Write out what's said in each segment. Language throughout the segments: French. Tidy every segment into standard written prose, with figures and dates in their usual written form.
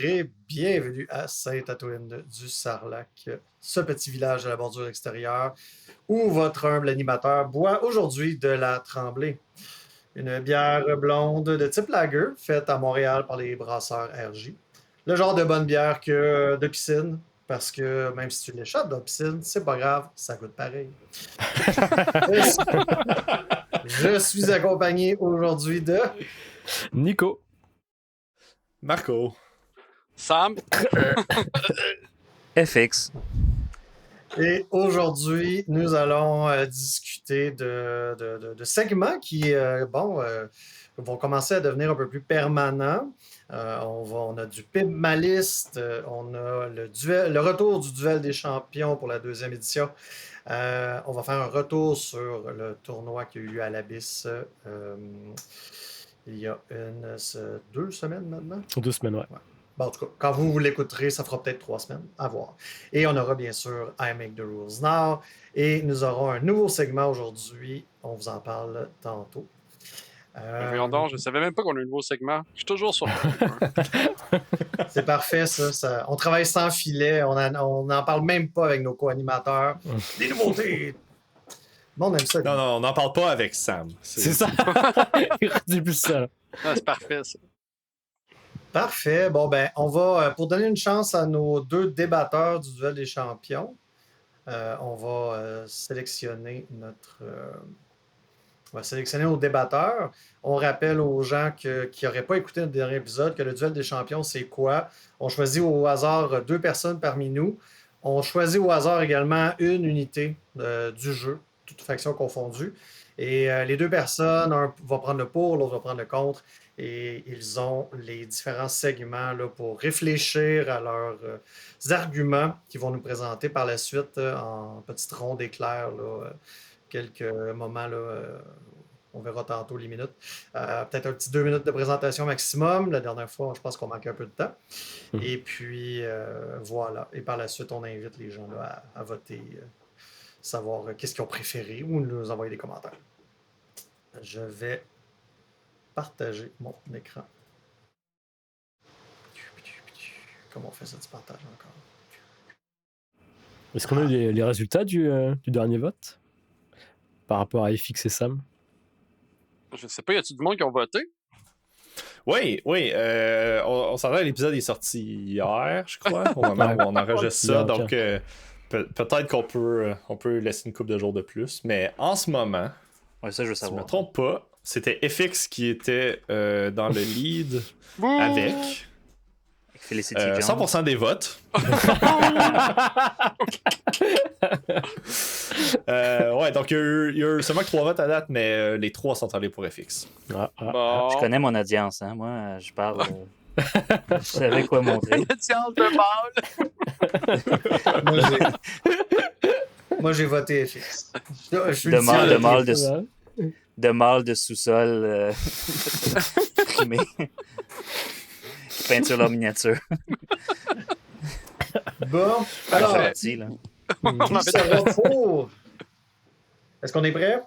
et bienvenue à Sainte-Atouine du Sarlac, ce petit village à la bordure extérieure où votre humble animateur boit aujourd'hui de la Tremblay. Une bière blonde de type lager faite à Montréal par les brasseurs RJ. Le genre de bonne bière que de piscine, parce que même si tu l'échappes de la piscine, c'est pas grave, ça goûte pareil. Je suis accompagné aujourd'hui de Nico. Marco. Sam. FX. Et aujourd'hui, nous allons discuter de segments qui, vont commencer à devenir un peu plus permanents. On a du PIB Maliste, on a le retour du duel des champions pour la 2e édition. On va faire un retour sur le tournoi qu'il y a eu à l'Abysse il y a 2 semaines maintenant. 2 semaines, ouais. Bon, en tout cas, quand vous l'écouterez, ça fera peut-être 3 semaines, à voir. Et on aura bien sûr I Make the Rules Now. Et nous aurons un nouveau segment aujourd'hui. On vous en parle tantôt. Voyons donc, je savais même pas qu'on a un nouveau segment. Je suis toujours sur. C'est parfait, ça. On travaille sans filet. On n'en parle même pas avec nos co-animateurs. Des nouveautés! Bon, on aime ça. Non, on n'en parle pas avec Sam. C'est ça. Il redit plus ça. Ah, c'est parfait, ça. Parfait. Bon, ben, on va, pour donner une chance à nos 2 débatteurs du duel des champions, on va sélectionner on va sélectionner nos débatteurs. On rappelle aux gens qui n'auraient pas écouté notre dernier épisode que le duel des champions, c'est quoi? On choisit au hasard 2 personnes parmi nous. On choisit au hasard également une unité du jeu, toutes factions confondues. Et les 2 personnes, un va prendre le pour, l'autre va prendre le contre. Et ils ont les différents segments là, pour réfléchir à leurs arguments qu'ils vont nous présenter par la suite en petite ronde éclair. Quelques moments, là, on verra tantôt les minutes. Peut-être un petit 2 minutes de présentation maximum. La dernière fois, je pense qu'on manquait un peu de temps. Et puis, voilà. Et par la suite, on invite les gens là, à voter, savoir qu'est-ce qu'ils ont préféré ou nous envoyer des commentaires. Je vais partager mon écran. Comment on fait ça du partage encore? Est-ce qu'on a eu les résultats du dernier vote par rapport à FX et Sam? Je sais pas, y a-tu du monde qui ont voté? Oui. On s'en va, l'épisode est sorti hier, je crois, au moment où on enregistre ça. Donc, peut-être qu'on peut laisser une couple de jours de plus. Mais en ce moment, Ouais, ça, je veux si je savoir. me trompe pas, c'était FX qui était dans le lead avec Felicity Jones. 100% des votes. Ouais, donc il y a eu seulement que 3 votes à date, mais les 3 sont allés pour FX. Bon. Je connais mon audience, hein. Moi, je parle. Je savais quoi montrer. L'audience de mal. Moi, j'ai voté FX. De mâle de sous-sol primé. Qui peinture leur miniature. Bon, alors, Parti, là. qui sera pour? Est-ce qu'on est prêt?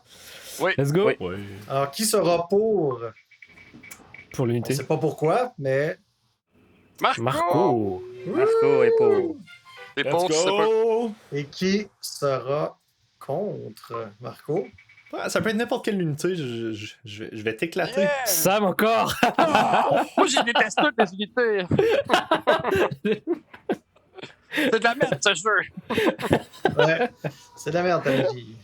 Oui. Let's go. Oui. Alors, qui sera pour? Pour On ne l'unité. sait pas pourquoi, mais... Marco. Marco est pour. Et Let's pour, je sais pas. go! Et qui sera contre? Marco? Ouais, ça peut être n'importe quelle unité, je vais t'éclater. Yeah! Sam encore. Moi, j'ai détesté toutes les unités. C'est de la merde, ce jeu. Ouais, c'est de la merde, ta magie.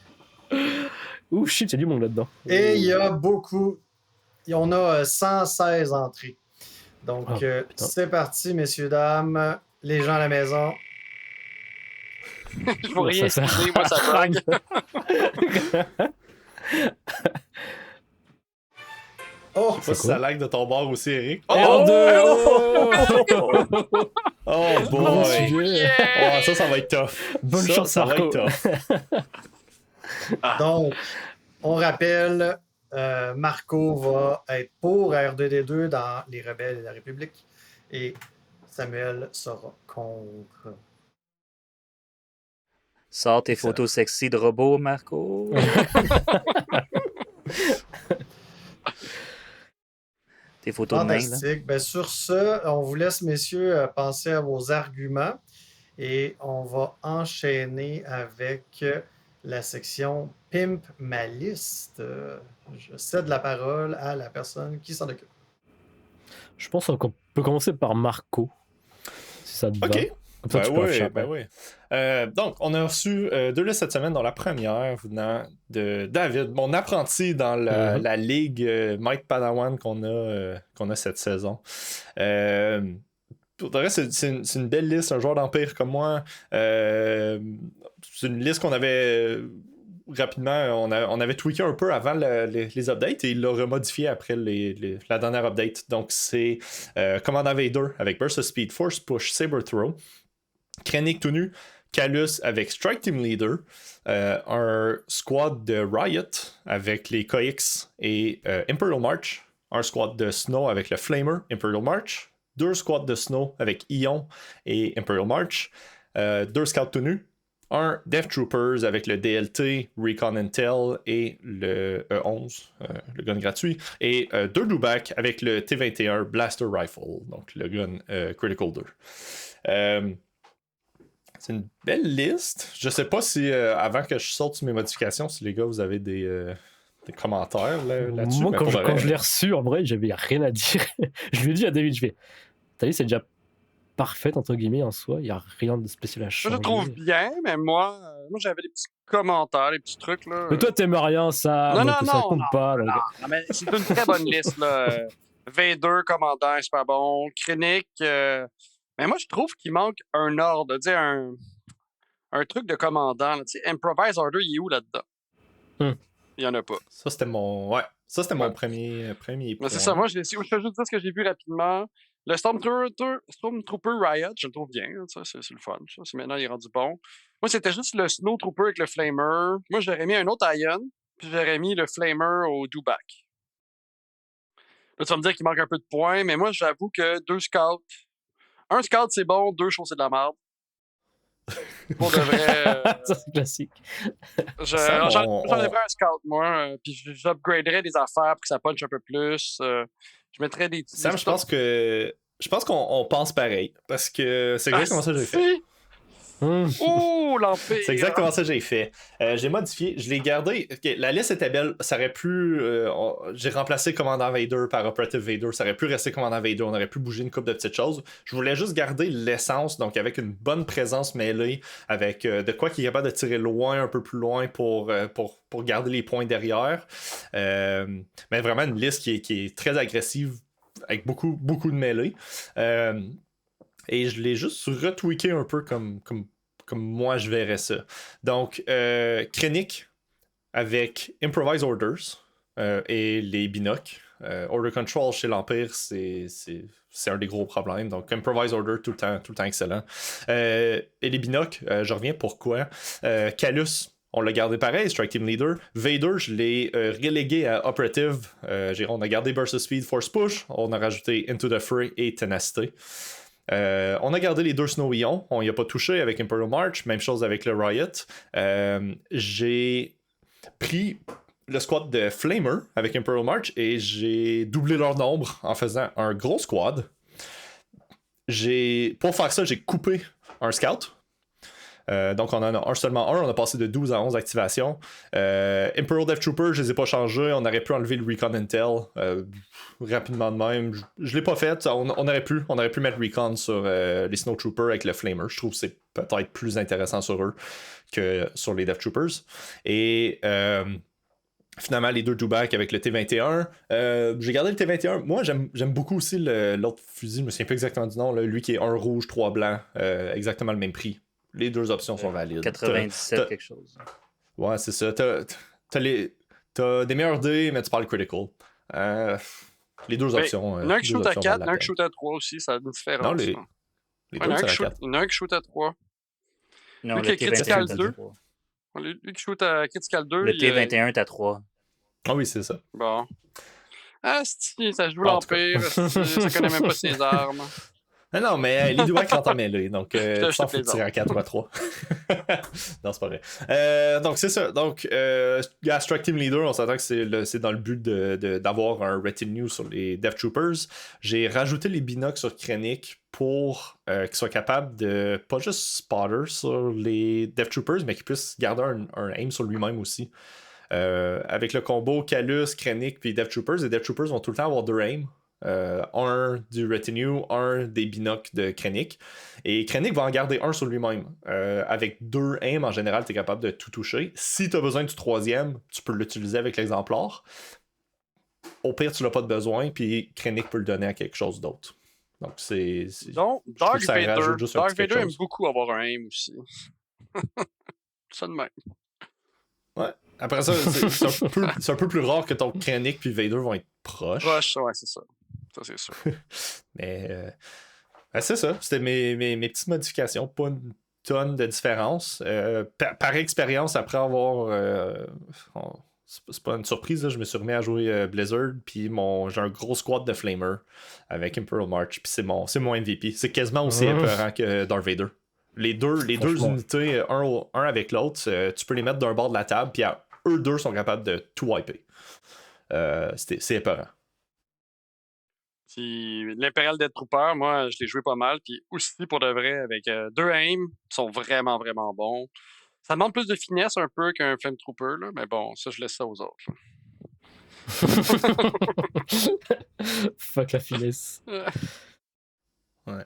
Ouh, shit, il y a du monde là-dedans. Et il y a beaucoup... On a 116 entrées. Donc, putain. c'est parti, messieurs, dames. Les gens à la maison. Je vois rien Ça expliquer, moi, ça bug. Oh! Je sais pas si ça lag de ton bord aussi, Eric. R2. Oh boy! Yeah. Oh, ça va être tough. Bonne Ça, chance, ça va Marco. être tough. Donc, on rappelle, Marco va être pour R2D2 dans Les Rebelles et la République. Et Samuel sera contre. Sors tes photos sexy de robots, Marco. Tes photos de main, là. Fantastique. Ben, sur ce, on vous laisse, messieurs, penser à vos arguments et on va enchaîner avec la section Pimp ma liste. Je cède la parole à la personne qui s'en occupe. Je pense qu'on peut commencer par Marco, si ça te va. OK. Comme ça, tu peux afficher après. oui. Donc, on a reçu 2 listes cette semaine, dans la première venant de David, mon apprenti dans la ligue Mike Padawan qu'on a cette saison. Pour le reste, c'est une belle liste, un joueur d'Empire comme moi. C'est une liste qu'on avait rapidement, on avait tweaké un peu avant les updates et il l'a remodifié après la dernière update. Donc, c'est Commandant Vader avec Burst of Speed, Force Push, Saber Throw. Krennic tout nu, Calus avec Strike Team Leader, un squad de Riot avec les KX et Imperial March, un squad de Snow avec le Flamer, Imperial March, 2 squads de Snow avec Ion et Imperial March, 2 scouts tout nus, un Death Troopers avec le DLT, Recon Intel et le E11, le gun gratuit, et 2 Dewback avec le T21 Blaster Rifle, donc le gun Critical 2. C'est une belle liste. Je sais pas si, avant que je sorte sur mes modifications, si les gars, vous avez des commentaires là-dessus. Moi, quand je l'ai reçu, en vrai, j'avais rien à dire. Je lui ai dit à David, t'as dit, c'est déjà parfait, entre guillemets, en soi. Il n'y a rien de spécial à changer. Je le trouve bien, mais moi j'avais des petits commentaires, des petits trucs, là. Mais toi, t'aimes rien, ça. Non, donc non, ça non, compte pas. Là. Non, mais c'est une très bonne liste, là. Vader, commandant, c'est pas bon. Krennic, mais moi, je trouve qu'il manque un ordre, tu sais, un truc de commandant. Là, tu sais, Improvise Order, il est où là-dedans? Il y en a pas. Ça, c'était mon premier Mais point. c'est ça, moi, je fais juste dire ce que j'ai vu rapidement. Le Stormtrooper Riot, je le trouve bien. Ça, c'est le fun. Ça. Maintenant, il est rendu bon. Moi, c'était juste le Snowtrooper avec le Flamer. Moi, j'aurais mis un autre Ion, puis j'aurais mis le Flamer au Dewback. Là, tu vas me dire qu'il manque un peu de points, mais moi, j'avoue que 2 scouts. Un scout, c'est bon, 2 choses, c'est de la merde. Pour de vrai. Ça, c'est classique. J'en ai pris un scout, moi, puis j'upgraderais des affaires pour que ça punch un peu plus. Je mettrais des. Sam, je pense qu'on pense pareil. Parce que c'est exactement ça que j'ai fait. Oh, l'Empire! C'est exactement ça que j'ai fait. J'ai modifié, je l'ai gardé. Okay, la liste était belle. Ça aurait pu. J'ai remplacé Commandant Vader par Operative Vader. Ça aurait pu rester Commandant Vader. On aurait pu bouger une couple de petites choses. Je voulais juste garder l'essence, donc avec une bonne présence mêlée, avec de quoi qui est capable de tirer loin, un peu plus loin pour garder les points derrière. Mais vraiment une liste qui est très agressive, avec beaucoup de mêlée. Et je l'ai juste retweaké un peu comme moi je verrais ça. Donc, Krennic avec Improvise Orders et les binocles. Order Control chez l'Empire, c'est un des gros problèmes. Donc, Improvise Order, tout le temps excellent. Et les binocles, je reviens pourquoi. Calus, on l'a gardé pareil, Strike Team Leader. Vader, je l'ai relégué à Operative. On a gardé Burst of Speed, Force Push. On a rajouté Into the Fray et Tenacity. On a gardé les 2 Snow Ion, on n'y a pas touché avec Imperial March, même chose avec le Riot. J'ai pris le squad de Flamer avec Imperial March et j'ai doublé leur nombre en faisant un gros squad. Pour faire ça, j'ai coupé un scout. Donc on en a seulement un, on a passé de 12 à 11 activations. Imperial Death Trooper, je les ai pas changés, on aurait pu enlever le Recon Intel rapidement de même. Je l'ai pas fait, on aurait pu mettre Recon sur les Snow Troopers avec le Flamer. Je trouve que c'est peut-être plus intéressant sur eux que sur les Death Troopers. Et finalement, les 2 Dewback avec le T21. J'ai gardé le T21. Moi, j'aime beaucoup aussi l'autre fusil, je me souviens pas exactement du nom, là, lui qui est 1 rouge, 3 blanc, exactement le même prix. Les 2 options sont valides. 97 quelque chose. Ouais, c'est ça. T'as des meilleurs dés, mais tu parles critical. Les 2 options. Il y en a un qui shoot à 4, il y en a un qui shoot à 3 aussi, ça a une différence. Non, les 2 il y en a un qui shoot à 3. Non, lui le qui est Critical T21 2. Lui qui shoot à Critical 2. Le T21 est à 3. Ah oui, c'est ça. Bon. Ah, ça joue l'Empire. Ça connaît même pas ses armes. Non, mais les doigts quand t'en mêlé, donc Je ça te faut plaisante. tirer à 4 ou à 3. Non, c'est pas vrai. Donc c'est ça. Donc Strike Team Leader, on s'entend que c'est dans le but d'avoir un retinue sur les Death Troopers. J'ai rajouté les binocles sur Krennic pour qu'il soit capable de pas juste spotter sur les Death Troopers, mais qu'il puisse garder un aim sur lui-même aussi. Avec le combo Calus, Krennic puis Death Troopers, les Death Troopers vont tout le temps avoir 2 aims. Un du retinue, un des binocles de Krennic. Et Krennic va en garder un sur lui-même. Avec 2 aims, en général, tu es capable de tout toucher. Si tu as besoin du 3e, tu peux l'utiliser avec l'exemplaire. Au pire, tu n'as pas de besoin, puis Krennic peut le donner à quelque chose d'autre. Donc, Donc, je trouve Dark que ça Vader, rajoute juste un Dark petit quelque Vader aime chose. beaucoup avoir un aim aussi. Ça de même. Ouais. Après ça, c'est un peu plus rare que ton Krennic puis Vader vont être proches. Proche, ouais, c'est ça. Ça, c'est sûr. Mais c'est ça. C'était mes petites modifications. Pas une tonne de différence. Par expérience, après avoir. C'est pas une surprise, là, je me suis remis à jouer Blizzard. Puis j'ai un gros squad de Flamer avec Imperial March. Puis c'est mon MVP. C'est quasiment aussi épeurant que Darth Vader. Les deux unités, un avec l'autre, tu peux les mettre d'un bord de la table. Puis eux deux sont capables de tout wiper. C'est épeurant. Puis l'Imperial Death Trooper, moi, je l'ai joué pas mal. Puis aussi, pour de vrai, avec 2 aims, qui sont vraiment, vraiment bons. Ça demande plus de finesse un peu qu'un Flame Trooper, là, mais bon, ça, je laisse ça aux autres. Fuck la finesse. Ouais.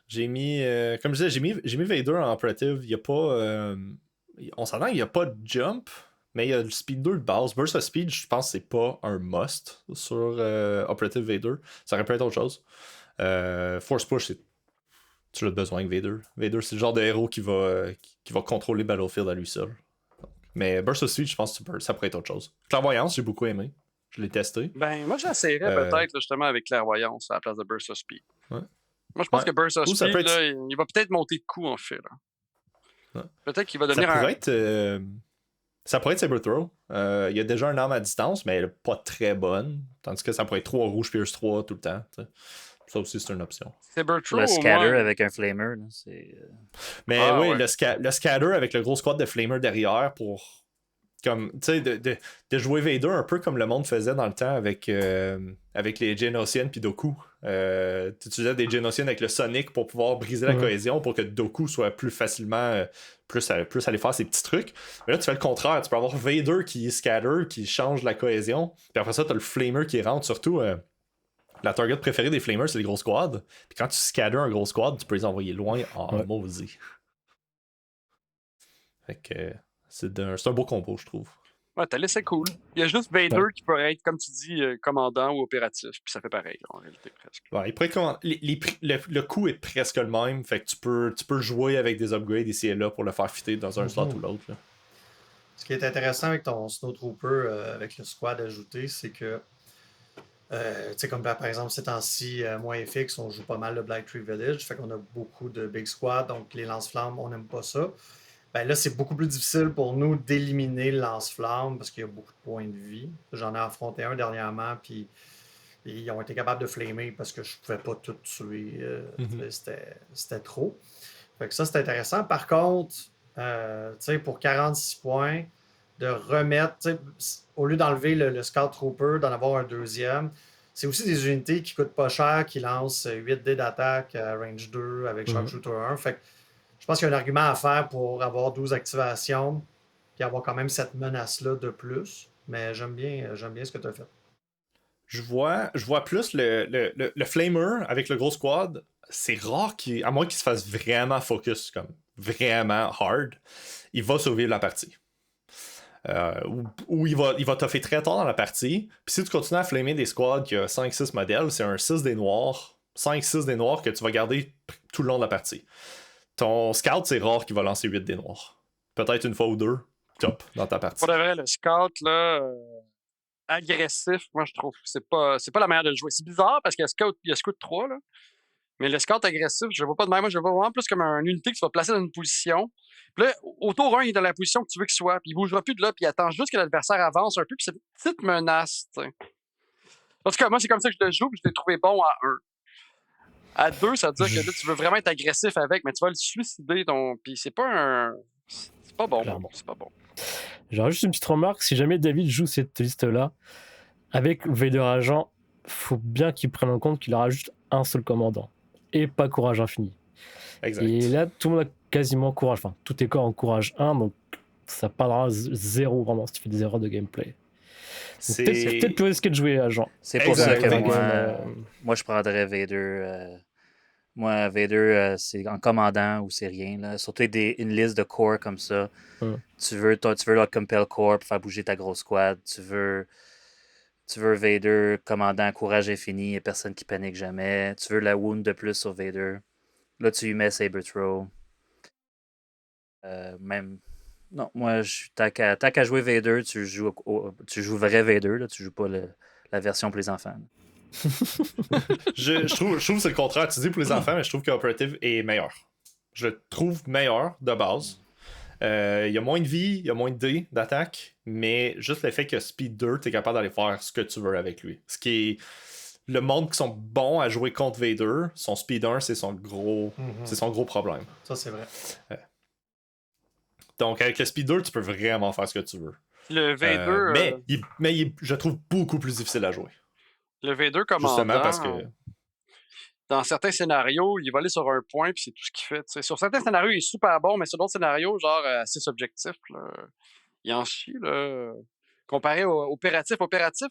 J'ai mis, comme je disais, j'ai mis Vader en operative. Il y a pas. On s'entend qu'il n'y a pas de jump, mais il y a le speed 2 de base. Burst of Speed, je pense que c'est pas un must sur Operative Vader. Ça aurait pu être autre chose. Force Push, tu as besoin avec Vader. Vader, c'est le genre de héros qui va contrôler Battlefield à lui seul. Mais Burst of Speed, je pense que ça pourrait être autre chose. Clairvoyance, j'ai beaucoup aimé. Je l'ai testé. Ben, moi, j'essaierais peut-être là, justement avec Clairvoyance à la place de Burst of Speed. Ouais. Moi, je pense que Burst of Ou ça Speed, peut être- là, il va peut-être monter de coup, en fait. Là. Ouais. Peut-être qu'il va Ça devenir pourrait être. Ça pourrait être Saber Throw. Il y a déjà une arme à distance, mais elle n'est pas très bonne. Tandis que ça pourrait être 3 rouges, Pierce 3 tout le temps. T'sais. Ça aussi, c'est une option. Cybertron, Le au scatter moins. avec un flamer, là, c'est. Mais Ah, oui, ouais. le scatter avec le gros squad de Flamer derrière pour. Comme, tu sais, de jouer Vader un peu comme le monde faisait dans le temps avec les Genocians puis Doku. Tu utilisais des Genocians avec le Sonic pour pouvoir briser la cohésion pour que Doku soit plus facilement plus aller faire ses petits trucs. Mais là, tu fais le contraire. Tu peux avoir Vader qui scatter, qui change la cohésion. Puis après ça, tu as le Flamer qui rentre. Surtout, la target préférée des Flamers, c'est les gros squads. Puis quand tu scatter un gros squad, tu peux les envoyer loin en maudit. Fait que c'est un beau combo, je trouve. Ouais, t'as laissé cool. Il y a juste Vader qui pourrait être, comme tu dis, commandant ou opératif. Puis ça fait pareil, en réalité, presque. Ouais, il pourrait le coût est presque le même. Fait que tu peux jouer avec des upgrades ici et là pour le faire fitter dans un slot ou l'autre. Là. Ce qui est intéressant avec ton Snowtrooper, avec le squad ajouté, c'est que, tu sais, comme par exemple ces temps-ci, moi FX, on joue pas mal le Black Tree Village, fait qu'on a beaucoup de big squad, donc les lance-flammes, on n'aime pas ça. Ben là, c'est beaucoup plus difficile pour nous d'éliminer le lance-flamme parce qu'il y a beaucoup de points de vie. J'en ai affronté un dernièrement, puis ils ont été capables de flamer parce que je pouvais pas tout tuer. C'était trop. Fait que ça, c'est intéressant. Par contre, tu sais, pour 46 points, de remettre, au lieu d'enlever le Scout Trooper, d'en avoir un deuxième, c'est aussi des unités qui coûtent pas cher, qui lancent 8 dés d'attaque à range 2 avec Sharpshooter 1. Fait que je pense qu'il y a un argument à faire pour avoir 12 activations et avoir quand même cette menace-là de plus. Mais j'aime bien ce que tu as fait. Je vois plus le Flamer avec le gros squad. C'est rare à moins qu'il se fasse vraiment focus, comme vraiment hard, il va survivre la partie. Ou il va toffer très tard dans la partie. Puis si tu continues à flamer des squads qui a 5-6 modèles, c'est un 6 des noirs, 5-6 des noirs que tu vas garder tout le long de la partie. Ton scout, c'est rare qu'il va lancer 8 des noirs. Peut-être une fois ou deux, top, dans ta partie. Pour de vrai, le scout, là, agressif, moi, je trouve que c'est pas la manière de le jouer. C'est bizarre parce qu'il y a scout 3, là. Mais le scout agressif, je le vois pas de même. Moi, je le vois vraiment plus comme une unité que tu vas placer dans une position. Puis là, au tour 1, il est dans la position que tu veux qu'il soit. Puis il bougera plus de là, puis il attend juste que l'adversaire avance un peu. Puis c'est une petite menace, t'sais. En tout cas, moi, c'est comme ça que je le joue, puis je l'ai trouvé bon à 1. À 2, ça veut dire que là, tu veux vraiment être agressif avec, mais tu vas le suicider. Puis c'est pas un. C'est pas bon. Clairement. C'est pas bon. J'aurais juste une petite remarque. Si jamais David joue cette liste-là, avec Vader Agent, faut bien qu'il prenne en compte qu'il aura juste un seul commandant. Et pas Courage Infini. Exact. Et là, tout le monde a quasiment Courage. Enfin, tout est corps en Courage 1, donc ça parlera zéro vraiment si tu fais des erreurs de gameplay. C'est peut-être plus risqué de jouer Agent. C'est pour ça que Exactement. moi, je prendrais Vader. Moi, Vader, c'est en commandant ou c'est rien. Là. Surtout avec une liste de corps comme ça. Tu veux le Compel Corps pour faire bouger ta grosse squad. Tu veux Vader, commandant, courage infini, il n'y a personne qui panique jamais. Tu veux la wound de plus sur Vader. Là, tu lui mets Saber Throw. Même. Non, moi, t'as qu'à jouer Vader, tu joues vrai Vader, là, tu joues pas la version pour les enfants. je trouve que c'est le contraire. Tu dis pour les enfants, mais je trouve que Operative est meilleur. Je le trouve meilleur de base. Il y a moins de vie, il y a moins de dés d'attaque, mais juste le fait que Speed 2, tu es capable d'aller faire ce que tu veux avec lui. Ce qui est. Le monde qui sont bons à jouer contre Vader, son Speed 1, c'est son gros problème. Ça, c'est vrai. Donc, avec le Speed 2, tu peux vraiment faire ce que tu veux. Le Vader. Je le trouve beaucoup plus difficile à jouer. Le Vader commandant. Justement parce que. Dans certains scénarios, il va aller sur un point, puis c'est tout ce qu'il fait. T'sais. Sur certains scénarios, il est super bon, mais sur d'autres scénarios, genre assez subjectifs, là, il en chie. Là. Comparé au opératif,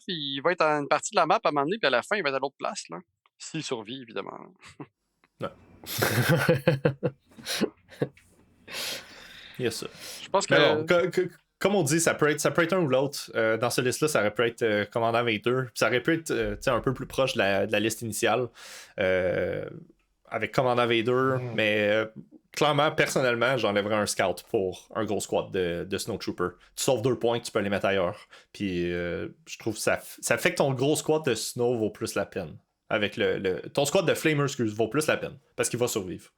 il va être à une partie de la map à un moment donné, puis à la fin, il va être à l'autre place. Là. S'il survit, évidemment. Non. Il y a ça. Je pense que. Comme on dit, ça peut être un ou l'autre. Dans ce liste-là, ça aurait pu être Commandant Vader. Ça aurait pu être un peu plus proche de la liste initiale. Avec Commandant Vader. Mais clairement, personnellement, j'enlèverais un scout pour un gros squad de Snowtrooper. Tu sauves 2 points, tu peux les mettre ailleurs. Puis je trouve que ça fait que ton gros squad de Snow vaut plus la peine. Avec ton squad de Flamer, vaut plus la peine. Parce qu'il va survivre.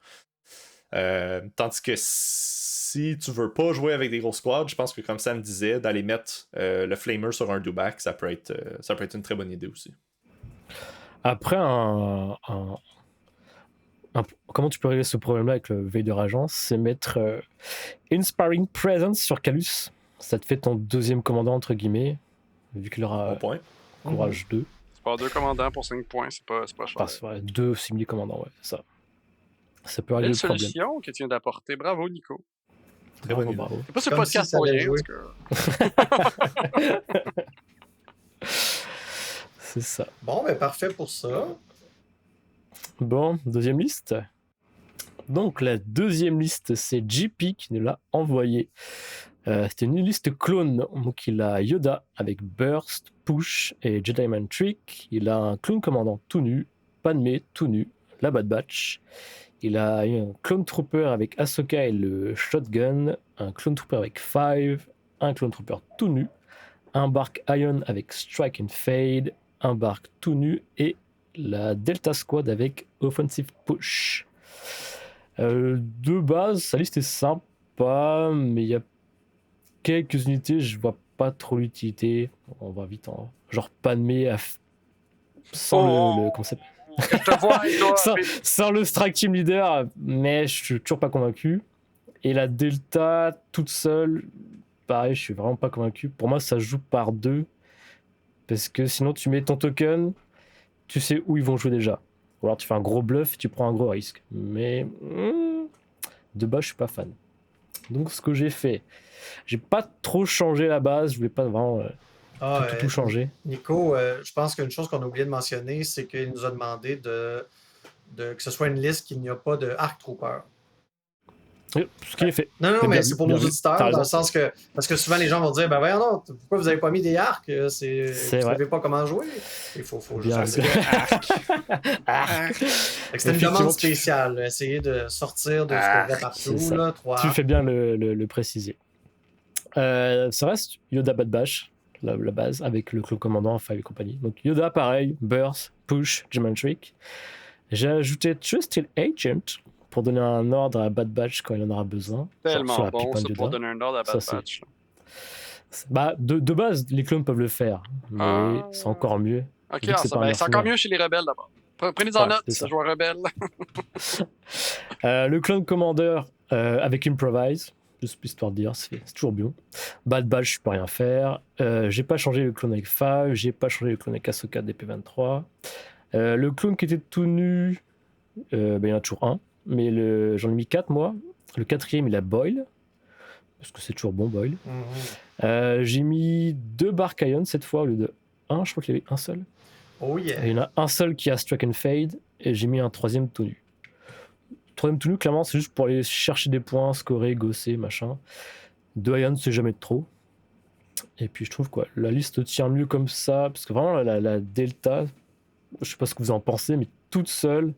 Tandis que si tu veux pas jouer avec des gros squads, je pense que comme Sam disait, d'aller mettre le Flamer sur un do-back, ça peut être une très bonne idée aussi. Après, comment tu peux régler ce problème-là avec le Vader Agent, c'est mettre Inspiring Presence sur Calus. Ça te fait ton deuxième commandant, entre guillemets, vu qu'il aura Courage 2. C'est pas 2 commandants pour 5 points, c'est pas cher. Enfin, 2 simili-commandants, ouais, ça. Ça peut régler le problème. Belle solution que tu viens d'apporter. Bravo, Nico. Très bonne idée. Bravo. C'est pas ce podcast pour rien. C'est ça. Bon, ben parfait pour ça. Bon, deuxième liste. Donc, la deuxième liste, c'est JP qui nous l'a envoyé. C'était une liste clone. Donc, il a Yoda avec Burst, Push et Jedi Mind Trick. Il a un clone commandant tout nu, Padmé tout nu, la Bad Batch. Il a un Clone Trooper avec Ahsoka et le Shotgun, un Clone Trooper avec Five, un Clone Trooper tout nu, un Bark Ion avec Strike and Fade, un Bark tout nu et la Delta Squad avec Offensive Push. De base, sa liste est sympa, mais il y a quelques unités, je vois pas trop l'utilité. On va vite en... Genre Padmé sans le concept. Je te vois, sans le Strike Team Leader, mais je suis toujours pas convaincu. Et la Delta toute seule, pareil, je suis vraiment pas convaincu. Pour moi, ça joue par 2. Parce que sinon, tu mets ton token, tu sais où ils vont jouer déjà. Ou alors tu fais un gros bluff et tu prends un gros risque. Mais de base, je suis pas fan. Donc, ce que j'ai fait, j'ai pas trop changé la base. Je voulais pas vraiment tout changer. Nico, je pense qu'une chose qu'on a oublié de mentionner, c'est qu'il nous a demandé que ce soit une liste qu'il n'y a pas de Arc Trooper. Ce qui est fait. Non, mais c'est pour nos auditeurs, dans le sens que... Parce que souvent, les gens vont dire, ben voyons non, pourquoi vous n'avez pas mis des arcs? Vous ne savez pas comment jouer. Il faut juste arc. C'était une demande spéciale, essayer de sortir de ce qu'on voit partout. Là, 3 tu fais bien le préciser. Ça reste Yoda Bad Batch, la base, avec le clone commandant, Five et compagnie. Donc Yoda, pareil, Burst, Push, Jedi Trick. J'ai ajouté Trusted Agent, pour donner un ordre à Bad Batch quand il en aura besoin. Tellement bon, ça, pour donner un ordre à Bad Batch. De base, les clones peuvent le faire, mais c'est encore mieux. Ok, c'est encore mieux chez les rebelles d'abord. Prenez-en Ouais, note, c'est ça. ce joueur rebelle. Le clone commander avec improvise, juste histoire de dire, c'est toujours bien. Bad Batch, je peux rien faire. J'ai pas changé le clone avec Five, j'ai pas changé le clone avec Ahsoka DP23. Le clone qui était tout nu, il y en a toujours un, mais j'en ai mis 4 moi. Le 4e, il a Boyle, parce que c'est toujours bon Boyle. J'ai mis 2 Barkayon cette fois au lieu de 1, je crois qu'il y avait un seul. Oh yeah. Il y en a un seul qui a Struck and Fade, et j'ai mis un 3e tout nu. Le 3e tout nu, clairement, c'est juste pour aller chercher des points, scorer, gosser, machin. 2 Ion, c'est jamais de trop. Et puis je trouve quoi, la liste tient mieux comme ça, parce que vraiment la Delta, je sais pas ce que vous en pensez, mais toute seule,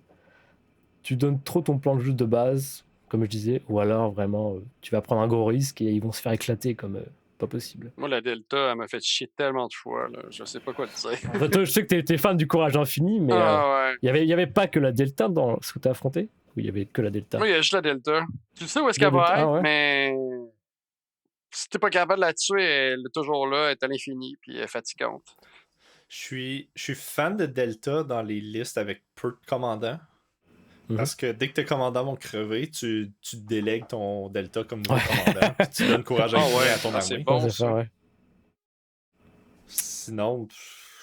tu donnes trop ton plan de jeu de base, comme je disais, ou alors vraiment, tu vas prendre un gros risque et ils vont se faire éclater comme pas possible. Moi, la Delta, elle m'a fait chier tellement de fois. Là. Je sais pas quoi te dire. En fait, toi, je sais que t'es fan du courage infini, mais Ah ouais. il y avait pas que la Delta dans ce que t'as affronté? Ou il y avait que la Delta? Moi, il y a juste la Delta. Tu sais où est-ce La qu'elle va Delta, être, ah ouais. mais si t'es pas capable de la tuer, elle est toujours là, elle est à l'infini, puis elle est fatigante. Je suis fan de Delta dans les listes avec peu de commandants. Parce que dès que tes commandants vont crever, tu délègues ton Delta comme nouveau commandant. Puis tu donnes courage à ton armée. C'est bon, Ouais, ça. ouais. Sinon,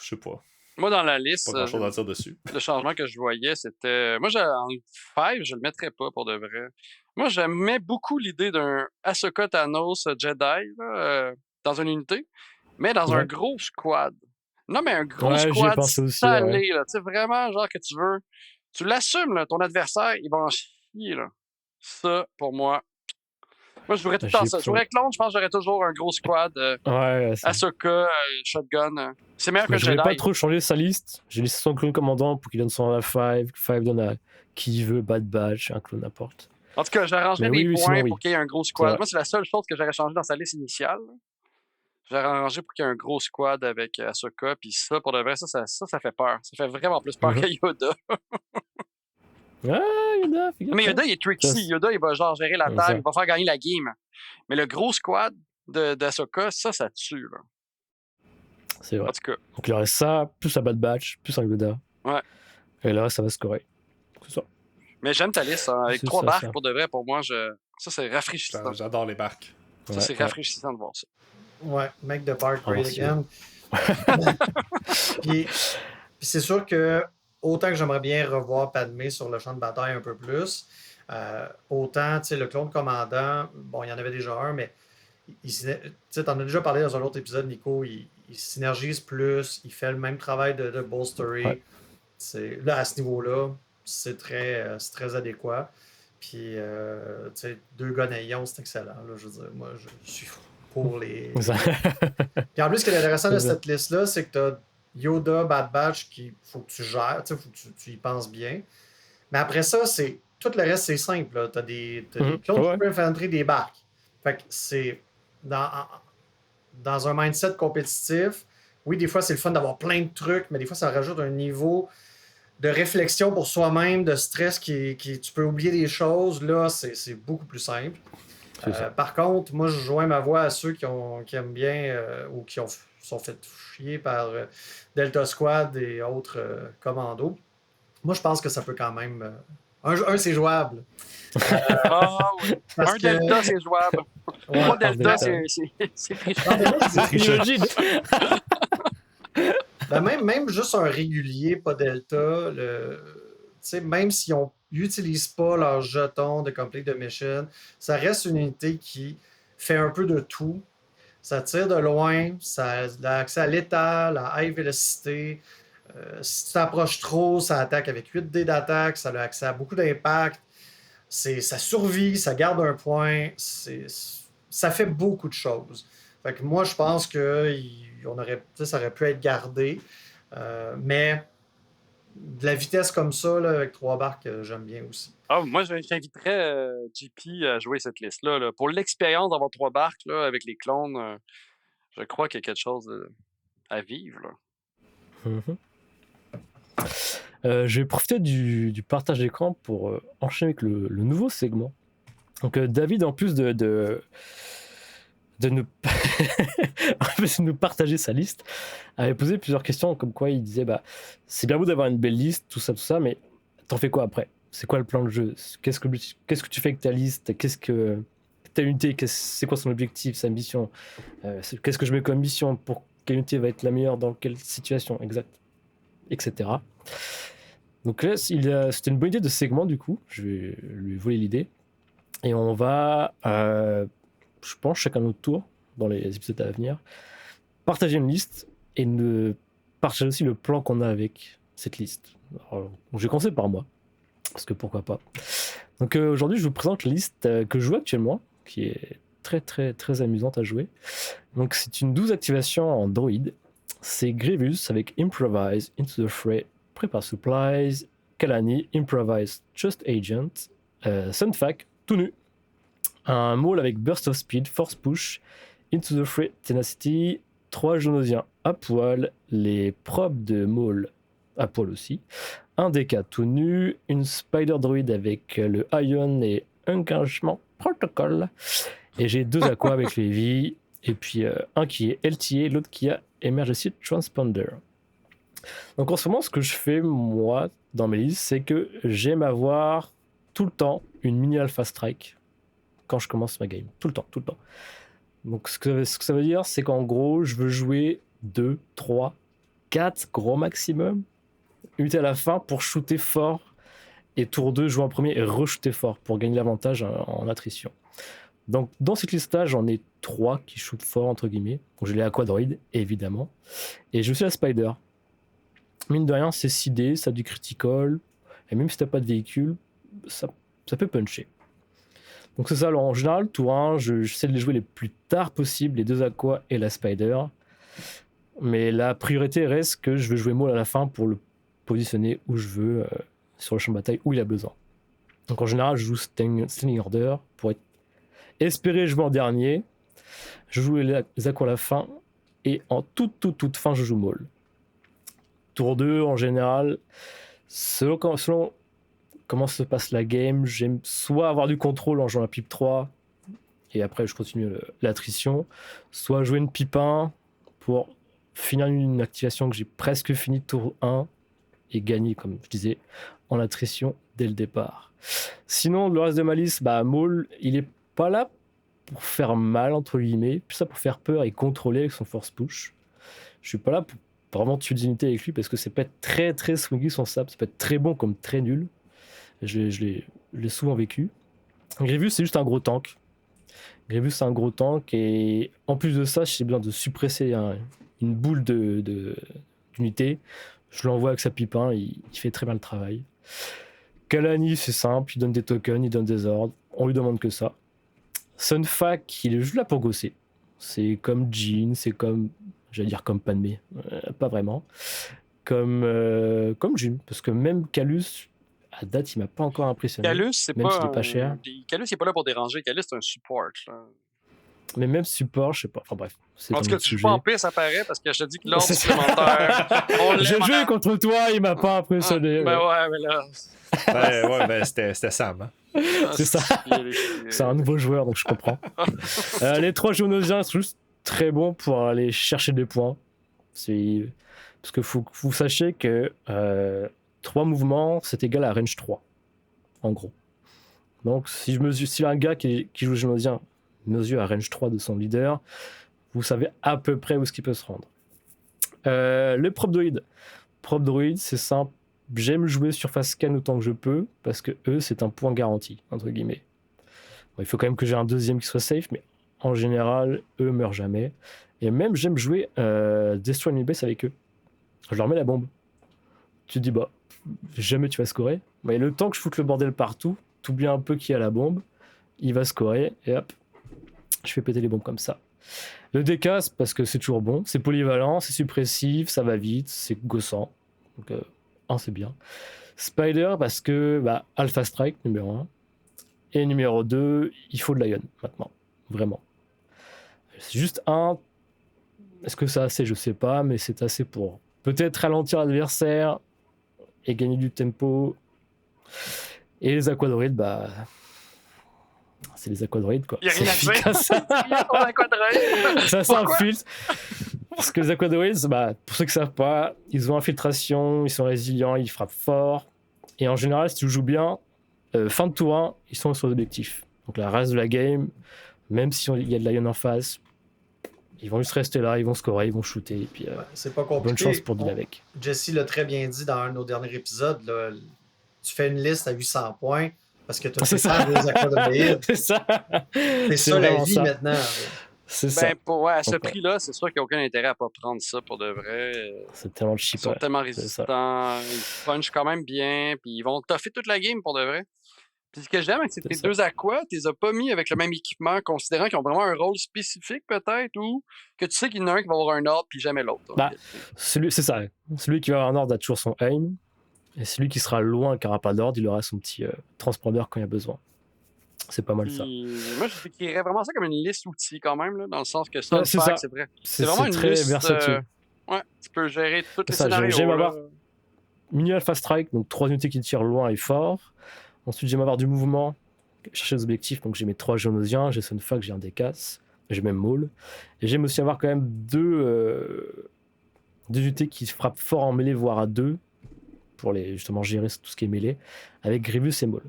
je sais pas. Moi, dans la liste, Pas grand chose à dire dessus. le changement que je voyais, c'était... Moi, en 5, je le mettrais pas, pour de vrai. Moi, j'aimais beaucoup l'idée d'un Ahsoka Thanos Jedi, là, dans une unité, mais dans un Ouais. gros squad. Non, mais un gros Ouais, j'y ai squad pensé aussi, salé, là. Tu sais, vraiment, genre que tu veux... Tu l'assumes, là, ton adversaire, il va en chier, là. Ça, pour moi... Moi, je jouerais tout le temps ça. Je jouerais clone, je pense que j'aurais toujours un gros squad. Ouais, c'est... Ahsoka, Shotgun. C'est meilleur que Mais je voulais Jedi. pas trop changer sa liste. J'ai laissé son clone commandant pour qu'il donne son à Five. Five donne à qui il veut, Bad Batch, un clone n'importe. En tout cas, j'arrangerais Mais des oui, points sinon, oui. pour qu'il y ait un gros C'est squad. vrai. Moi, c'est la seule chose que j'aurais changé dans sa liste initiale. J'aurais arrangé pour qu'il y ait un gros squad avec Ahsoka, puis ça, pour de vrai, ça fait peur. Ça fait vraiment plus peur que Yoda. Ah, Yoda, figure-toi. Mais Yoda, il est tricksy. Yoda, il va genre gérer la Ouais, table, ça. il va faire gagner la game. Mais le gros squad d'Ahsoka, ça tue, là. C'est vrai. En tout cas, Donc il y aurait ça, plus un Bad Batch, plus un Yoda. Ouais. Et là, ça va scorer. C'est ça. mais j'aime ta liste, hein. Avec C'est 3 ça, barques, ça. pour de vrai, pour moi, ça, c'est rafraîchissant. J'adore les barques. Ça, Ouais, c'est ouais. rafraîchissant de voir ça. Ouais, make the park great merci. again. puis c'est sûr que autant que j'aimerais bien revoir Padmé sur le champ de bataille un peu plus, autant, tu sais, le clone commandant, bon, il y en avait déjà un, mais tu sais, t'en as déjà parlé dans un autre épisode, Nico, il synergise plus, il fait le même travail de bolstery. Ouais. Là, à ce niveau-là, c'est très adéquat. Puis, tu sais, 2 gars naillons, c'est excellent. Là, je veux dire, moi, je suis pour les... Ça. Puis en plus, ce qui est intéressant de C'est ça. cette liste-là, c'est que tu as Yoda, Bad Batch, qu'il faut que tu gères, il faut que tu y penses bien. Mais après ça, tout le reste, c'est simple. Tu as des clones Ouais. super infantry, des barques. Fait que c'est dans un mindset compétitif. Oui, des fois, c'est le fun d'avoir plein de trucs, mais des fois, ça rajoute un niveau de réflexion pour soi-même, de stress qui tu peux oublier des choses. Là, c'est beaucoup plus simple. Par contre, moi, je joins ma voix à ceux qui aiment bien ou qui sont fait chier par Delta Squad et autres commandos. Moi, je pense que ça peut quand même... Un, c'est jouable. Ah oui. Un Delta, c'est jouable. Ouais, Trois Delta, Delta. c'est trichant. Non, mais moi, je dis- Imagine. Ben, même juste un régulier, pas Delta, même s'ils n'utilisent pas leur jeton de Complete the Mission, ça reste une unité qui fait un peu de tout. Ça tire de loin, ça a accès à l'étal, à high vélocité. Si tu t'approches trop, ça attaque avec 8 dés d'attaque, ça a accès à beaucoup d'impact. Ça survit, ça garde un point. Ça fait beaucoup de choses. Fait que moi, je pense que ça aurait pu être gardé. Mais de la vitesse comme ça, là, avec 3 barques, j'aime bien aussi. Ah, moi, j'inviterais JP à jouer cette liste-là. Là. Pour l'expérience d'avoir 3 barques là, avec les clones, je crois qu'il y a quelque chose à vivre. Là. Je vais profiter du partage d'écran pour enchaîner avec le nouveau segment. Donc David, en plus de de nous... de nous partager sa liste, avait posé plusieurs questions, comme quoi il disait c'est bien beau d'avoir une belle liste, tout ça, mais t'en fais quoi après? C'est quoi le plan de jeu? Qu'est-ce que tu fais avec ta liste? Qu'est-ce que ta unité, c'est quoi son objectif, sa mission? Qu'est-ce que je mets comme mission? Pour quelle unité va être la meilleure dans quelle situation exacte, etc. Donc là, c'était une bonne idée de segment, du coup. Je vais lui voler l'idée. Et on va, je pense, chacun notre tour, dans les épisodes à venir, partager une liste et partager aussi le plan qu'on a avec cette liste. Alors, je vais commencer par moi, parce que pourquoi pas. Donc aujourd'hui, je vous présente la liste que je joue actuellement, qui est très très très amusante à jouer. Donc c'est une 12 activations en droid. C'est Grievous avec Improvise, Into the Fray, Prepare Supplies, Kalani, Improvise, Just Agent, Sunfac, tout nu. Un Maul avec Burst of Speed, Force Push, Into the Fray, Tenacity, 3 Genosiens à poil, les probes de Maul à poil aussi, un DK tout nu, une Spider Droid avec le Ion et Engagement Protocol, et j'ai 2 aquas avec les vies, et puis un qui est LTA, l'autre qui a Emergency Transponder. Donc en ce moment, ce que je fais moi dans mes listes, c'est que j'aime avoir tout le temps une mini Alpha Strike quand je commence ma game, tout le temps. Donc ce que ça veut dire, c'est qu'en gros, je veux jouer 2, 3, 4 gros maximum, unité à la fin pour shooter fort, et tour 2, jouer en premier et re-shooter fort pour gagner l'avantage en attrition. Donc dans cette liste-là, j'en ai 3 qui shootent fort, entre guillemets. Donc j'ai les Aquadroid, évidemment. Et je suis la Spider. Mine de rien, c'est 6D, ça a du critical, et même si t'as pas de véhicule, ça peut puncher. Donc c'est ça, alors en général, tour 1, j'essaie de les jouer les plus tard possible, les 2 Aqua et la Spider. Mais la priorité reste que je veux jouer Maul à la fin pour le positionner où je veux, sur le champ de bataille, où il a besoin. Donc en général, je joue Standing Order pour espérer jouer en dernier. Je joue les Aqua à la fin, et en toute fin, je joue Maul. Tour 2, en général, selon comment se passe la game, j'aime soit avoir du contrôle en jouant la pipe 3, et après je continue l'attrition, soit jouer une pipe 1 pour finir une activation que j'ai presque fini tour 1, et gagner, comme je disais, en attrition dès le départ. Sinon, le reste de ma liste, Maul, il est pas là pour faire mal, entre guillemets, plus ça pour faire peur et contrôler avec son force push. Je suis pas là pour vraiment tuer des unités avec lui, parce que ça peut être très très swingy son sable, ça peut être très bon comme très nul. Je l'ai souvent vécu. Grievous, c'est juste un gros tank. Grievous, c'est un gros tank, et en plus de ça, j'ai besoin de suppresser une boule d'unité. Je l'envoie avec sa pipe 1, il fait très bien le travail. Kalani, c'est simple, il donne des tokens, il donne des ordres, on lui demande que ça. Sunfac, il est juste là pour gosser. C'est comme Jean, c'est comme, j'allais dire comme Padmé, pas vraiment. Comme June, parce que même Calus, à date, il m'a pas encore impressionné. Calus, c'est même pas. s'il est pas cher. Calus, il est pas là pour déranger. Calus, c'est un support. Là. Mais même support, je sais pas. Enfin bref. En tout cas, tu joues pas en paix, ça paraît, parce que je te dis que l'ordre C'est ça. supplémentaire. J'ai joué contre toi, il m'a pas impressionné. Ben ouais, mais là. Ouais, c'était Sam. Hein? C'est ça. C'est un nouveau joueur, donc je comprends. Les 3 Genosiens sont juste très bons pour aller chercher des points. Parce que vous sachiez que 3 mouvements, c'est égal à range 3, en gros. Donc si un gars qui joue Genosien mesure à range 3 de son leader, vous savez à peu près où est-ce qu'il peut se rendre. Le Prop Droid, c'est simple. J'aime jouer surface scan autant que je peux, parce que eux, c'est un point garanti, entre guillemets. Bon, il faut quand même que j'ai un deuxième qui soit safe, mais en général, eux meurent jamais. Et même, j'aime jouer Destroy Enemy Base avec eux. Je leur mets la bombe. Tu te dis, jamais tu vas scorer. Mais le temps que je foute le bordel partout, t'oublies un peu qui a la bombe, il va scorer, et hop, je fais péter les bombes comme ça. Le DK, c'est parce que c'est toujours bon, c'est polyvalent, c'est suppressif, ça va vite, c'est gossant. Donc, c'est bien. Spider, parce que Alpha Strike, numéro 1. Et numéro 2, il faut de l'ion, maintenant. Vraiment. C'est juste un. Est-ce que c'est assez? Je sais pas, mais c'est assez pour peut-être ralentir l'adversaire et gagner du tempo. Et les Aquadroids, C'est les aquadroïdes, quoi. Il y a rien C'est à efficace. dire. Il y a ton aquadroïde. Ça Pourquoi? s'infiltre. Parce que les aquadroïdes, pour ceux qui ne savent pas, ils ont infiltration, ils sont résilients, ils frappent fort. Et en général, si tu joues bien, fin de tour 1, ils sont sur l'objectif. Donc le reste de la game, même s'il y a de l'ion en face, ils vont juste rester là, ils vont scorer, ils vont shooter. Et puis, C'est pas compliqué. bonne chance pour dealer avec. Jesse l'a très bien dit dans un de nos derniers épisodes. Là, tu fais une liste à 800 points parce que tu as C'est ça. des aquadroïdes. C'est ça. C'est ça la vraiment vie ça. maintenant. Là. C'est ça. À ce Donc, prix-là, c'est sûr qu'il n'y a aucun intérêt à pas prendre ça pour de vrai. C'est tellement Ils cheap. sont Ouais. tellement C'est ça. résistants, ils punchent quand même bien, puis ils vont toffer toute la game pour de vrai. Puis ce que j'aime, c'est que C'est tes ça. deux aquas, tu les as pas mis avec le même équipement, considérant qu'ils ont vraiment un rôle spécifique peut-être, ou que tu sais qu'il y en a un qui va avoir un ordre, puis jamais l'autre. Bah, c'est ça. Celui qui va avoir un ordre a toujours son aim. Et celui qui sera loin, qui n'aura pas d'ordre, il aura son petit transpondeur quand il y a besoin. C'est pas mal ça. Puis, moi, je décrirais vraiment ça comme une liste outils quand même, là, dans le sens que ça, Ouais, le c'est pack, ça. c'est vrai. C'est vraiment une très liste. versatile. Ouais, tu peux gérer tous les C'est ça, scénarios. j'aime là. avoir Mini Alpha Strike, donc 3 unités qui tirent loin et fort. Ensuite, j'aime avoir du mouvement, chercher des objectifs. Donc j'ai mes 3 Géonosiens, j'ai Sunfuck, j'ai un Décasse, j'ai même Maul. Et j'aime aussi avoir quand même deux unités qui frappent fort en mêlée, voire à 2, pour justement gérer tout ce qui est mêlée, avec Grievous et Maul.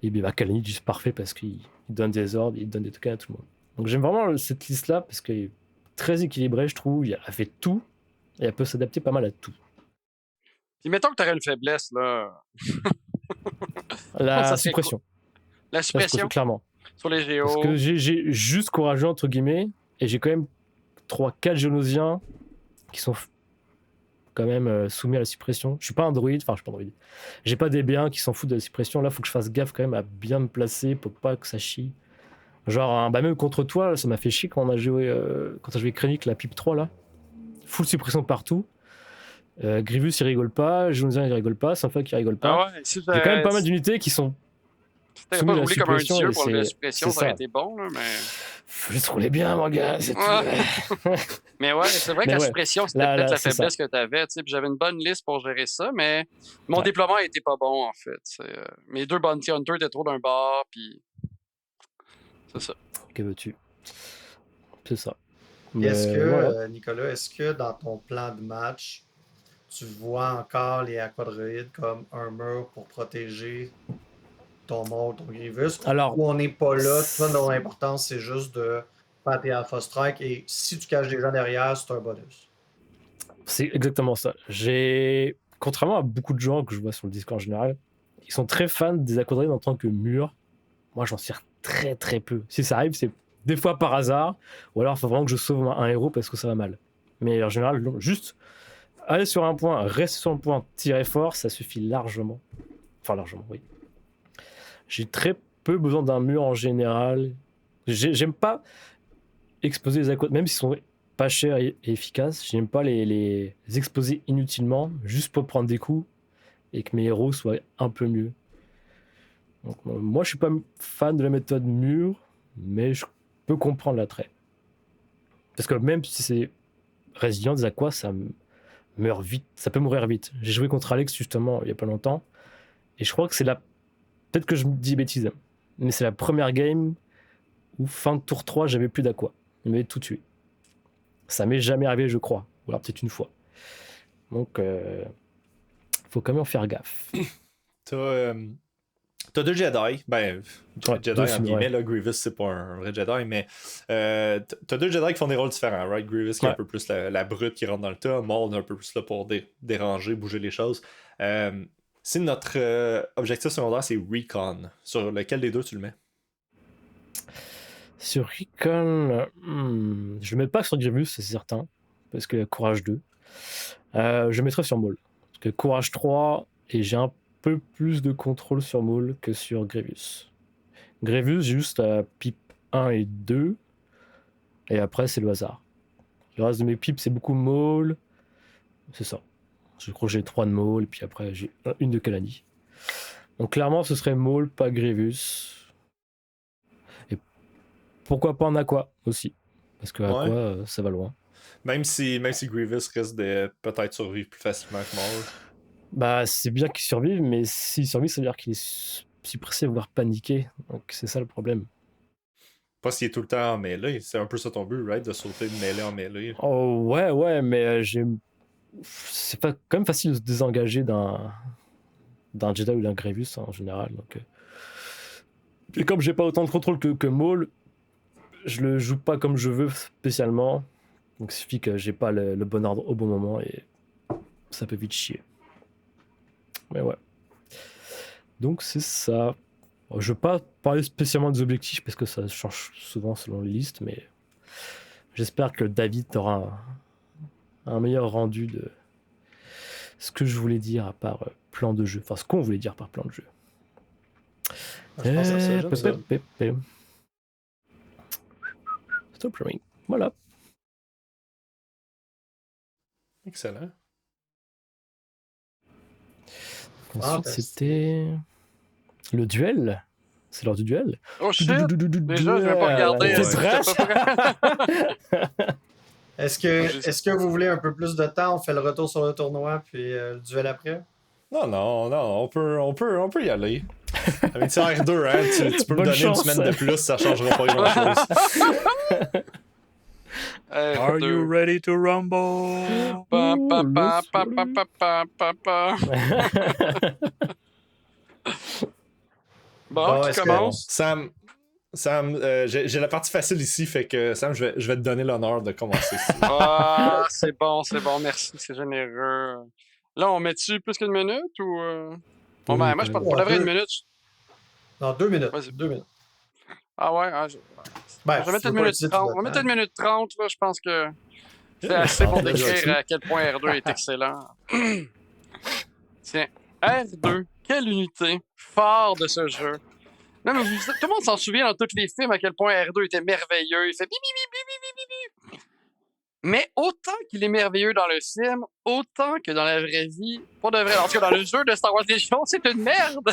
Et bien Kalani, juste parfait parce qu'il donne des ordres, il donne des tokens à tout le monde. Donc j'aime vraiment cette liste-là parce qu'elle est très équilibrée, je trouve. Elle fait tout et elle peut s'adapter pas mal à tout. Puis mettons que tu aurais une faiblesse, là. La Ça serait suppression. La suppression Clairement. sur les géos. Parce que j'ai juste courageux, entre guillemets, et j'ai quand même 3-4 Géonosiens qui sont quand même soumis à la suppression. Je suis pas un druide, enfin je suis pas un druide. J'ai pas des biens qui s'en foutent de la suppression. Là, faut que je fasse gaffe quand même à bien me placer pour pas que ça chie. Genre, même contre toi, ça m'a fait chier quand on a joué, quand t'as joué Krennic, la pipe 3 là. Full suppression partout. Grievous il rigole pas, Géonosien il rigole pas, Sunfuck il rigole pas. Ah ouais, si J'ai quand même pas mal d'unités qui sont t'avais soumis pas à la roulé comme un suppression. dieu et pour la c'est suppression, ça aurait été bon, là, mais. faut juste rouler bien, mon gars, c'est Ouais. tout. Mais ouais, c'est vrai que Mais la ouais, suppression, c'était là, peut-être la c'est faiblesse que tu avais. Puis j'avais une bonne liste pour gérer ça, mais mon Ouais. déploiement était pas bon, en fait. Mes deux bounty hunters étaient trop d'un bord, puis. C'est ça. Que veux-tu? C'est ça. Et est-ce que, voilà. Nicolas, est-ce que dans ton plan de match, tu vois encore les aquadroïdes comme un mur pour protéger ton Maul, ton Grievous, Alors, ou on n'est pas là, toi, dont l'importance, c'est juste de faire tes Alpha Strike, et si tu caches des gens derrière, c'est un bonus. c'est exactement ça. Contrairement à beaucoup de gens que je vois sur le Discord en général, ils sont très fans des aquadroïdes en tant que mur. Moi, j'en sers très très peu. Si ça arrive, c'est des fois par hasard, ou alors il faut vraiment que je sauve un héros parce que ça va mal. Mais en général, non, juste aller sur un point, rester sur un point, tirer fort, ça suffit largement. Enfin, largement, oui. J'ai très peu besoin d'un mur en général. J'aime pas exposer les aquadroïdes, même s'ils sont pas chers et efficaces, j'aime pas les exposer inutilement, juste pour prendre des coups et que mes héros soient un peu mieux. Donc, moi, je suis pas fan de la méthode mur, mais je peux comprendre l'attrait. Parce que même si c'est résilient des aquas, ça meurt vite, ça peut mourir vite. J'ai joué contre Alex justement il y a pas longtemps, et je crois que c'est peut-être que je me dis bêtise, mais c'est la première game où fin de tour 3, j'avais plus d'aqua. Il m'avait tout tué. Ça m'est jamais arrivé, je crois. Ou alors peut-être une fois. Donc, faut quand même en faire gaffe. T'as deux Jedi. Ben, Ouais, Jedi, deux, en c'est guillemets, vrai. là, Grievous, c'est pas un vrai Jedi, mais t'as deux Jedi qui font des rôles différents, right? Grievous qui est un peu plus la brute qui rentre dans le tas, Maul un peu plus là pour déranger, bouger les choses. Si notre objectif secondaire, c'est Recon, sur lequel des deux tu le mets? Sur Recon, je le mets pas sur Grievous, c'est certain, parce que Courage 2. Je le mettrai sur Maul. Parce que Courage 3, et j'ai un peu plus de contrôle sur Maul que sur Grievous. Grievous, j'ai juste la pipe 1 et 2, et après, c'est le hasard. Le reste de mes pipes, c'est beaucoup Maul. C'est ça. Je crois que j'ai 3 de Maul, et puis après, j'ai une de Kalani. Donc clairement, ce serait Maul, pas Grievous. Et pourquoi pas en Aqua aussi. Parce que Aqua, ça va loin. Même si Grievous risque de peut-être survivre plus facilement que Maul. Bah, c'est bien qu'il survive, mais s'il survit, ça veut dire qu'il est suis pressé à vouloir paniquer. Donc c'est ça le problème. Pas s'il est tout le temps en mêlée. C'est un peu ça ton but, right? De sauter de mêlée en mêlée. Oh ouais, mais c'est quand même facile de se désengager d'un Jedi ou d'un Grievous en général. Donc, et comme j'ai pas autant de contrôle que Maul, je le joue pas comme je veux spécialement. Donc il suffit que j'ai pas le bon ordre au bon moment et ça peut vite chier. Mais ouais. Donc c'est ça. Je vais pas parler spécialement des objectifs parce que ça change souvent selon les listes, mais j'espère que David aura un meilleur rendu de ce que je voulais dire à part plan de jeu. Enfin, ce qu'on voulait dire par plan de jeu. Je pense à ça, j'aime ça. Stop sharing. Voilà. Excellent. Ensuite, c'était le duel. C'est l'heure du duel. Oh shit! Déjà, je vais pas regarder. Est-ce que vous voulez un peu plus de temps? On fait le retour sur le tournoi puis le duel après? Non, on peut y aller. Avec ça R2, hein, tu peux me Bonne donner chance. une semaine de plus, ça changera pas grand-chose. Are you ready to rumble? Bon, qui est-ce que- commence? Sam, j'ai la partie facile ici, fait que Sam, je vais te donner l'honneur de commencer. Ah, c'est bon, merci, c'est généreux. Là, on met-tu plus qu'une minute ou. Bon, ben, moi, je pense pour la vraie une minute. Non, 2 minutes. Vas-y. 2 minutes. Ah ouais, Ben, je vais mettre tu une veux pas minute utiliser 30. tout On va le mettre temps. une minute 30, là, je pense que c'est assez pour décrire à quel point R2 est excellent. Tiens, R2, quelle unité fort de ce jeu. Non, mais tout le monde s'en souvient dans tous les films à quel point R2 était merveilleux. Il fait bip, bip, bip, bip, bip, bip, bip. Mais autant qu'il est merveilleux dans le film, autant que dans la vraie vie, pas de vrai. En tout cas, dans le jeu de Star Wars Legion, c'est une merde.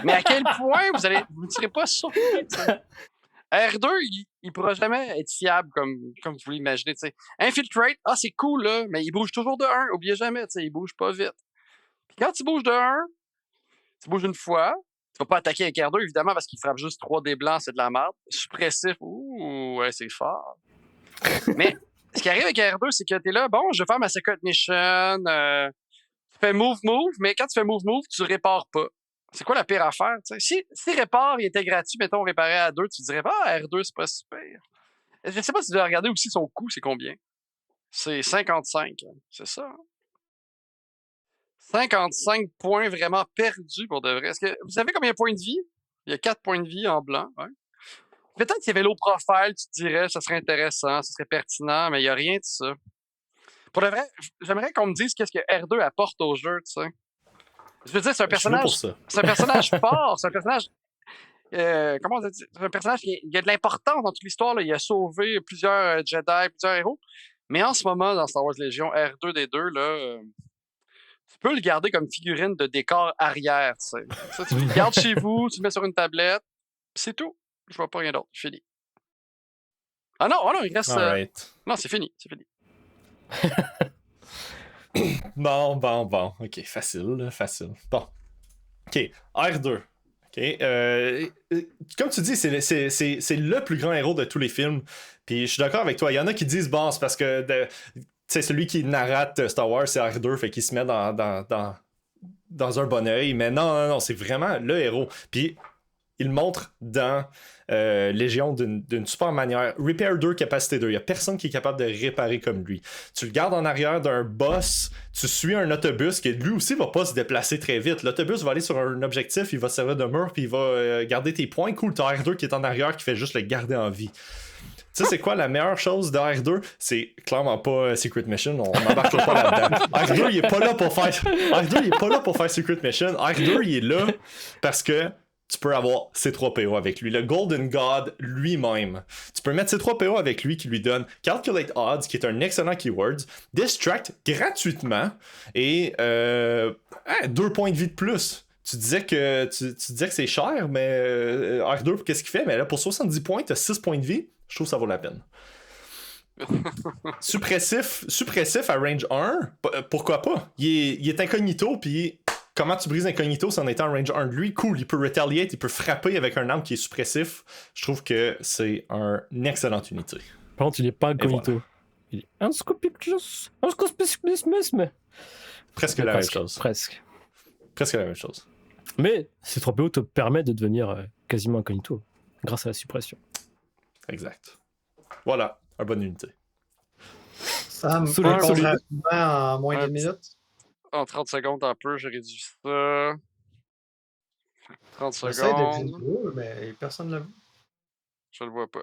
Mais à quel point vous ne serez pas surpris, tu sais. R2, il pourra jamais être fiable comme vous l'imaginez, tu sais. Infiltrate, c'est cool, là, mais il bouge toujours de 1. Oubliez jamais, tu sais, il bouge pas vite. Puis quand tu bouges de 1, tu bouges une fois, tu vas pas attaquer avec R2, évidemment, parce qu'il frappe juste 3 dés blancs, c'est de la merde. Suppressif, ouais, c'est fort. Mais ce qui arrive avec R2, c'est que t'es là, bon, je vais faire ma secret mission, tu fais move, mais quand tu fais move, tu répares pas. C'est quoi la pire affaire? T'sais? Si répare, il était gratuit, mettons, réparé à 2, tu dirais, R2, c'est pas super. Je sais pas si tu dois regarder aussi son coût, c'est combien? C'est 55, hein. C'est ça. Hein? 55 points vraiment perdus pour de vrai. Est-ce que vous savez combien de points de vie? Il y a 4 points de vie en blanc. Ouais. Peut-être qu'il y avait low profile, tu te dirais, ça serait intéressant, ça serait pertinent, mais il n'y a rien de ça. Pour de vrai, j'aimerais qu'on me dise qu'est-ce que R2 apporte au jeu, tu sais. Je veux dire, c'est un personnage fort, c'est un personnage. Comment on dit? C'est un personnage qui a de l'importance dans toute l'histoire. Là. Il a sauvé plusieurs Jedi, plusieurs héros. Mais en ce moment, dans Star Wars Legion, R2 des deux, là, tu peux le garder comme figurine de décor arrière. Tu sais. Ça, tu le gardes chez vous, tu le mets sur une tablette, pis c'est tout. Je vois pas rien d'autre. Fini. Ah non, il reste. Alright. Non, c'est fini. Bon. Ok, facile. Bon. Ok, R2. Ok. Comme tu dis, c'est le plus grand héros de tous les films. Puis je suis d'accord avec toi. Il y en a qui disent, bon, c'est parce que celui qui narrate Star Wars, c'est R2, fait qu'il se met dans un bon oeil. Mais non, c'est vraiment le héros. Puis il le montre dans Légion d'une super manière. Repair 2, capacité 2. Il n'y a personne qui est capable de réparer comme lui. Tu le gardes en arrière d'un boss, tu suis un autobus qui lui aussi va pas se déplacer très vite. L'autobus va aller sur un objectif, il va servir de mur, puis il va garder tes points. Cool, t'as R2 qui est en arrière qui fait juste le garder en vie. Tu sais, c'est quoi la meilleure chose de R2? C'est clairement pas Secret Mission, on n'embarque pas là-dedans. R2, il est pas là pour faire Secret Mission. R2, il est là parce que tu peux avoir C3PO avec lui. Le Golden God lui-même. Tu peux mettre C3PO avec lui qui lui donne Calculate Odds, qui est un excellent keyword, Distract gratuitement et 2 points de vie de plus. Tu disais que c'est cher, mais R2, qu'est-ce qu'il fait? Mais là, pour 70 points, tu as 6 points de vie. Je trouve que ça vaut la peine. Suppressif à range 1, pourquoi pas? Il est incognito, puis comment tu brises Incognito, c'est en étant en range 1 de lui. Cool, il peut retaliate, il peut frapper avec un arme qui est suppressif. Je trouve que c'est une excellente unité. Par contre, il est pas incognito. Voilà. Il est unscopicus. Unscopicus. Presque la même chose. Presque. Presque la même chose. Mais C3PO te permet de devenir quasiment incognito grâce à la suppression. Exact. Voilà, une bonne unité. Sam, Solide, un solide. rapidement en moins d'une minute. En 30 secondes, un peu, j'ai réduit ça. 30 J'essaie de secondes. dire, mais personne ne l'a vu. Je le vois pas.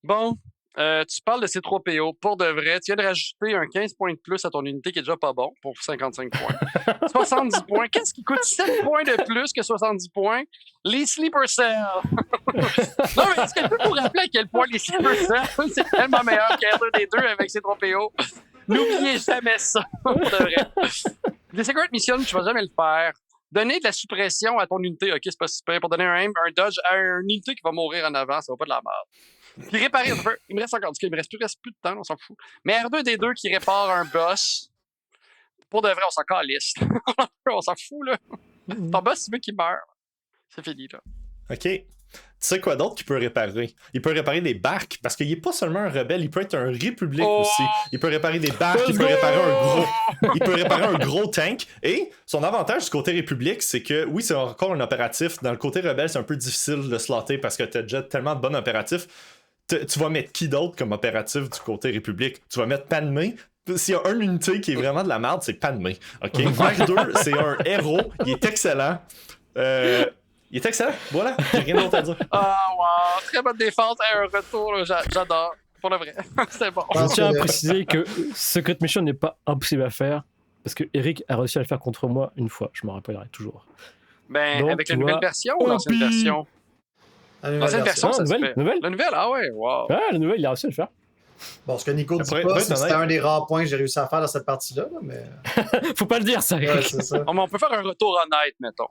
Bon, tu parles de C3PO. Pour de vrai, tu viens de rajouter un 15 points de plus à ton unité qui est déjà pas bon pour 55 points. 70 points. Qu'est-ce qui coûte 7 points de plus que 70 points? Les Sleeper Cells. Non, mais est-ce que tu peux vous rappeler à quel point les Sleeper Cells, c'est tellement meilleur qu'un des deux avec C3PO? N'oubliez jamais ça, pour de vrai. Les Secret Missions, tu vas jamais le faire. Donner de la suppression à ton unité, ok, c'est pas super. Pour donner un dodge à une unité qui va mourir en avant, ça va pas de la merde. Puis réparer, il me reste encore, il me reste plus de temps, on s'en fout. Mais R2D2 qui répare un boss, pour de vrai, on s'en calisse. On s'en fout, là. Ton boss, c'est lui qui meurt. C'est fini, là. OK. Tu sais quoi d'autre qu'il peut réparer? Il peut réparer des barques, parce qu'il n'est pas seulement un rebelle, il peut être un république aussi. Il peut réparer des barques, il peut réparer un gros tank. Et son avantage du côté république, c'est que, oui, c'est encore un opératif. Dans le côté rebelle, c'est un peu difficile de slotter parce que tu as déjà tellement de bons opératifs. Tu vas mettre qui d'autre comme opératif du côté république? Tu vas mettre Padmé. S'il y a une unité qui est vraiment de la merde, c'est Padmé. OK? Mach 2, c'est un héros. Il est excellent. Il est excellent. Voilà. J'ai rien d'autre à dire. Ah, wow. Très bonne défense. Un retour, là. J'adore. Pour le vrai. C'est bon. Je tiens à préciser que Secret Mission n'est pas impossible à faire parce que Eric a réussi à le faire contre moi une fois. Je m'en rappellerai toujours. Ben, Donc, avec tu la nouvelle vois, version ou l'ancienne version? L'ancienne version, ça se nouvelle, fait. nouvelle. La nouvelle, ah ouais, wow. Ah, la nouvelle, il a réussi à le faire. Bon, ce que Nico dit Après, pas, c'est que c'était un des rares points que j'ai réussi à faire dans cette partie-là, là, mais... Faut pas le dire, ça, Ouais, Eric. c'est ça. On peut faire un retour honnête, mettons.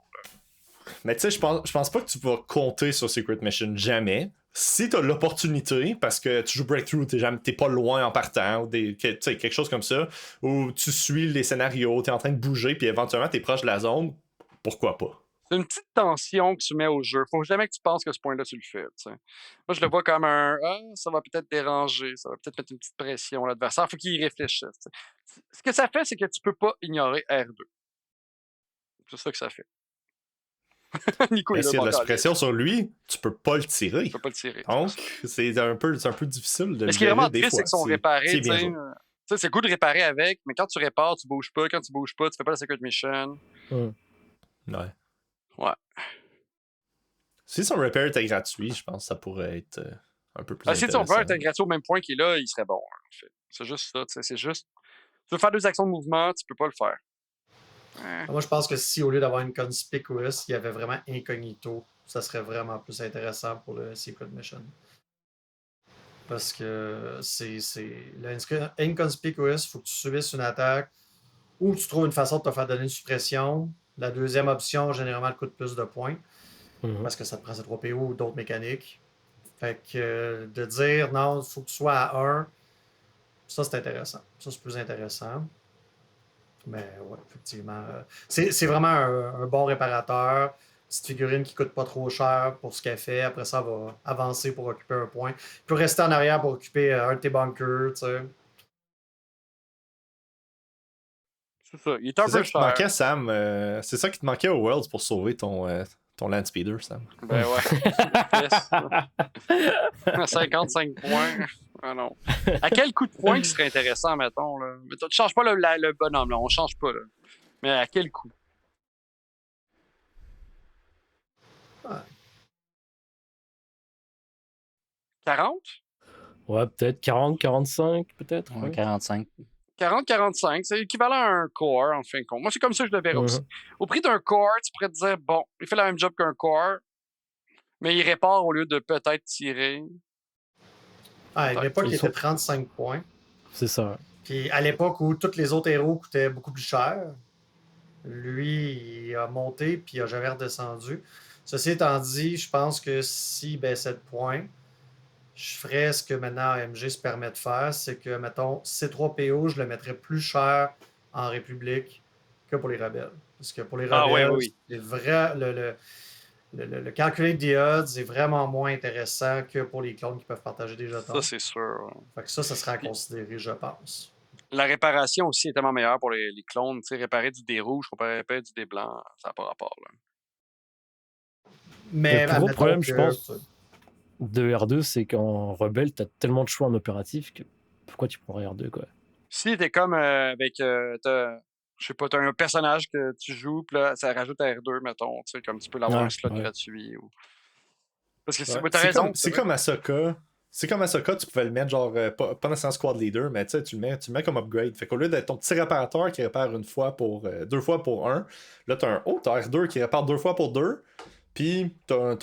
Mais tu sais, je pense pas que tu vas compter sur Secret Mission jamais. Si t'as l'opportunité, parce que tu joues Breakthrough, t'es pas loin en partant, ou quelque chose comme ça, où tu suis les scénarios, t'es en train de bouger, puis éventuellement t'es proche de la zone, pourquoi pas? C'est une petite tension que tu mets au jeu. Faut jamais que tu penses que ce point-là, tu le fais. T'sais. Moi, je le vois comme ça va peut-être déranger, ça va peut-être mettre une petite pression à l'adversaire. Faut qu'il y réfléchisse. T'sais. Ce que ça fait, c'est que tu peux pas ignorer R2. C'est ça que ça fait. Nico, il S'il y a de la encore suppression sur lui, tu peux pas le tirer. Tu peux pas le tirer. Donc, c'est un peu difficile de le Mais ce qui est vraiment gérer des triste, c'est fois. qu'ils sont réparés. c'est Tu bien sais, joué. c'est cool de réparer avec, mais quand tu répares, tu bouges pas. Quand tu bouges pas, tu fais pas la Secret Mission. Ouais. Ouais. Si son repair était gratuit, je pense que ça pourrait être un peu plus Si on intéressant. peut être gratuit au même point qu'il est là, il serait bon. En fait. C'est juste ça. C'est juste. Tu veux faire 2 actions de mouvement, tu peux pas le faire. Moi, je pense que si, au lieu d'avoir une conspicuous, il y avait vraiment incognito, ça serait vraiment plus intéressant pour le Secret Mission. Parce que le inconspicuous, il faut que tu subisses une attaque ou que tu trouves une façon de te faire donner une suppression. La deuxième option, généralement, elle coûte plus de points parce que ça te prend ces 3 PO ou d'autres mécaniques. Fait que de dire non, il faut que tu sois à 1, ça c'est intéressant. Ça c'est plus intéressant. Mais ouais, effectivement. C'est vraiment un bon réparateur. Petite figurine qui coûte pas trop cher pour ce qu'elle fait. Après ça, elle va avancer pour occuper un point. Il peut rester en arrière pour occuper un de tes bunkers, tu sais. C'est ça. Il est un C'est ça peu qui te cher. manquait, Sam. C'est ça qui te manquait au Worlds pour sauver ton Landspeeder, Sam. Ben ouais. Yes. 55 points. Ah non. À quel coup de poing qui serait intéressant, mettons, là? Mais tu changes pas le bonhomme, là. On change pas, là. Mais à quel coup? Ouais. 40? Ouais, peut-être 40, 45, peut-être. Ouais, Ouais. 45. 40-45, c'est équivalent à un core, en fin de compte. Moi, c'est comme ça que je le verrais aussi. Au prix d'un core, tu pourrais te dire, bon, il fait la même job qu'un core, mais il répare au lieu de peut-être tirer. À l'époque, il Ils sont- était 35 points. C'est ça. Puis à l'époque où tous les autres héros coûtaient beaucoup plus cher, lui, il a monté puis il n'a jamais redescendu. Ceci étant dit, je pense que s'il baissait de points, je ferais ce que maintenant AMG se permet de faire, c'est que, mettons, C3PO, je le mettrais plus cher en République que pour les rebelles. Parce que pour les Ah, rebelles, oui. le calculate the odds est vraiment moins intéressant que pour les clones qui peuvent partager des Ça, jetons. c'est sûr. Ouais. Fait que ça sera à Puis, considérer, je pense. la réparation aussi est tellement meilleure pour les clones. Tu sais, réparer du dé rouge comparé à réparer du dé blanc, ça n'a pas rapport. Là. Mais Le plus gros admettons problème, je que- pense, de R2, c'est qu'en rebelle, t'as tellement de choix en opératif que pourquoi tu prends R2, quoi. Si t'es comme avec. Je sais pas, t'as un personnage que tu joues, puis là, ça rajoute à R2, mettons. Tu sais, comme tu peux l'avoir un slot gratuit. Ou... Parce que Ouais. t'as raison. C'est comme Ahsoka. C'est comme Ahsoka, tu pouvais le mettre genre, pas nécessairement squad leader, mais tu le mets comme upgrade. Fait qu'au lieu d'être ton petit réparateur qui répare deux fois pour un, là t'as R2 qui répare 2 fois pour 2, puis t'as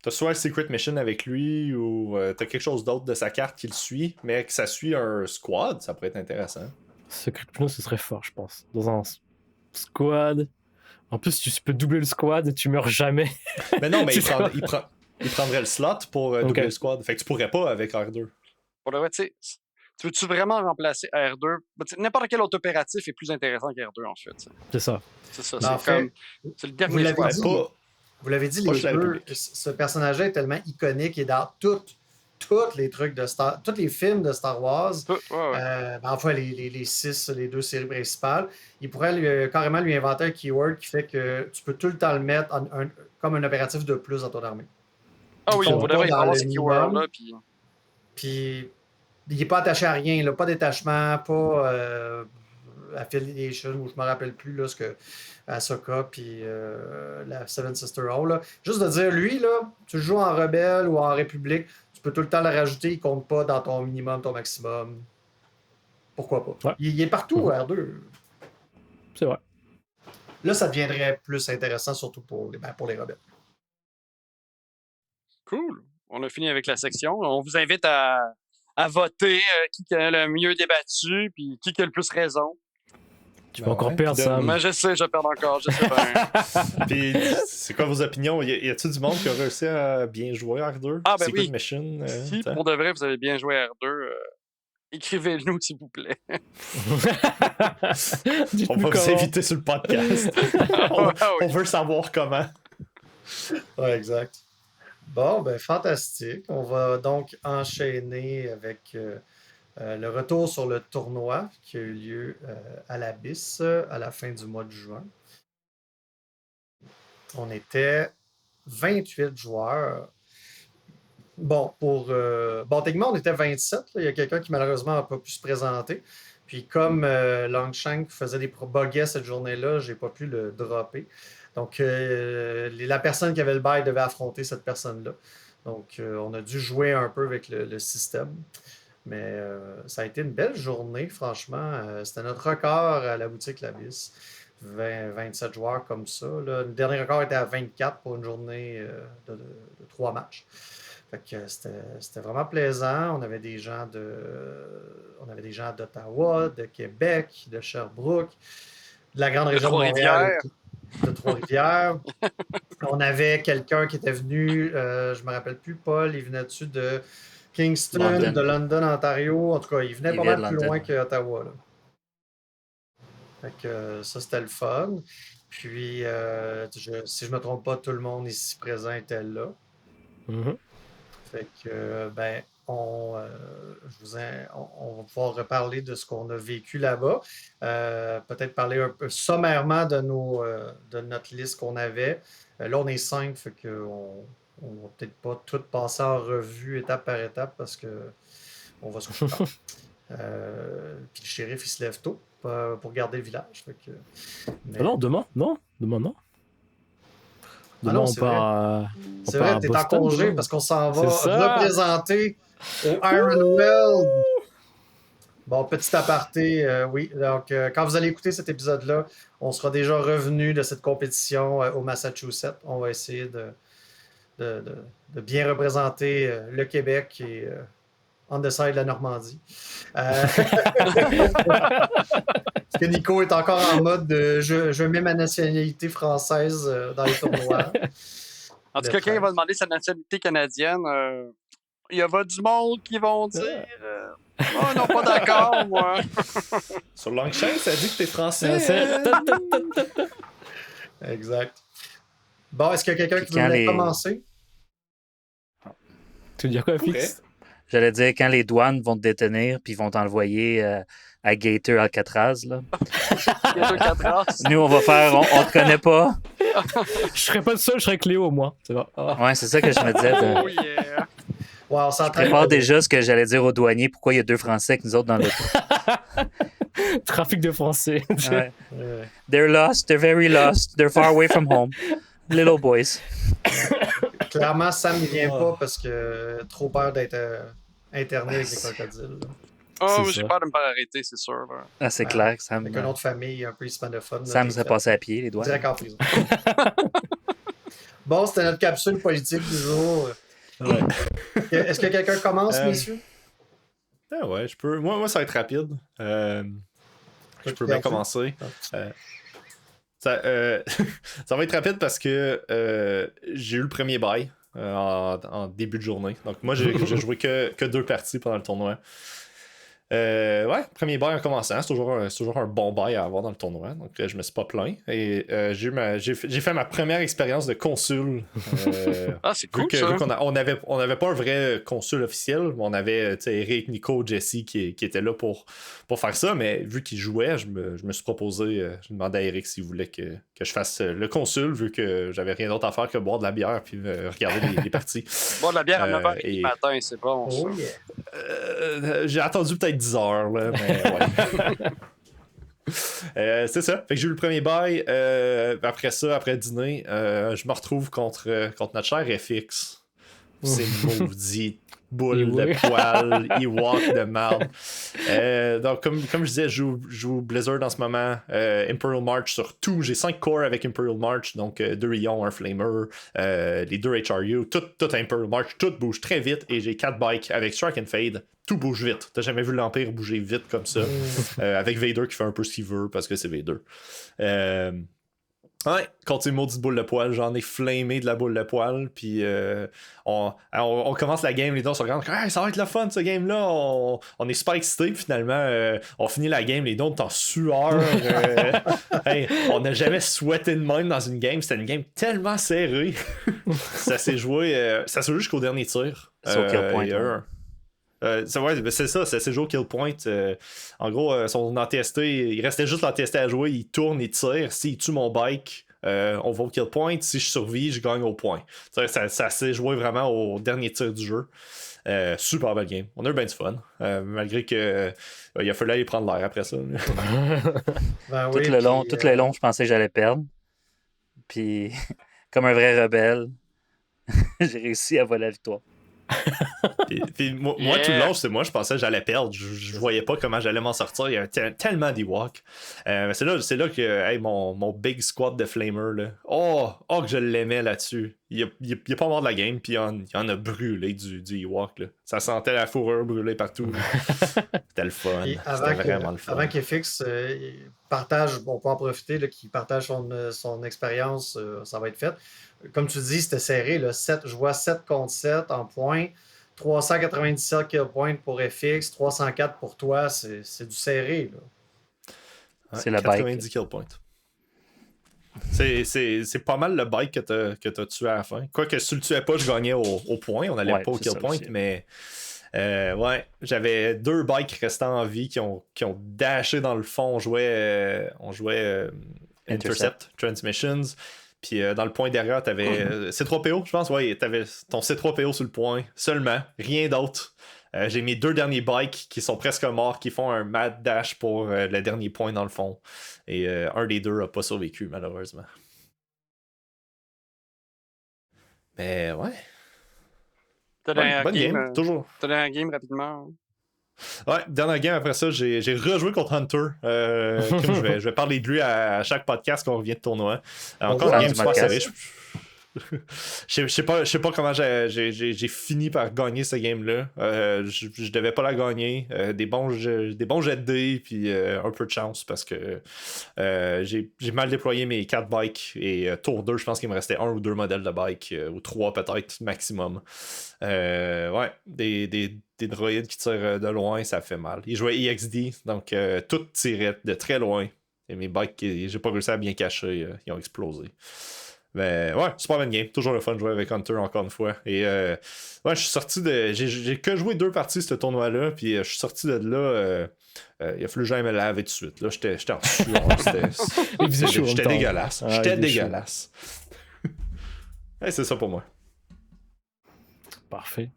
soit un secret mission avec lui ou t'as quelque chose d'autre de sa carte qui le suit, mais que ça suit un squad, ça pourrait être intéressant. Secret Mission, ce serait fort, je pense. Dans un squad. En plus, tu peux doubler le squad et tu meurs jamais. Mais non, mais il prendrait le slot pour doubler le squad. Fait que tu pourrais pas avec R2. Pour le vrai, tu sais, tu veux-tu vraiment remplacer R2? N'importe quel autre opératif est plus intéressant qu'R2, en fait. T'sais. C'est ça. C'est ça, En c'est fait, comme... C'est le dernier choix. Vous l'avez dit, Pas les chez la deux, République. ce personnage-là est tellement iconique et dans tous les trucs de tous les films de Star Wars, enfin les 2 séries principales, il pourrait carrément lui inventer un keyword qui fait que tu peux tout le temps le mettre comme un opératif de plus dans ton armée. Ah oui, il faudrait dans avoir le ces keywords-là. Puis il n'est pas attaché à rien, là, pas détachement, pas affiliation, ou je me rappelle plus là, ce que Ahsoka puis la Seven Sister ont. Là. Juste de dire, lui, là, tu joues en rebelle ou en république, tu peux tout le temps le rajouter, il compte pas dans ton minimum, ton maximum. Pourquoi pas? Ouais. Il est partout, R2. C'est vrai. Là, ça deviendrait plus intéressant, surtout pour les rebelles. Cool. On a fini avec la section. On vous invite à voter qui a le mieux débattu puis qui a le plus raison. Tu vas encore perdre, Sam. Mais je sais, je perds encore. Je sais bien. Puis, c'est quoi vos opinions? Y a-t-il du monde qui a réussi à bien jouer à R2? Ah, ben Secret oui. Mission, Si, pour de vrai, vous avez bien joué à R2, écrivez-nous, s'il vous plaît. On va vous inviter sur le podcast. On veut savoir comment. Ouais, exact. Bon, ben fantastique. On va donc enchaîner avec le retour sur le tournoi qui a eu lieu à l'Abysse à la fin du mois de juin. On était 28 joueurs. Bon, techniquement, on était 27. Là. Il y a quelqu'un qui malheureusement n'a pas pu se présenter. Puis comme Longshank faisait des buggets cette journée-là, j'ai pas pu le dropper. Donc, la personne qui avait le bail devait affronter cette personne-là. Donc, on a dû jouer un peu avec le système. Mais ça a été une belle journée, franchement. C'était notre record à la boutique l'Abysse. 27 joueurs comme ça. Là. Le dernier record était à 24 pour une journée de 3 matchs. Fait que c'était vraiment plaisant. On avait des gens d'Ottawa, de Québec, de Sherbrooke, de la grande région de Montréal. De Trois-Rivières. On avait quelqu'un qui était venu, je me rappelle plus, Paul, il venait-tu de Kingston, de London, Ontario. En tout cas, il venait pas mal plus loin qu'Ottawa. Là. Fait que ça, c'était le fun. Puis, si je me trompe pas, tout le monde ici présent était là. Mm-hmm. Fait que, on va pouvoir reparler de ce qu'on a vécu là-bas. Peut-être parler un peu sommairement de notre liste qu'on avait. Là, on est 5, fait qu'on ne va peut-être pas tout passer en revue étape par étape parce qu'on va se coucher tard. Puis le shérif, il se lève tôt pour garder le village. Fait que, Non, demain. Non. Demain, on part. C'est vrai, t'es en congé demain. parce qu'on s'en va représenter au Ironwell. Bon, petit aparté, oui. Donc, quand vous allez écouter cet épisode-là, on sera déjà revenu de cette compétition au Massachusetts. On va essayer de bien représenter le Québec et on the side de la Normandie. Parce que Nico est encore en mode de je mets ma nationalité française dans les tournois. En tout cas, quand il va demander sa nationalité canadienne, il y a du monde qui vont dire Oh non, pas d'accord, moi. Sur Longchain, ça dit que t'es français. Exact. Bon, est-ce qu'il y a quelqu'un Puis qui quand voulait les- commencer? Tu veux dire quoi, Pourrait. Fix? J'allais dire, quand les douanes vont te détenir puis ils vont t'envoyer à Gator Alcatraz, là. Il y a 4 ans. Nous, on va faire, on te connaît pas. Je serais pas le seul, je serais Cléo au moins. C'est bon. Ah. Ouais, c'est ça que je me disais. Oh yeah. Wow, on Je s'entraîne. prépare déjà ce que j'allais dire aux douaniers. Pourquoi il y a 2 Français que nous autres dans le Trafic de français. Ouais. Euh, They're lost. They're very lost. They're far away from home. Little boys. Clairement, Sam ne vient pas parce que trop peur d'être interné avec les crocodiles. là. Oh, C'est j'ai ça. peur de me faire arrêter, c'est sûr. Là. Ah, c'est clair que Sam, Avec une autre famille un peu hispanophone. là, Sam t'es serait fait passé à pied, les douanes. direct en prison. Bon, c'était notre capsule politique du jour. Ouais. Est-ce que quelqu'un commence, Euh, messieurs? Ah ouais, je peux. Moi, ça va être rapide. Je Peux-tu peux bien garder? commencer. Ça va être rapide parce que j'ai eu le premier bail en début de journée. Donc moi, j'ai joué que 2 parties pendant le tournoi. Ouais, premier bail en commençant, c'est toujours un bon bail à avoir dans le tournoi. Donc je me suis pas plaint. Et j'ai fait ma première expérience de consul. Ah, c'est Vu cool, ça. qu'on on avait pas un vrai consul officiel, mais on avait Eric, Nico, Jesse qui étaient là pour faire ça, mais vu qu'ils jouaient, je me suis proposé, j'ai demandé à Eric s'il voulait que je fasse le consul, vu que j'avais rien d'autre à faire que boire de la bière puis regarder les parties. Bon, de la bière à 9h et- du matin, c'est bon. Ça. Oh yeah. J'ai attendu peut-être 10 heures, là, mais ouais. C'est ça. Fait que j'ai eu le premier bail. Après ça, après le dîner, je me retrouve contre notre cher FX. C'est maudit boule de poil, Ewok de marde. Donc, comme je disais, je joue Blizzard en ce moment. Imperial March sur tout. J'ai 5 cores avec Imperial March, donc 2 Ion, 1 Flamer, les 2 HRU, tout Imperial March, tout bouge très vite et j'ai 4 bikes avec Strike and Fade. Tout bouge vite. T'as jamais vu l'Empire bouger vite comme ça. Avec Vader qui fait un peu ce qu'il veut parce que c'est Vader. Ouais, continue maudite boule de poil, j'en ai flammé de la boule de poil, puis on commence la game, les deux on se regardent, hey, ça va être le fun ce game-là, on est super excités, finalement on finit la game, les deux on est en sueur, hey, on n'a jamais souhaité de même dans une game, c'était une game tellement serrée, ça s'est joué jusqu'au dernier tir. Sur kill point, il y a ouais. c'est ça, c'est joué au kill point. En gros, son ATST, il restait juste l'ATST à jouer, il tourne, il tire. S'il tue mon bike, on va au kill point. Si je survis, je gagne au point. Ça s'est joué vraiment au dernier tir du jeu. Super belle game. On a eu bien du fun. Malgré que il a fallu aller prendre l'air après ça. Ben Tout oui, le long, puis, tout le long, je pensais que j'allais perdre. Puis, comme un vrai rebelle, j'ai réussi à voler la victoire. Puis moi, Yeah. tout le long, je pensais que j'allais perdre. Je voyais pas comment j'allais m'en sortir. Il y avait tellement d'Ewok. C'est là que hey, mon big squad de Flamer, là, oh que je l'aimais là-dessus. Il a pas mort de la game, puis il en a brûlé du Ewok. Là. Ça sentait la fourrure brûlée partout. C'était le fun. Puis C'était vraiment le fun. avant qu'FX partage, on peut en profiter, là, qu'il partage son expérience, ça va être fait. Comme tu dis, c'était serré. Là, je vois 7 contre 7 en points. 397 kill points pour FX, 304 pour toi. C'est du serré. Là. Ouais, C'est la 90 bike. kill points. C'est pas mal le bike que t'as tué à la fin. Quoique si tu le tuais pas, je gagnais au point. On allait Ouais, pas au c'est kill ça point, aussi. mais ouais, j'avais 2 bikes restants en vie qui ont dashé dans le fond. On jouait Intercept Transmissions. Puis dans le point derrière, t'avais C3PO, je pense. Ouais, t'avais ton C3PO sur le point. Seulement, rien d'autre. J'ai mes 2 derniers bikes qui sont presque morts, qui font un mad dash pour le dernier point dans le fond. Et un des 2 a pas survécu, malheureusement. Mais ouais. T'as dans Bonne game, toujours. T'as dans la game rapidement. Ouais, dernière game après ça, j'ai rejoué contre Hunter. Je vais parler de lui à chaque podcast qu'on revient de tournoi. Encore voit une game du super podcast. serrée. Je sais pas comment j'ai fini par gagner ce game-là. Je devais pas la gagner. Des bons jets de dés, puis un peu de chance parce que j'ai mal déployé mes 4 bikes. Et tour 2, je pense qu'il me restait 1 ou 2 modèles de bike, ou 3 peut-être maximum. Ouais, des droïdes qui tirent de loin, ça fait mal. Ils jouaient EXD, donc tout tirait de très loin. Et mes bikes, j'ai pas réussi à bien cacher, ils ont explosé. Mais ouais, super bonne game. Toujours le fun de jouer avec Hunter encore une fois. Et ouais, je suis sorti de. J'ai que joué 2 parties ce tournoi-là. Puis je suis sorti de là. Il a fallu que j'aille me laver tout de suite. Là, j'étais en sueur. J'étais dégueulasse. J'étais dégueulasse. Ouais, c'est ça pour moi. Parfait.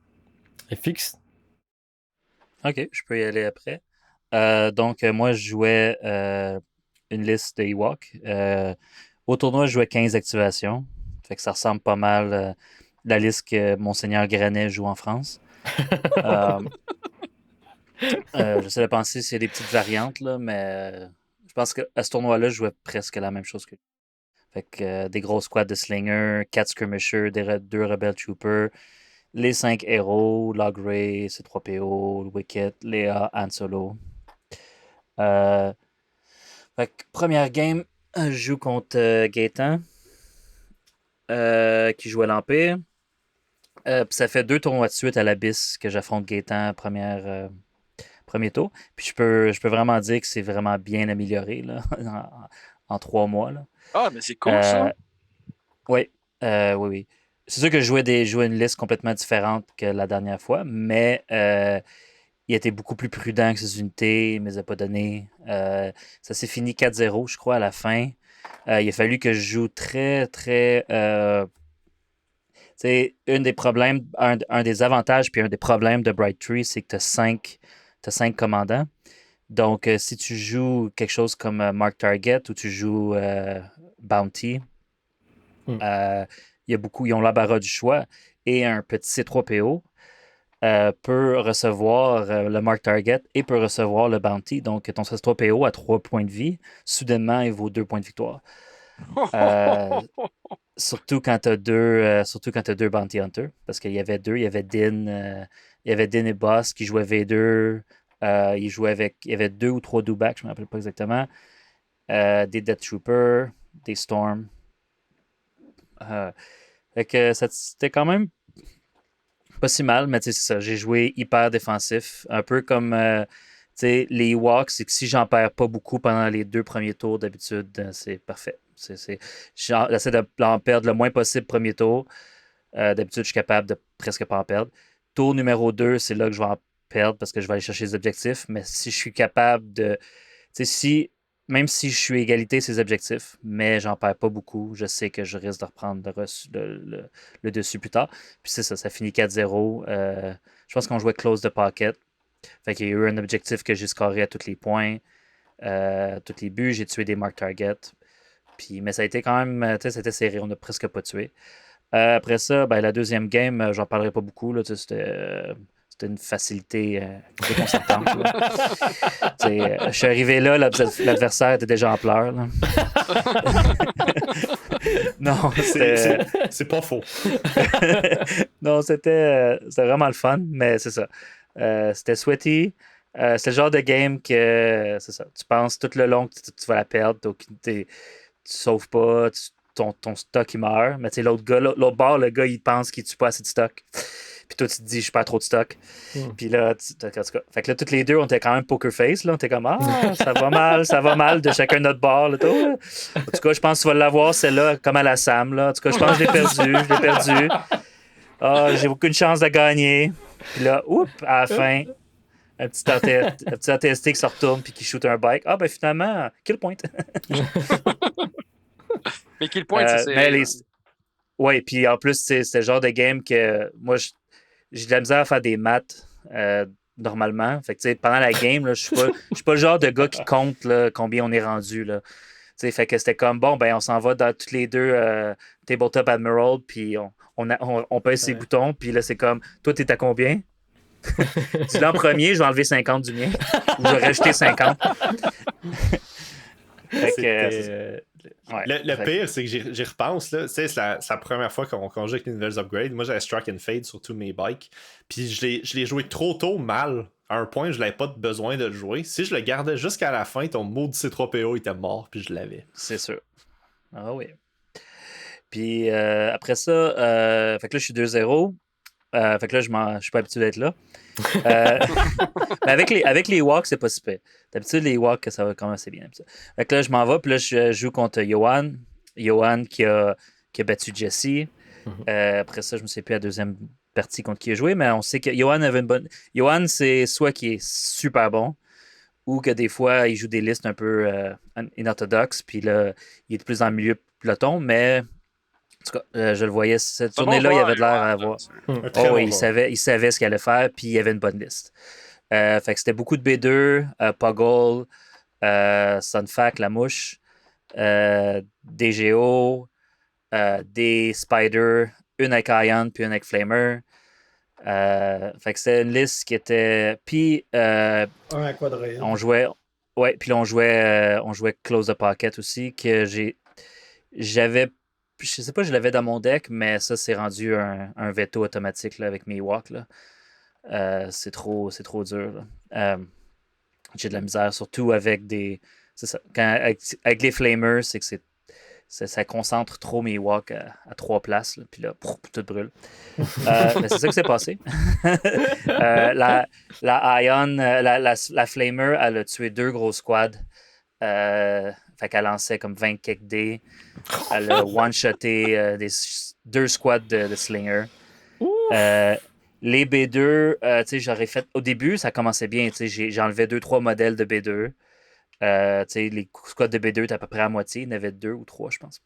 Et fixe? Ok, je peux y aller après. Donc, moi, je jouais une liste de Ewok. Au tournoi, je jouais 15 activations. Fait que ça ressemble pas mal à la liste que Monseigneur Granet joue en France. J'essaie de penser s'il y a des petites variantes, là, mais je pense qu'à ce tournoi-là, je jouais presque la même chose que lui. Fait que des gros squads de Slinger, 4 Skirmishers, 2 Rebel Troopers, les 5 héros, Log Ray, C3PO, Wicket, Léa, Han Solo. Fait que première game, je joue contre Gaétan, qui joue à l'Empire. Puis ça fait 2 tournois de suite à l'Abyss que j'affronte Gaétan premier tour. Puis je peux vraiment dire que c'est vraiment bien amélioré là, en 3 mois. Là. Ah, mais c'est cool ça! Oui. C'est sûr que je jouais une liste complètement différente que la dernière fois, mais il était beaucoup plus prudent que ses unités, il ne me les a pas donné. Ça s'est fini 4-0, je crois, à la fin. Il a fallu que je joue très, très... un des problèmes, un des avantages puis un des problèmes de Bright Tree, c'est que tu as 5 commandants. Donc, si tu joues quelque chose comme Mark Target ou tu joues Bounty, ils ont l'embarras du choix. Et un petit C3PO peut recevoir le Mark Target et peut recevoir le Bounty. Donc, ton C3PO a 3 points de vie. Soudainement, il vaut 2 points de victoire. Surtout quand tu as deux Bounty Hunters. Parce qu'il y avait 2. Il y avait Din et Boss qui jouaient V2. Il y avait 2 ou 3 do-back, je ne me rappelle pas exactement. Des Death Troopers, des Storm. Fait que c'était quand même pas si mal, mais c'est ça. J'ai joué hyper défensif. Un peu comme les Ewoks, c'est que si j'en perds pas beaucoup pendant les 2 premiers tours, d'habitude, c'est parfait. J'essaie d'en perdre le moins possible premier tour. D'habitude, je suis capable de presque pas en perdre. Tour numéro 2, c'est là que je vais en perdre parce que je vais aller chercher les objectifs. Mais si je suis capable de... Même si je suis égalité ses objectifs, mais j'en perds pas beaucoup, je sais que je risque de reprendre le dessus plus tard. Puis c'est ça, ça finit 4-0. Je pense qu'on jouait close the pocket. Fait qu'il y a eu un objectif que j'ai scoré à tous les points, tous les buts. J'ai tué des mark targets. Mais ça a été quand même, c'était serré, on n'a presque pas tué. Après ça, la deuxième game, j'en parlerai pas beaucoup. Là, c'était une facilité déconcertante. Je suis arrivé là, l'adversaire était déjà en pleurs. Là. Non, c'est pas faux. Non, c'était vraiment le fun, mais c'est ça. C'était sweaty. C'est le genre de game que, c'est ça, tu penses tout le long que tu vas la perdre, donc tu sauves pas, ton stock il meurt, mais l'autre bord, le gars il pense qu'il tue pas assez de stock. Puis toi, tu te dis, je perds trop de stock. Puis là, en tout cas, fait que là, toutes les deux, on était quand même poker face. Là. On était comme, ça va mal de chacun de notre bord. Là, en tout cas, je pense que tu vas l'avoir, celle-là, comme à la Sam. Là. En tout cas, je pense que je l'ai perdu. J'ai aucune chance de gagner. Puis là, à la fin, un petit ATST qui se retourne puis qui shoot un bike. Finalement, kill point. Mais kill point, c'est... Oui, puis en plus, c'est le genre de game que moi, j'ai de la misère à faire des maths normalement. Fait que, pendant la game, je suis pas le genre de gars qui compte là, combien on est rendu. Là. Fait que c'était comme, on s'en va dans tous les deux Tabletop Admiral, puis on pèse ses boutons, puis là, c'est comme, toi, t'es à combien? Tu l'as en premier, je vais enlever 50 du mien. Ou je vais rajouter 50. Fait que, ouais. Le pire, c'est que j'y repense. Là. C'est la première fois qu'on joue avec les nouvelles upgrades. Moi, j'avais Strike and Fade sur tous mes bikes. Puis je l'ai joué trop tôt, mal. À un point, je n'avais pas besoin de le jouer. Si je le gardais jusqu'à la fin, ton maudit C3PO était mort, puis je l'avais. C'est sûr. Ah oui. Puis après ça, fait que là, je suis 2-0. Fait que là, je suis pas habitué d'être là. Mais avec les walks, c'est pas super. D'habitude, les walks, ça va quand même assez bien. Fait que là, je m'en vais, puis là, je joue contre Johan. Johan qui a battu Jesse. Après ça, je me sais plus la deuxième partie contre qui il a joué, mais on sait que Johan avait une bonne. Johan, c'est soit qui est super bon, ou que des fois, il joue des listes un peu inorthodoxes, puis là, il est de plus en milieu peloton, mais. En tout cas, je le voyais, cette tournée-là, il avait de l'air à avoir. Oui, il savait ce qu'il allait faire, puis il avait une bonne liste. Fait que c'était beaucoup de B2, Poggle, Sunfac, la mouche, DGO, des Spider, une avec Ion, puis une avec Flamer. Fait que c'était une liste qui était. Puis. Un à Quadrille. On jouait. Ouais, puis là, on jouait Close the Pocket aussi, que j'avais. Je sais pas, je l'avais dans mon deck, mais ça, c'est rendu un veto automatique là, avec mes walks. C'est trop dur. J'ai de la misère, surtout avec des. C'est ça. Avec les Flamers, c'est que ça concentre trop mes walks à 3 places, là, puis là, tout brûle. Mais c'est ça qui s'est passé. La Ion, la Flamer, elle a tué 2 gros squads. Fait qu'elle lançait comme 20 kick D. Elle a one-shoté 2 squads de Slinger. Les B2, tu sais, j'aurais fait. Au début, ça commençait bien. Tu sais, j'enlevais 2-3 modèles de B2. Tu sais, les squads de B2 étaient à peu près à moitié. Il y en avait 2 ou 3, je pense.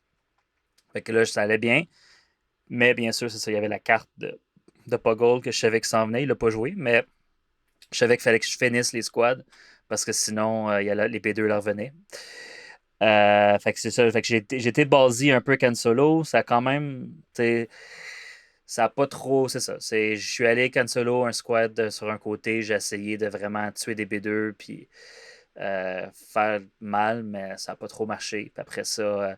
Fait que là, ça allait bien. Mais bien sûr, c'est ça. Il y avait la carte de Poggle que je savais qu'il s'en venait. Il l'a pas joué, mais je savais qu'il fallait que je finisse les squads parce que sinon, les B2 leur revenaient. Fait que c'est ça. Fait que j'étais basé un peu Cancelo. Ça a quand même. Ça n'a pas trop. C'est ça. Je suis allé Cancelo, un squad sur un côté. J'ai essayé de vraiment tuer des B2 puis faire mal, mais ça n'a pas trop marché. Puis après ça,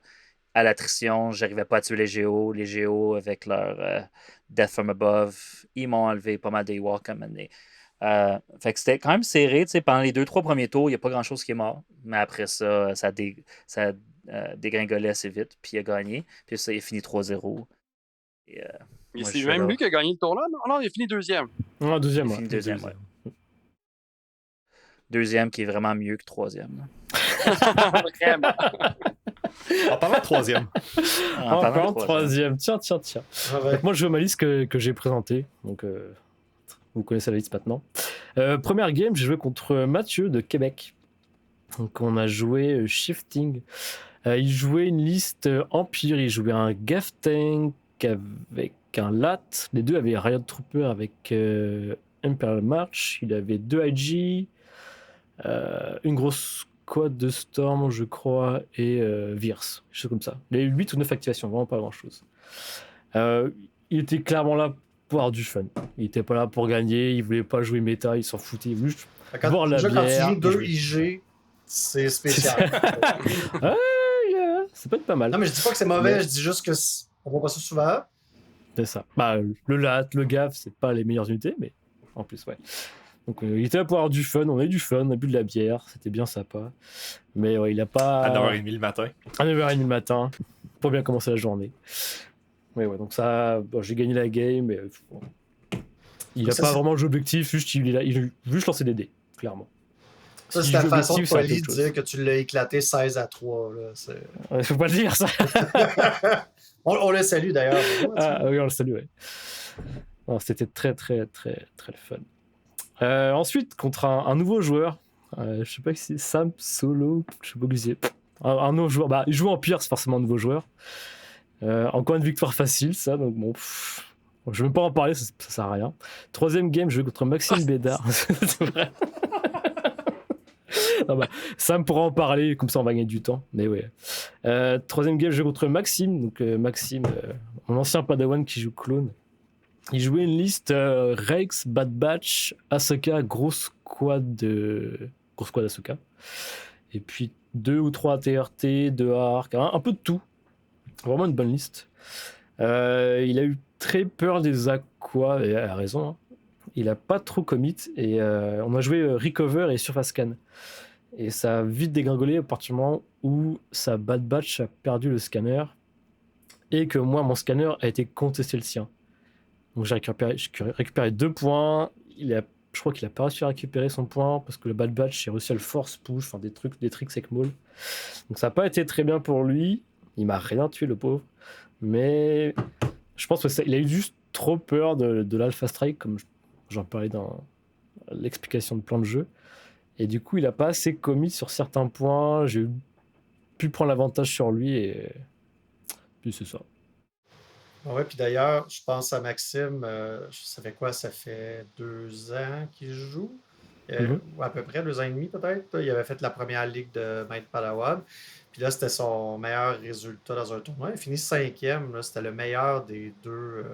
à l'attrition, j'arrivais pas à tuer les Géos. Les Géos, avec leur Death from Above, ils m'ont enlevé pas mal des walks à un moment donné. Fait que c'était quand même serré. Pendant les 2-3 premiers tours, il n'y a pas grand-chose qui est mort. Mais après ça, ça dégringolait assez vite. Puis il a gagné. Puis ça, il a fini 3-0. Et c'est même lui qui a gagné le tour-là? Non, il a fini deuxième. Non, deuxième, il a fini deuxième, ouais. Deuxième qui est vraiment mieux que troisième. Vraiment. En parlant de troisième. En parlant de troisième. Tiens. Ah ouais. Donc, moi, je joue ma liste que j'ai présentée. Donc, vous connaissez la liste maintenant. Première game, j'ai joué contre Mathieu de Québec. Donc, on a joué Shifting. Il jouait une liste Empire. Il jouait un Gaff Tank avec un LAT. Les deux avaient Riot Trooper avec Imperial March. Il avait 2 IG. Une grosse squad de Storm, je crois, et Virse, quelque chose comme ça. Il y a eu 8 ou 9 activations, vraiment pas grand chose. Il était clairement là pour avoir du fun. Il était pas là pour gagner, il voulait pas jouer méta, il s'en foutait, il voulait juste boire la bière. Quand tu joues 2 IG, c'est spécial. Ça peut être pas mal. Non, mais je dis pas que c'est mauvais, je dis juste que on voit pas ça souvent. C'est ça. Bah, le LAT, le GAF, c'est pas les meilleures unités, mais en plus, ouais. Donc, il était là pour avoir du fun, on a eu du fun, on a bu de la bière, c'était bien sympa. Mais ouais, il a pas. À 9h30 le matin. À 9h30 le matin, pour bien commencer la journée. Mais ouais, donc ça, bon, j'ai gagné la game, mais bon, il n'a pas vraiment d'objectif, juste il veut juste lancer des dés, clairement. Ça, c'est ta façon de polie de dire que tu l'as éclaté 16-3. Là, faut pas le dire, ça. on le salue d'ailleurs. Oui, on le salue, ouais. Non, c'était très, très, très, très fun. Ensuite, contre un nouveau joueur, je sais pas si c'est Sam Solo, je sais pas qui c'est. Un nouveau joueur, bah, il joue Empire, c'est forcément un nouveau joueur. Encore une victoire facile, ça, donc bon. Je vais même pas en parler, ça sert à rien. Troisième game, je joue contre Maxime Bédard. C'est vrai. Non, bah, Sam pourra en parler, comme ça on va gagner du temps. Mais ouais. Troisième game, je joue contre Maxime. Donc Maxime, mon ancien padawan qui joue clone. Il jouait une liste Rex, Bad Batch, Asuka, grosse squad Asuka. Et puis 2 ou 3 TRT, 2 ARC, un peu de tout. Vraiment une bonne liste. Il a eu très peur des aquas, et a raison. Hein. Il a pas trop commit, et on a joué Recover et Surface Scan. Et ça a vite dégringolé à partir du moment où sa Bad Batch a perdu le scanner, et que moi, mon scanner a été contesté le sien. Donc j'ai récupéré 2 points. Je crois qu'il a pas réussi à récupérer son point parce que le Bad Batch a réussi à le force push, enfin des tricks avec Maul. Donc ça n'a pas été très bien pour lui. Il m'a rien tué, le pauvre. Mais je pense qu'il a eu juste trop peur de l'Alpha Strike, comme j'en parlais dans l'explication de plan de jeu. Et du coup, il a pas assez commis sur certains points. J'ai pu prendre l'avantage sur lui et puis c'est ça. Ouais, puis d'ailleurs, je pense à Maxime, ça fait quoi? Ça fait 2 ans qu'il joue? Ou à peu près 2 ans et demi peut-être. Là. Il avait fait la première ligue de Maître Padawan. Puis là, c'était son meilleur résultat dans un tournoi. Il finit 5e. Là. C'était le meilleur des deux.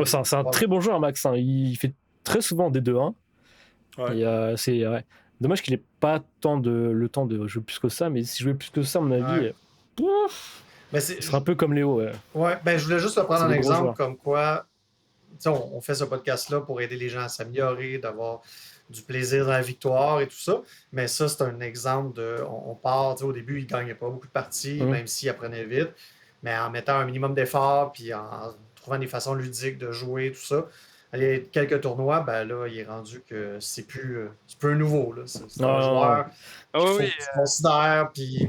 C'est un très bon joueur, Max. Hein. Il fait très souvent des 2-1. Ouais. Et c'est dommage qu'il n'ait pas le temps de jouer plus que ça. Mais s'il jouait plus que ça, à mon avis, Mais il serait un peu comme Léo. Ouais, ben je voulais juste le prendre en des gros exemple joueurs. comme quoi on fait ce podcast-là pour aider les gens à s'améliorer, d'avoir du plaisir dans la victoire et tout ça. Mais ça, c'est un exemple de. On part, au début, il ne gagnait pas beaucoup de parties, même s'il apprenait vite. Mais en mettant un minimum d'effort, puis en trouvant des façons ludiques de jouer, tout ça. Il y a quelques tournois, ben là, il est rendu que c'est plus un nouveau. Là. C'est un joueur qu'il faut que tu considères, puis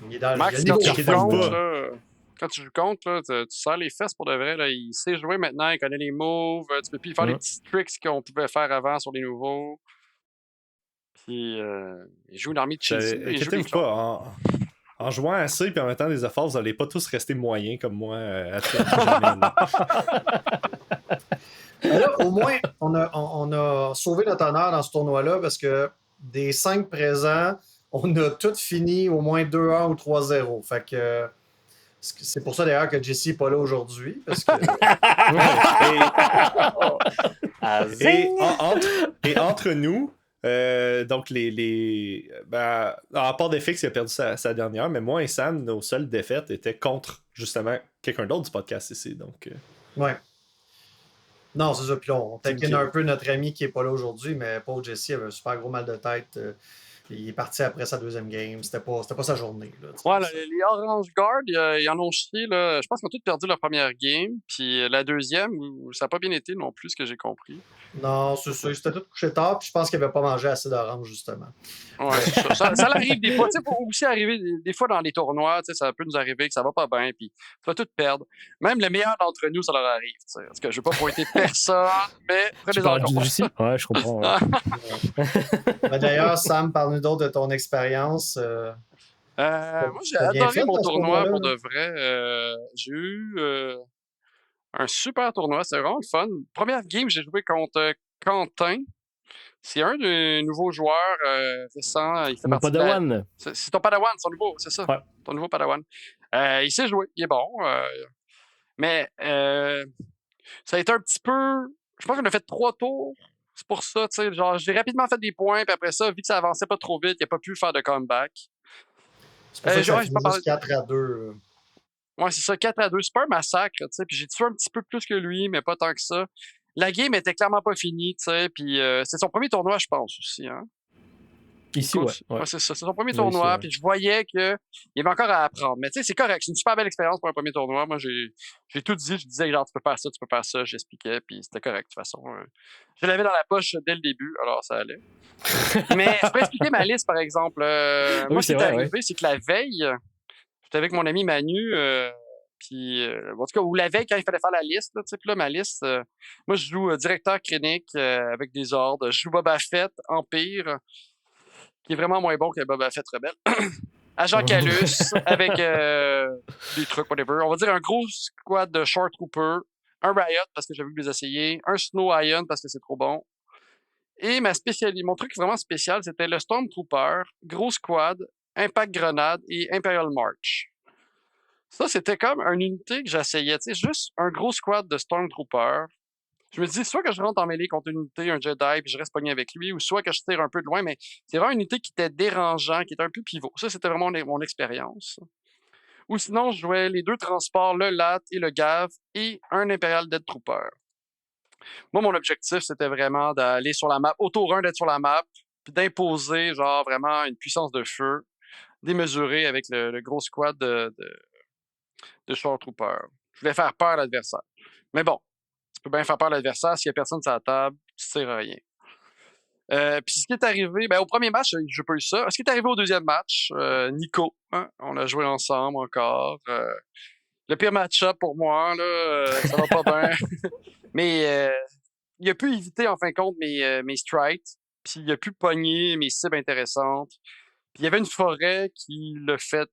il est dans Max, le niveau. Quand tu joues contre, là, tu serres les fesses pour de vrai. Là, il sait jouer maintenant, il connaît les moves. Tu peux plus faire les petits tricks qu'on pouvait faire avant sur les nouveaux. Puis il joue une armée de cheesy. Inquiétez-vous pas. En jouant assez puis en mettant des efforts, vous n'allez pas tous rester moyens comme moi à tout Là, au moins, on a sauvé notre honneur dans ce tournoi-là parce que des 5 présents, on a tous fini au moins 2-1 ou 3-0. Fait que c'est pour ça d'ailleurs que Jesse n'est pas là aujourd'hui. Parce que... et entre nous, donc à part d'FX, il a perdu sa dernière, mais moi et Sam, nos seules défaites étaient contre justement quelqu'un d'autre du podcast ici. Donc, Ouais. Non, c'est ça. Puis là, on taquine un peu notre ami qui n'est pas là aujourd'hui, mais Paul Jesse avait un super gros mal de tête. Il est parti après sa 2e game. C'était pas sa journée. Là, les Orange Guard, ils en ont chié. Là. Je pense qu'ils ont tous perdu leur première game. Puis la deuxième, ça n'a pas bien été non plus, ce que j'ai compris. Non, c'est ça. Ils s'étaient tous couchés tard. Puis je pense qu'ils n'avaient pas mangé assez d'orange, justement. Ouais, ça arrive des fois. Ça peut aussi arriver des fois dans les tournois. Ça peut nous arriver que ça va pas bien. Puis tu vas tout perdre. Même les meilleurs d'entre nous, ça leur arrive. Parce que je ne veux pas pointer personne, mais tu parles de Lucie? Ouais, je comprends. Ouais. D'ailleurs, Sam, parle-nous d'autres de ton expérience. Moi, j'ai adoré mon tournoi pour de vrai. J'ai eu un super tournoi. C'était vraiment le fun. Première game, j'ai joué contre Quentin. C'est un des nouveaux joueurs récents. Il fait partie Padawan. C'est ton Padawan, son nouveau, c'est ça. Ouais. Ton nouveau Padawan. Il sait jouer, il est bon. Mais ça a été un petit peu. Je pense qu'on a fait 3 tours. C'est pour ça, tu sais. Genre, j'ai rapidement fait des points, puis après ça, vu que ça avançait pas trop vite, il n'a pas pu faire de comeback. C'est pour ça que ça finit juste 4-2. Ouais, c'est ça, 4-2. C'est pas un massacre, tu sais. Puis j'ai tué un petit peu plus que lui, mais pas tant que ça. La game était clairement pas finie, tu sais. Puis c'est son premier tournoi, je pense aussi, hein. Ici, ouais. C'est ça, c'est son premier tournoi. Ici, puis je voyais qu'il y avait encore à apprendre. Mais tu sais, c'est correct. C'est une super belle expérience pour un premier tournoi. Moi, j'ai tout dit. Je disais, genre, tu peux faire ça. J'expliquais, puis c'était correct, de toute façon. Je l'avais dans la poche dès le début, alors ça allait. Mais je peux expliquer ma liste, par exemple. Moi, ce qui est arrivé, c'est que la veille, j'étais avec mon ami Manu, puis en tout cas, ou la veille, quand il fallait faire la liste, là, là ma liste, moi, je joue directeur clinique avec des ordres. Je joue Boba Fett, Empire, qui est vraiment moins bon que Boba Fett Rebelle. Agent Calus, avec des trucs, whatever. On va dire un gros squad de Short Trooper, un Riot, parce que j'avais voulu les essayer, un Snow Iron, parce que c'est trop bon. Et mon truc vraiment spécial, c'était le Stormtrooper, gros squad, Impact Grenade et Imperial March. Ça, c'était comme une unité que j'essayais. Juste un gros squad de Stormtrooper Je me dis, soit que je rentre en mêlée contre une unité, un Jedi, puis je reste pogné avec lui, ou soit que je tire un peu de loin, mais c'est vraiment une unité qui était dérangeant, qui était un peu pivot. Ça, c'était vraiment mon expérience. Ou sinon, je jouais les 2 transports, le LAT et le GAV, et un Imperial Dead Trooper. Moi, mon objectif, c'était vraiment d'aller sur la map, au tour 1 d'être sur la map, puis d'imposer, genre, vraiment une puissance de feu démesurée avec le gros squad de Shore Trooper. Je voulais faire peur à l'adversaire. Mais bon, tu peux bien faire peur à l'adversaire, s'il n'y a personne sur la table, tu tires à rien. Puis ce qui est arrivé, au premier match, j'ai pas eu ça. Ce qui est arrivé au deuxième match, Nico, hein, on a joué ensemble encore. Le pire match-up pour moi, là, ça va pas bien. Mais il a pu éviter, en fin de compte, mes strikes. Puis il a pu pogner mes cibles intéressantes. Puis il y avait une forêt qui l'a fait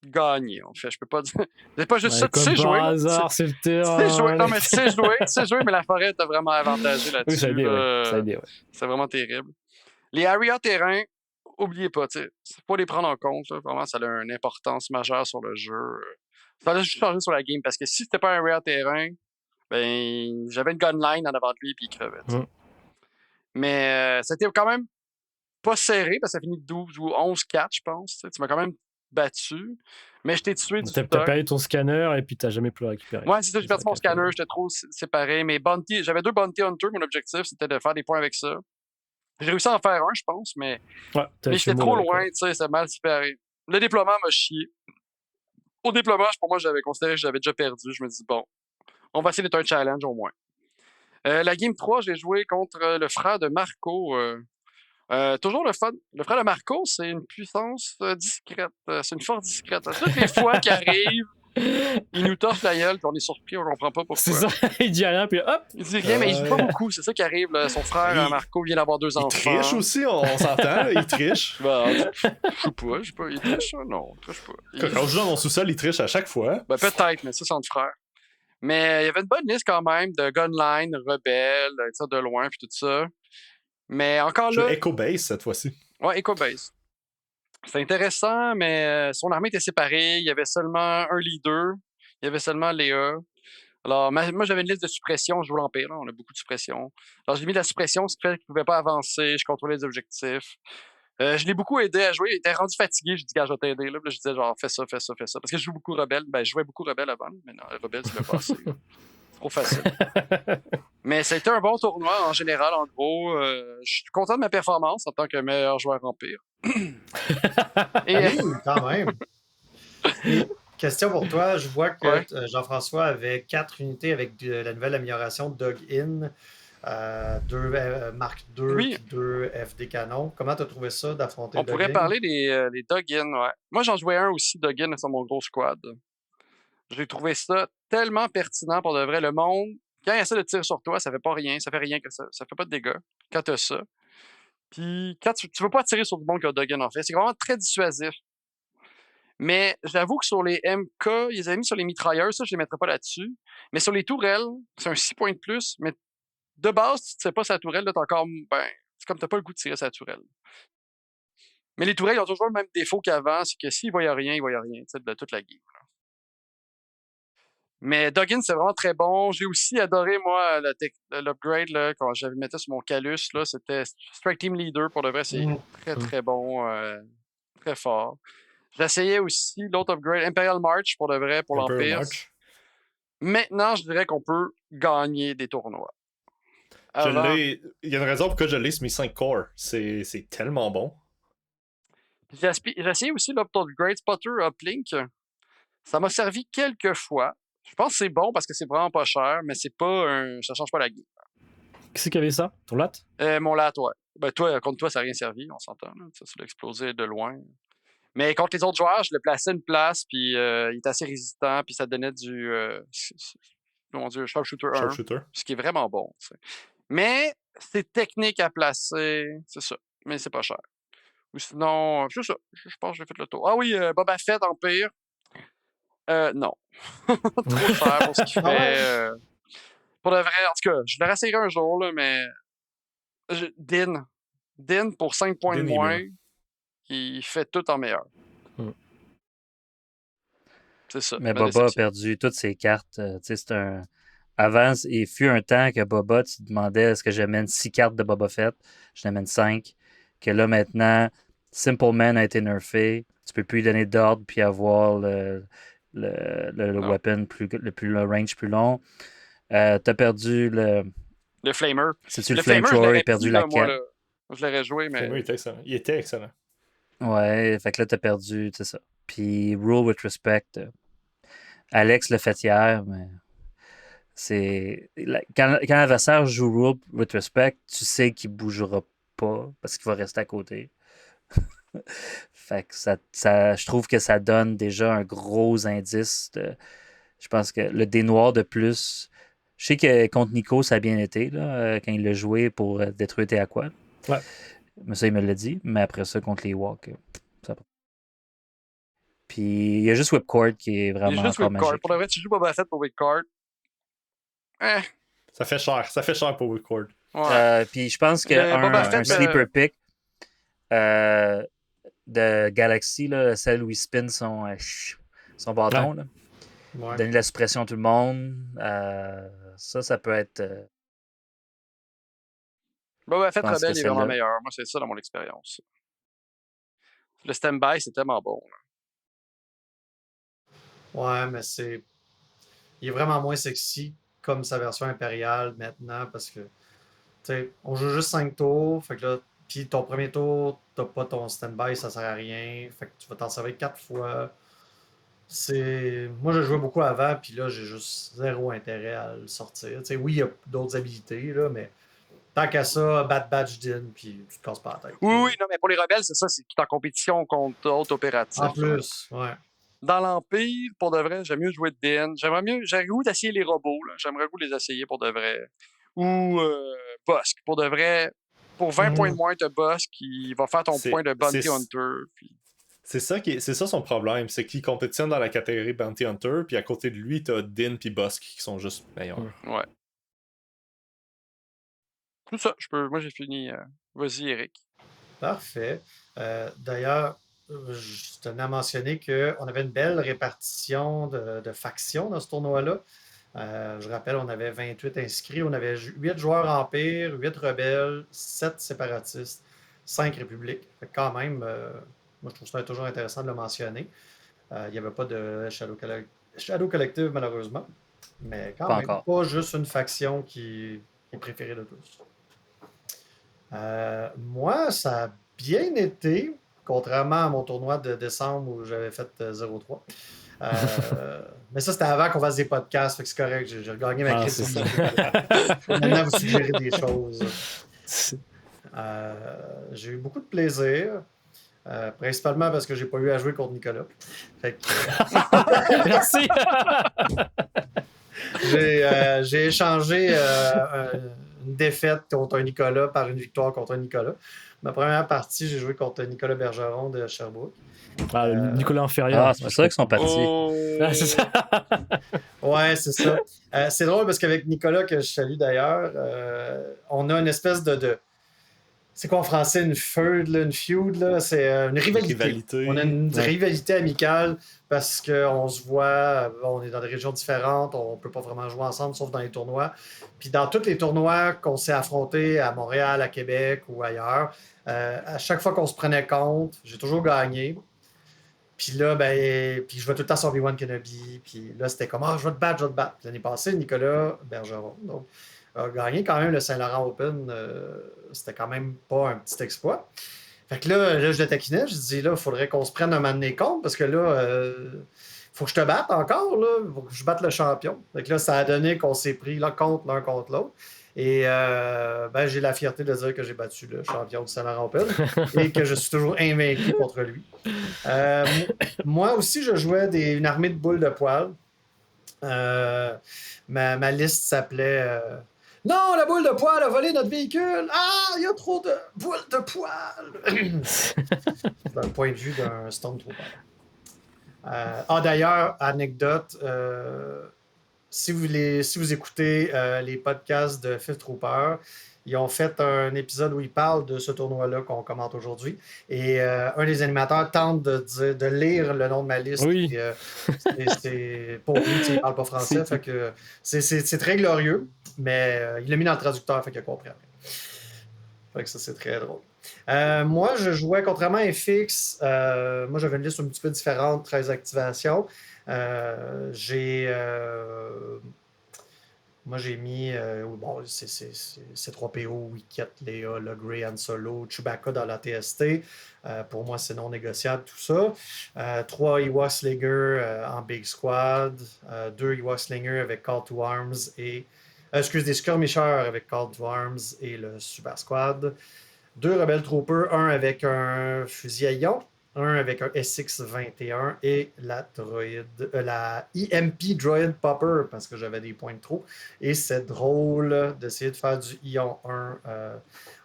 gagner, en fait. Je peux pas dire. C'est pas juste ça, tu sais jouer. Par hasard, c'est le terrain. Tu sais jouer. Non, mais tu sais jouer, mais la forêt t'a vraiment avantagé là-dessus. Oui, ça a aidé, ouais. Ça a aidé, ouais. C'est vraiment terrible. Les areas terrain, oubliez pas, tu sais, faut les prendre en compte. Là. Vraiment, ça a une importance majeure sur le jeu. Ça a juste changé sur la game, parce que si c'était pas un area terrain, ben, j'avais une gunline en avant de lui, puis il crevait. Mais c'était quand même pas serré, parce que ça finit 12 ou 11-4, je pense. Tu m'as quand même battu, mais je t'ai tué du T'as perdu ton scanner, et puis t'as jamais pu le récupérer. Ouais, c'est ça, j'ai perdu mon scanner, j'étais trop séparé. Mais Bounty, j'avais 2 Bounty Hunters, mon objectif, c'était de faire des points avec ça. J'ai réussi à en faire un, je pense, mais j'étais trop loin, tu sais, c'est mal séparé. Le déploiement m'a chié. Au déploiement, pour moi, j'avais considéré que j'avais déjà perdu. Je me dis, bon, on va essayer d'être un challenge au moins. La game 3, j'ai joué contre le frère de Marco. Toujours le fun. Le frère de Marco, c'est une puissance discrète. C'est une force discrète. Toutes les fois qu'il arrive, il nous torche la gueule, puis on est surpris, on comprend pas pourquoi. C'est ça, il dit rien, puis hop! Il dit rien, mais il dit pas beaucoup. C'est ça qui arrive. Là. Son frère, Marco, vient d'avoir 2 enfants. Il triche aussi, on s'entend, là, il triche. Je sais pas, il triche, non, il triche pas. Quand je joue dans mon sous-sol, il triche à chaque fois. Peut-être, mais ça, c'est entre frères. Mais il y avait une bonne liste quand même de gunline, rebelles, de loin, puis tout ça. Mais encore là... Je Echo Base cette fois-ci. Ouais, Echo Base. C'est intéressant, mais son armée était séparée. Il y avait seulement un leader. Il y avait seulement Léa. Alors, moi, j'avais une liste de suppression. Je joue l'Empire, là. On a beaucoup de suppression. Alors, j'ai mis de la suppression, ce qui fait qu'il ne pouvait pas avancer. Je contrôlais les objectifs. Je l'ai beaucoup aidé à jouer. Il était rendu fatigué. Je dis, gars, je vais t'aider. Là. Puis là, je disais, genre, fais ça. Parce que je joue beaucoup Rebelle. Ben, je jouais beaucoup Rebelle avant. Mais non, Rebelle, c'est le passé. C'est trop facile. Mais ça a été un bon tournoi en général, en gros. Je suis content de ma performance en tant que meilleur joueur Empire. Quand même. Et, question pour toi. Je vois que Jean-François avait 4 unités avec la nouvelle amélioration Dug-In. 2 Mark II et 2 FD Canon. Comment tu as trouvé ça d'affronter On pourrait parler des Dug-In, ouais. Moi, j'en jouais un aussi, Dug-In, sur mon gros squad. J'ai trouvé ça tellement pertinent pour de vrai. Le monde, quand il essaie de tirer sur toi, ça fait pas rien. Ça fait rien que ça. Ça fait pas de dégâts quand tu as ça. Puis quand tu veux pas tirer sur du monde que Dug-In en fait. C'est vraiment très dissuasif. Mais j'avoue que sur les MK, ils les avaient mis sur les mitrailleurs. Ça, je les mettrais pas là-dessus. Mais sur les tourelles, c'est un 6 points de plus. Mais de base, tu ne sais pas sa tourelle, là, t'as encore. Ben, c'est comme t'as pas le goût de tirer sa tourelle. Mais les tourelles, ils ont toujours le même défaut qu'avant, c'est que s'ils voient rien, de toute la game. Là. Mais Dug-In, c'est vraiment très bon. J'ai aussi adoré, moi, l'upgrade, là, quand j'avais mis sur mon Calus, là, c'était Strike Team Leader, pour de vrai, c'est très, très bon, très fort. J'essayais aussi l'autre upgrade, Imperial March, pour de vrai, pour l'Empire. Maintenant, je dirais qu'on peut gagner des tournois. Il y a une raison pourquoi je l'ai sur mes 5 cores. C'est tellement bon. J'ai essayé aussi l'Upgrade Spotter Uplink. Ça m'a servi quelques fois. Je pense que c'est bon parce que c'est vraiment pas cher, mais c'est pas ça change pas la game. Qui c'est qui avait ça? Ton LAT? Mon LAT, ouais. Ben, contre toi, ça n'a rien servi, on s'entend. Là. Ça l'a explosé de loin. Mais contre les autres joueurs, je le plaçais une place, puis il était assez résistant, puis ça donnait du Sharpshooter 1. Ce qui est vraiment bon. T'sais. Mais c'est technique à placer, c'est ça. Mais c'est pas cher. Ou sinon, c'est ça. Je pense que j'ai fait le tour. Ah oui, Boba Fett Empire. Non. Trop cher pour ce qu'il fait. Pour de vrai, en tout cas, je le réessayerai un jour, là, mais. Din, pour 5 points de moins, il fait tout en meilleur. C'est ça. Mais Boba a perdu toutes ses cartes. C'est avant, il fut un temps que Boba, tu te demandais est-ce que j'amène 6 cartes de Boba Fett, je n'amène 5. Que là, maintenant, Simple Man a été nerfé. Tu peux plus lui donner d'ordre puis avoir le Non. weapon le range plus long. T'as perdu le. Le Flamer. C'est-tu le Le Flamer, je Flamethrower? l'aurais Il a perdu pris, la là, moi, quête. là. Je l'aurais joué, mais. Flamer était excellent. Il était excellent. Ouais, fait que là, t'as perdu, c'est ça. Puis Rule with Respect. Alex l'a fait hier, mais quand l'adversaire joue Rule with Respect, tu sais qu'il bougera pas parce qu'il va rester à côté. Fait que je trouve que ça donne déjà un gros indice. Je pense que le dé noir de plus. Je sais que contre Nico, ça a bien été là, quand il l'a joué pour détruire tes Aqua. Ouais. Mais ça, il me l'a dit. Mais après ça, contre les Walk, ça va. Puis il y a juste Whipcord qui est Il vraiment est juste encore Whipcord. magique. Pour le vrai, tu joues Boba Fett pour Whipcord. Ça fait cher pour Whipcord. Ouais. Puis je pense Mais Boba qu'un Fett, sleeper pick de Galaxy, là, celle où il spin son bâton, là, Ouais. donner de la suppression à tout le monde, ça peut être. Boba Fett je pense Rebelle que est vraiment celle-là. meilleur. Moi, c'est ça dans mon expérience. Le stand-by, c'est tellement bon. Là. Ouais, mais il est vraiment moins sexy comme sa version impériale maintenant parce que, tu sais, on joue juste 5 tours. Fait que là, puis ton premier tour, t'as pas ton stand-by, ça sert à rien. Fait que tu vas t'en servir 4 fois. Moi, je jouais beaucoup avant, puis là, j'ai juste zéro intérêt à le sortir. Tu sais, oui, il y a d'autres habilités, là, mais tant qu'à ça, Bad Batch Din, puis tu te casses pas la tête. Oui, non, mais pour les rebelles, c'est ça, c'est tout en compétition contre d'autres opératifs. En plus, ouais. Dans l'Empire, pour de vrai, j'aime mieux jouer de Din. J'aimerais le goût d'essayer les robots. Là. J'aimerais le goût de les essayer pour de vrai. Ou Bossk. Pour de vrai, pour 20 points de moins, t'as Bossk qui va faire ton point de Bounty Hunter. Puis... C'est ça son problème, c'est qu'il compétitionne dans la catégorie Bounty Hunter, puis à côté de lui, t'as Din puis Bossk qui sont juste meilleurs. Ouais. Tout ça, moi j'ai fini. Vas-y, Eric. Parfait. D'ailleurs, je tenais à mentionner qu'on avait une belle répartition de factions dans ce tournoi-là. Je rappelle, on avait 28 inscrits, on avait 8 joueurs Empire, 8 rebelles, 7 séparatistes, 5 républiques. Fait que quand même, moi je trouve ça toujours intéressant de le mentionner. Il n'y avait pas de Shadow Collective malheureusement, mais quand même, pas juste une faction qui est préférée de tous. Moi, ça a bien été, contrairement à mon tournoi de décembre où j'avais fait 0-3. Mais ça, c'était avant qu'on fasse des podcasts, fait que c'est correct, j'ai regagné ma crise. Maintenant, vous suggérez des choses. J'ai eu beaucoup de plaisir, principalement parce que j'ai pas eu à jouer contre Nicolas. Fait que, Merci! j'ai échangé une défaite contre un Nicolas par une victoire contre un Nicolas. Ma première partie, j'ai joué contre Nicolas Bergeron de Sherbrooke. Nicolas inférieur. C'est vrai qu'ils sont partis. C'est ça. Ouais, c'est ça. C'est drôle parce qu'avec Nicolas, que je salue d'ailleurs, on a une espèce de c'est quoi en français, une feud, là, une feud, là? C'est une rivalité. On a une rivalité amicale parce qu'on se voit, on est dans des régions différentes, on peut pas vraiment jouer ensemble sauf dans les tournois. Puis dans tous les tournois qu'on s'est affrontés à Montréal, à Québec ou ailleurs, à chaque fois qu'on se prenait compte, j'ai toujours gagné. Puis là, puis je vais tout le temps sur Obi-Wan Kenobi. Puis là, c'était comme, je vais te battre. L'année passée, Nicolas Bergeron, donc, a gagné quand même le Saint-Laurent Open. C'était quand même pas un petit exploit. Fait que là je le taquinais. Je dis, là, il faudrait qu'on se prenne un moment donné compte parce que là, faut que je te batte encore. Là. Faut que je batte le champion. Fait que là, ça a donné qu'on s'est pris l'un contre l'autre. Et j'ai la fierté de dire que j'ai battu le champion du Saint-Laurent Open et que je suis toujours invaincu contre lui. Moi aussi, je jouais une armée de boules de poils. Ma liste s'appelait non, la boule de poil a volé notre véhicule. Ah, il y a trop de boules de poil. Dans le point de vue d'un Stormtrooper. D'ailleurs, anecdote, si vous écoutez les podcasts de Fifth Trooper, Ils ont fait un épisode où ils parlent de ce tournoi-là qu'on commente aujourd'hui. Et un des animateurs tente de lire le nom de ma liste. Oui. Et, pour lui, il ne parle pas français. Fait que c'est très glorieux, mais il l'a mis dans le traducteur, fait qu'il a compris après. Fait que ça, c'est très drôle. Moi, je jouais, contrairement à FX, moi, j'avais une liste un petit peu différente, 13 activations. Moi, j'ai mis bon, c'est 3PO, Wicket, Léa, Le Grey, Han Solo, Chewbacca dans la TST. Pour moi, c'est non négociable, tout ça. 3 Ewok Slinger en Big Squad. 2 Ewok Slinger avec Call to Arms et. Des skirmishers avec Call to Arms et le Super Squad. 2 Rebel Troopers, un avec un fusil à ion, un avec un SX-21 et la EMP Droid Popper, parce que j'avais des points de trop. Et c'est drôle d'essayer de faire du Ion 1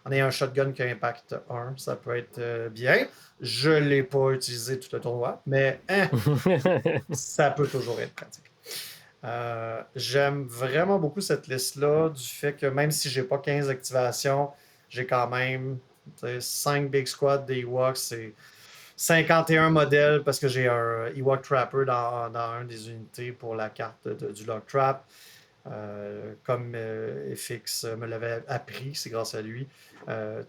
en ayant un shotgun qui a impact 1. Ça peut être bien. Je ne l'ai pas utilisé tout le tournoi, mais ça peut toujours être pratique. J'aime vraiment beaucoup cette liste-là du fait que même si j'ai pas 15 activations, j'ai quand même 5 Big Squad des Ewoks, c'est 51 modèles parce que j'ai un Ewok Trapper dans un des unités pour la carte du Lock Trap. Comme FX me l'avait appris, c'est grâce à lui.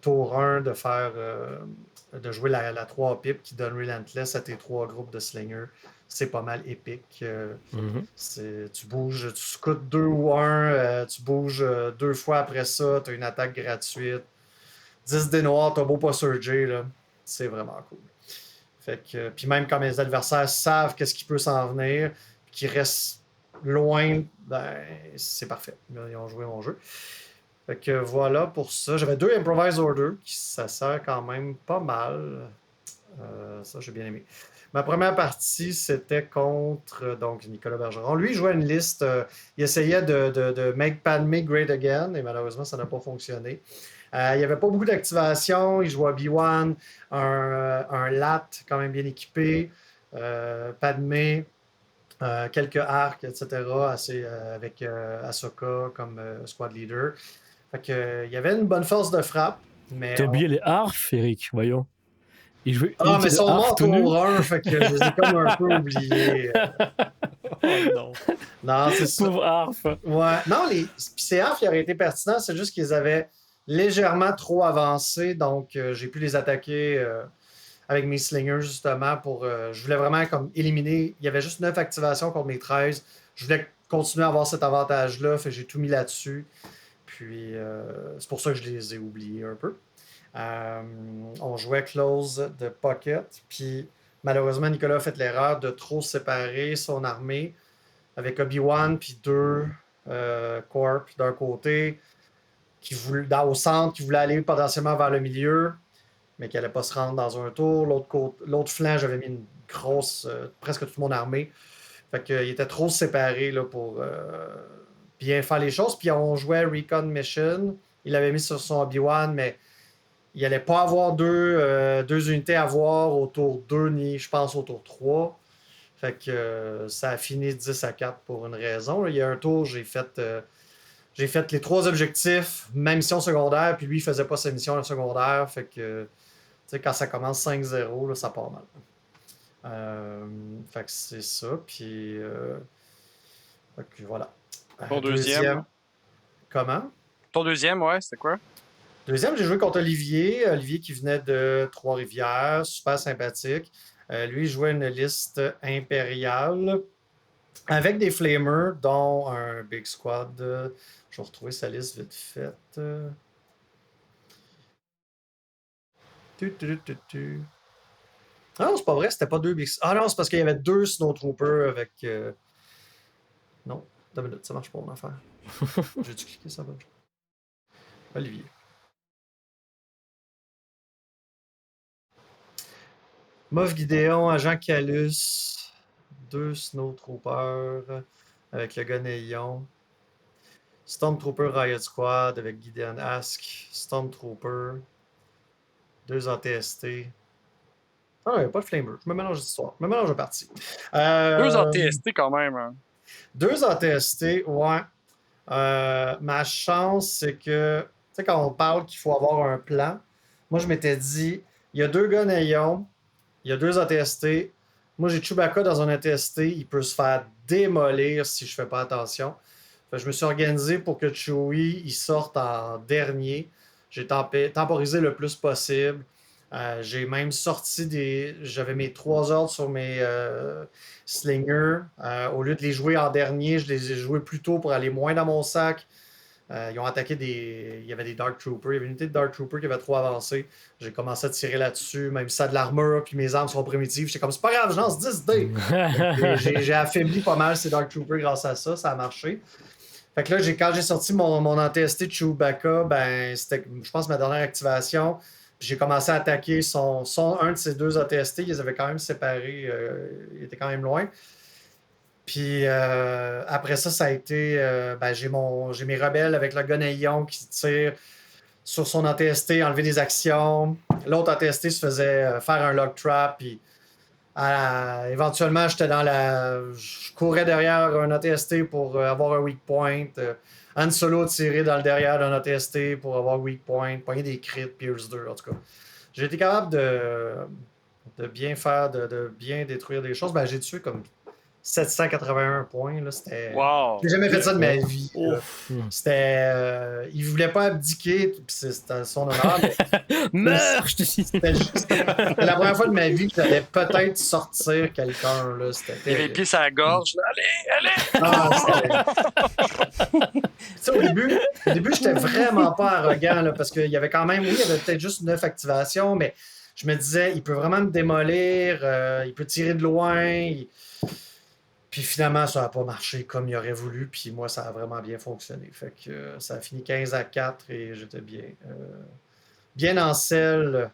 Tour 1 de jouer la 3 pipe qui donne Relentless à tes 3 groupes de slingers. C'est pas mal épique. Tu bouges, tu scoutes 2 ou 1, tu bouges 2 fois après ça, tu as une attaque gratuite. 10 dés noirs, t'as beau pas surger, là. C'est vraiment cool. Fait que, puis même quand mes adversaires savent qu'est-ce qui peut s'en venir, qu'ils restent loin, ben c'est parfait. Ils ont joué mon jeu. Fait que voilà pour ça. J'avais 2 Improvise Order, ça sert quand même pas mal. Ça, j'ai bien aimé. Ma première partie, c'était contre donc Nicolas Bergeron. Lui, il jouait une liste. Il essayait de make Padmé great again, et malheureusement, ça n'a pas fonctionné. Il n'y avait pas beaucoup d'activation. Il jouait B1, un LAT quand même bien équipé, Padmé, quelques arcs, etc. Avec Ahsoka comme squad leader. Fait que, il y avait une bonne force de frappe. T'as oublié les harfs, Eric, voyons. Mais son nom en tour 1, fait que je les ai comme un peu oubliés. Oh non. Non, c'est ça. Pauvre harf. Ouais. Non, ces harfs, ils auraient été pertinents, c'est juste qu'ils avaient légèrement trop avancé, donc j'ai pu les attaquer avec mes slingers justement je voulais vraiment comme éliminer. Il y avait juste 9 activations contre mes 13. Je voulais continuer à avoir cet avantage-là, fait que j'ai tout mis là-dessus. Puis c'est pour ça que je les ai oubliés un peu. On jouait close de pocket, puis malheureusement Nicolas a fait l'erreur de trop séparer son armée avec Obi-Wan puis 2 corps d'un côté au centre, qui voulait aller potentiellement vers le milieu, mais qui n'allait pas se rendre dans un tour. L'autre flanc, j'avais mis une grosse, presque toute mon armée. Fait qu'il était trop séparé là, pour bien faire les choses. Puis on jouait Recon Mission. Il l'avait mis sur son Obi-Wan, mais il n'allait pas avoir deux unités à voir au tour 2, ni je pense au tour 3. Fait que ça a fini 10-4 pour une raison. Il y a un tour, j'ai fait les 3 objectifs, ma mission secondaire, puis lui, il faisait pas sa mission secondaire. Fait que, tu sais, quand ça commence 5-0, là, ça part mal. Fait que c'est ça. Puis, fait que voilà. Ton deuxième. Comment? Ton deuxième, ouais, c'était quoi? Deuxième, j'ai joué contre Olivier. Olivier qui venait de Trois-Rivières, super sympathique. Lui, il jouait une liste impériale avec des flamers, dont un Big Squad. Je vais retrouver sa liste vite faite. Ah non, c'est pas vrai, c'était pas 2 Big Squad. Ah non, c'est parce qu'il y avait 2 Snowtroopers avec. Non, 2 minutes, ça marche pas mon affaire. J'ai dû cliquer ça. Olivier. Moff Gideon, Agent Calus, 2 Snowtroopers avec le gun Aeon. Stormtrooper Riot Squad avec Gideon Ask, Stormtrooper, 2 ATST. Ah, il n'y a pas de Flamer. Je me mélange d'histoire. Je me mélange de partie. 2 ATST quand même. Hein. 2 ATST, ouais. Ma chance, c'est que sais, quand on parle qu'il faut avoir un plan, moi, je m'étais dit, il y a 2 gars Nayon, il y a 2 ATST. Moi, j'ai Chewbacca dans un ATST, il peut se faire démolir si je fais pas attention. Fait que je me suis organisé pour que Chewie il sorte en dernier. J'ai temporisé le plus possible. J'ai même sorti des. J'avais mes 3 ordres sur mes slingers. Au lieu de les jouer en dernier, je les ai joués plus tôt pour aller moins dans mon sac. Ils ont attaqué des. Il y avait des Dark Troopers. Il y avait une unité de Dark Troopers qui avait trop avancé. J'ai commencé à tirer là-dessus, même si ça a de l'armure, puis mes armes sont primitives. J'étais comme, c'est pas grave, j'en 10 dés. J'ai affaibli pas mal ces Dark Troopers grâce à ça. Ça a marché. Fait que là, quand j'ai sorti mon ATST de Chewbacca, ben, c'était, je pense, ma dernière activation. Puis j'ai commencé à attaquer un de ces 2 ATST. Ils les avaient quand même séparés. Ils étaient quand même loin. Puis après ça a été. Ben, j'ai mes rebelles avec le gun à ion qui tire sur son ATST, enlever des actions. L'autre ATST se faisait faire un lock trap. Puis éventuellement, je courais derrière un ATST pour avoir un weak point. Han Solo tirait dans le derrière d'un ATST pour avoir weak point. Pogner des crits, Pierce 2, en tout cas. J'ai été capable de bien faire, de bien détruire des choses. Ben, j'ai tué comme 781 points. Là, c'était... Wow! J'ai jamais fait ça de ma vie. C'était. Il voulait pas abdiquer, puis c'était son honneur. Meurs, je te dis. C'était la première fois de ma vie que j'allais peut-être sortir quelqu'un. Là. Il avait les pieds sur la gorge. Là. Allez! Au début, j'étais vraiment pas arrogant là, parce qu'il y avait quand même, oui, il y avait peut-être juste 9 activations, mais je me disais, il peut vraiment me démolir, il peut tirer de loin. Puis finalement, ça n'a pas marché comme il aurait voulu. Puis moi, ça a vraiment bien fonctionné. Fait que ça a fini 15-4 et j'étais bien en selle.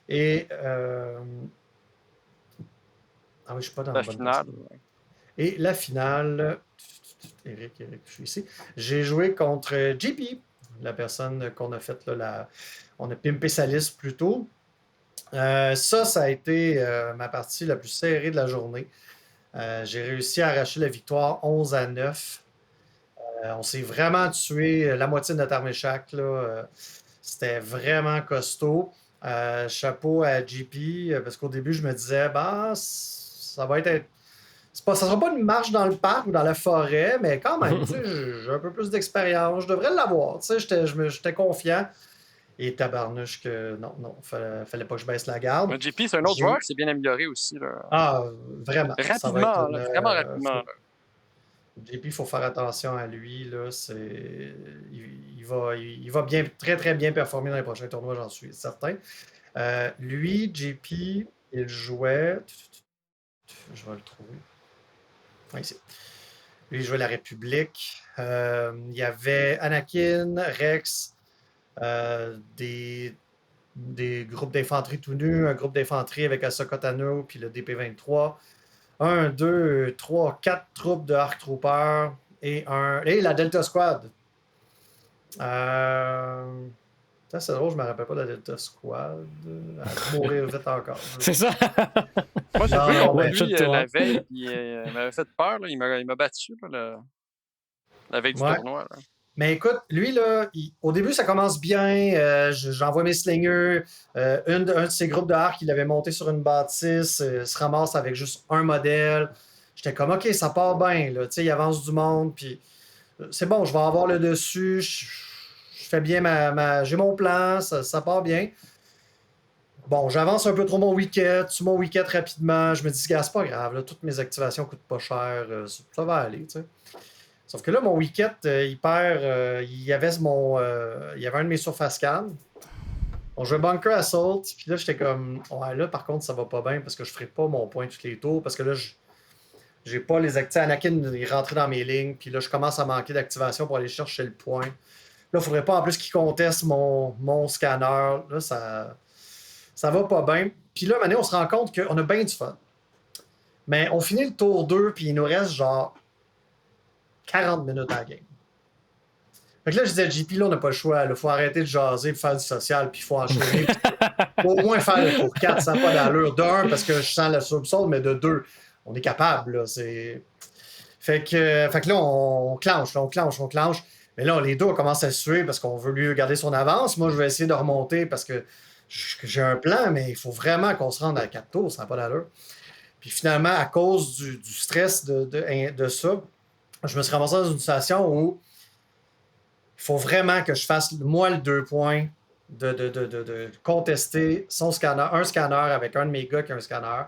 Et ah oui, je suis pas dans La bonne finale. position. Et la finale, Eric, je suis ici. J'ai joué contre JP, la personne qu'on a faite là, on a pimpé sa liste plus tôt. Ça a été ma partie la plus serrée de la journée. J'ai réussi à arracher la victoire 11-9. On s'est vraiment tué la moitié de notre armée chaque. C'était vraiment costaud. Chapeau à JP, parce qu'au début, je me disais, bah, ça va être. Ça sera pas une marche dans le parc ou dans la forêt, mais quand même, j'ai un peu plus d'expérience. Je devrais l'avoir. J'étais confiant. Et tabarnouche que non, fallait pas que je baisse la garde. JP, c'est un autre joueur qui s'est bien amélioré aussi. Là. Ah, vraiment. Rapidement, vraiment rapidement. JP, il faut faire attention à lui. Là, il va bien, très, très bien performer dans les prochains tournois, j'en suis certain. Lui, JP, il jouait. Je vais le trouver. Ici. Lui, il jouait la République. Il y avait Anakin, Rex, des groupes d'infanterie tout nus, un groupe d'infanterie avec Ahsoka Tano puis le DP-23. 1, 2, 3, 4 troupes de Arc Troopers et la Delta Squad. Ça, c'est drôle, je me rappelle pas de la Delta Squad. Elle va mourir vite encore. C'est ça? Moi, j'ai vu Non, lui la veille, il m'avait fait peur. Là. Il m'a battu la veille du tournoi. Là. Mais écoute, lui, là, au début, ça commence bien. J'envoie mes slingers. Un de ses groupes de arc, il avait monté sur une bâtisse, se ramasse avec juste un modèle. J'étais comme, OK, ça part bien. Là. Il avance du monde. Puis c'est bon, je vais avoir le dessus. Je fais bien j'ai mon plan. Ça part bien. Bon, j'avance un peu trop mon wicket. Sur mon wicket rapidement. Je me dis, c'est pas grave. Là, toutes mes activations coûtent pas cher. Ça va aller, tu sais. Sauf que là, mon wicket, il perd. Il y avait un de mes surface cannes. On jouait Bunker Assault. Puis là, j'étais comme. Ouais, là, par contre, ça va pas bien parce que je ferai pas mon point tous les tours. Parce que là, j'ai pas les activations. Anakin est rentré dans mes lignes. Puis là, je commence à manquer d'activation pour aller chercher le point. Là, il faudrait pas en plus qu'il conteste mon scanner. Là, ça va pas bien. Puis là, maintenant, on se rend compte qu'on a bien du fun. Mais on finit le tour 2, puis il nous reste genre 40 minutes à la game. Fait que là, je disais, JP, là, on n'a pas le choix. Il faut arrêter de jaser, et faire du social, puis il faut enchaîner. Au moins faire le tour 4, ça n'a pas d'allure. De 1, parce que je sens la subsole, mais de 2, on est capable. Là, Fait que là, on clenche. Mais Mais là, les deux, on commence à suer parce qu'on veut lui garder son avance. Moi, je vais essayer de remonter parce que j'ai un plan, mais il faut vraiment qu'on se rende à 4 tours, ça n'a pas d'allure. Puis finalement, à cause du stress de ça, je me suis ramassé dans une situation où il faut vraiment que je fasse, moi, le 2 points de contester son scanner, un scanner avec un de mes gars qui a un scanner.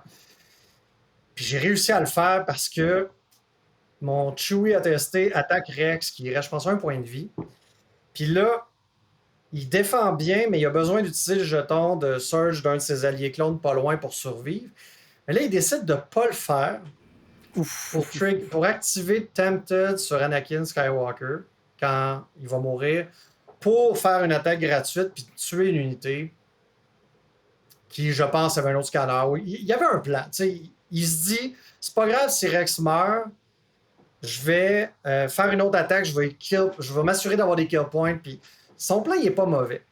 Puis j'ai réussi à le faire parce que mon Chewie a testé attaque Rex, qui reste, je pense, un point de vie. Puis là, il défend bien, mais il a besoin d'utiliser le jeton de Surge d'un de ses alliés clones pas loin pour survivre. Mais là, il décide de ne pas le faire pour activer Tempted sur Anakin Skywalker quand il va mourir, pour faire une attaque gratuite puis tuer une unité qui, je pense, avait un autre scanner. Il y avait un plan. Il se dit, c'est pas grave si Rex meurt, je vais faire une autre attaque, je vais m'assurer d'avoir des kill points. Puis son plan, il est pas mauvais.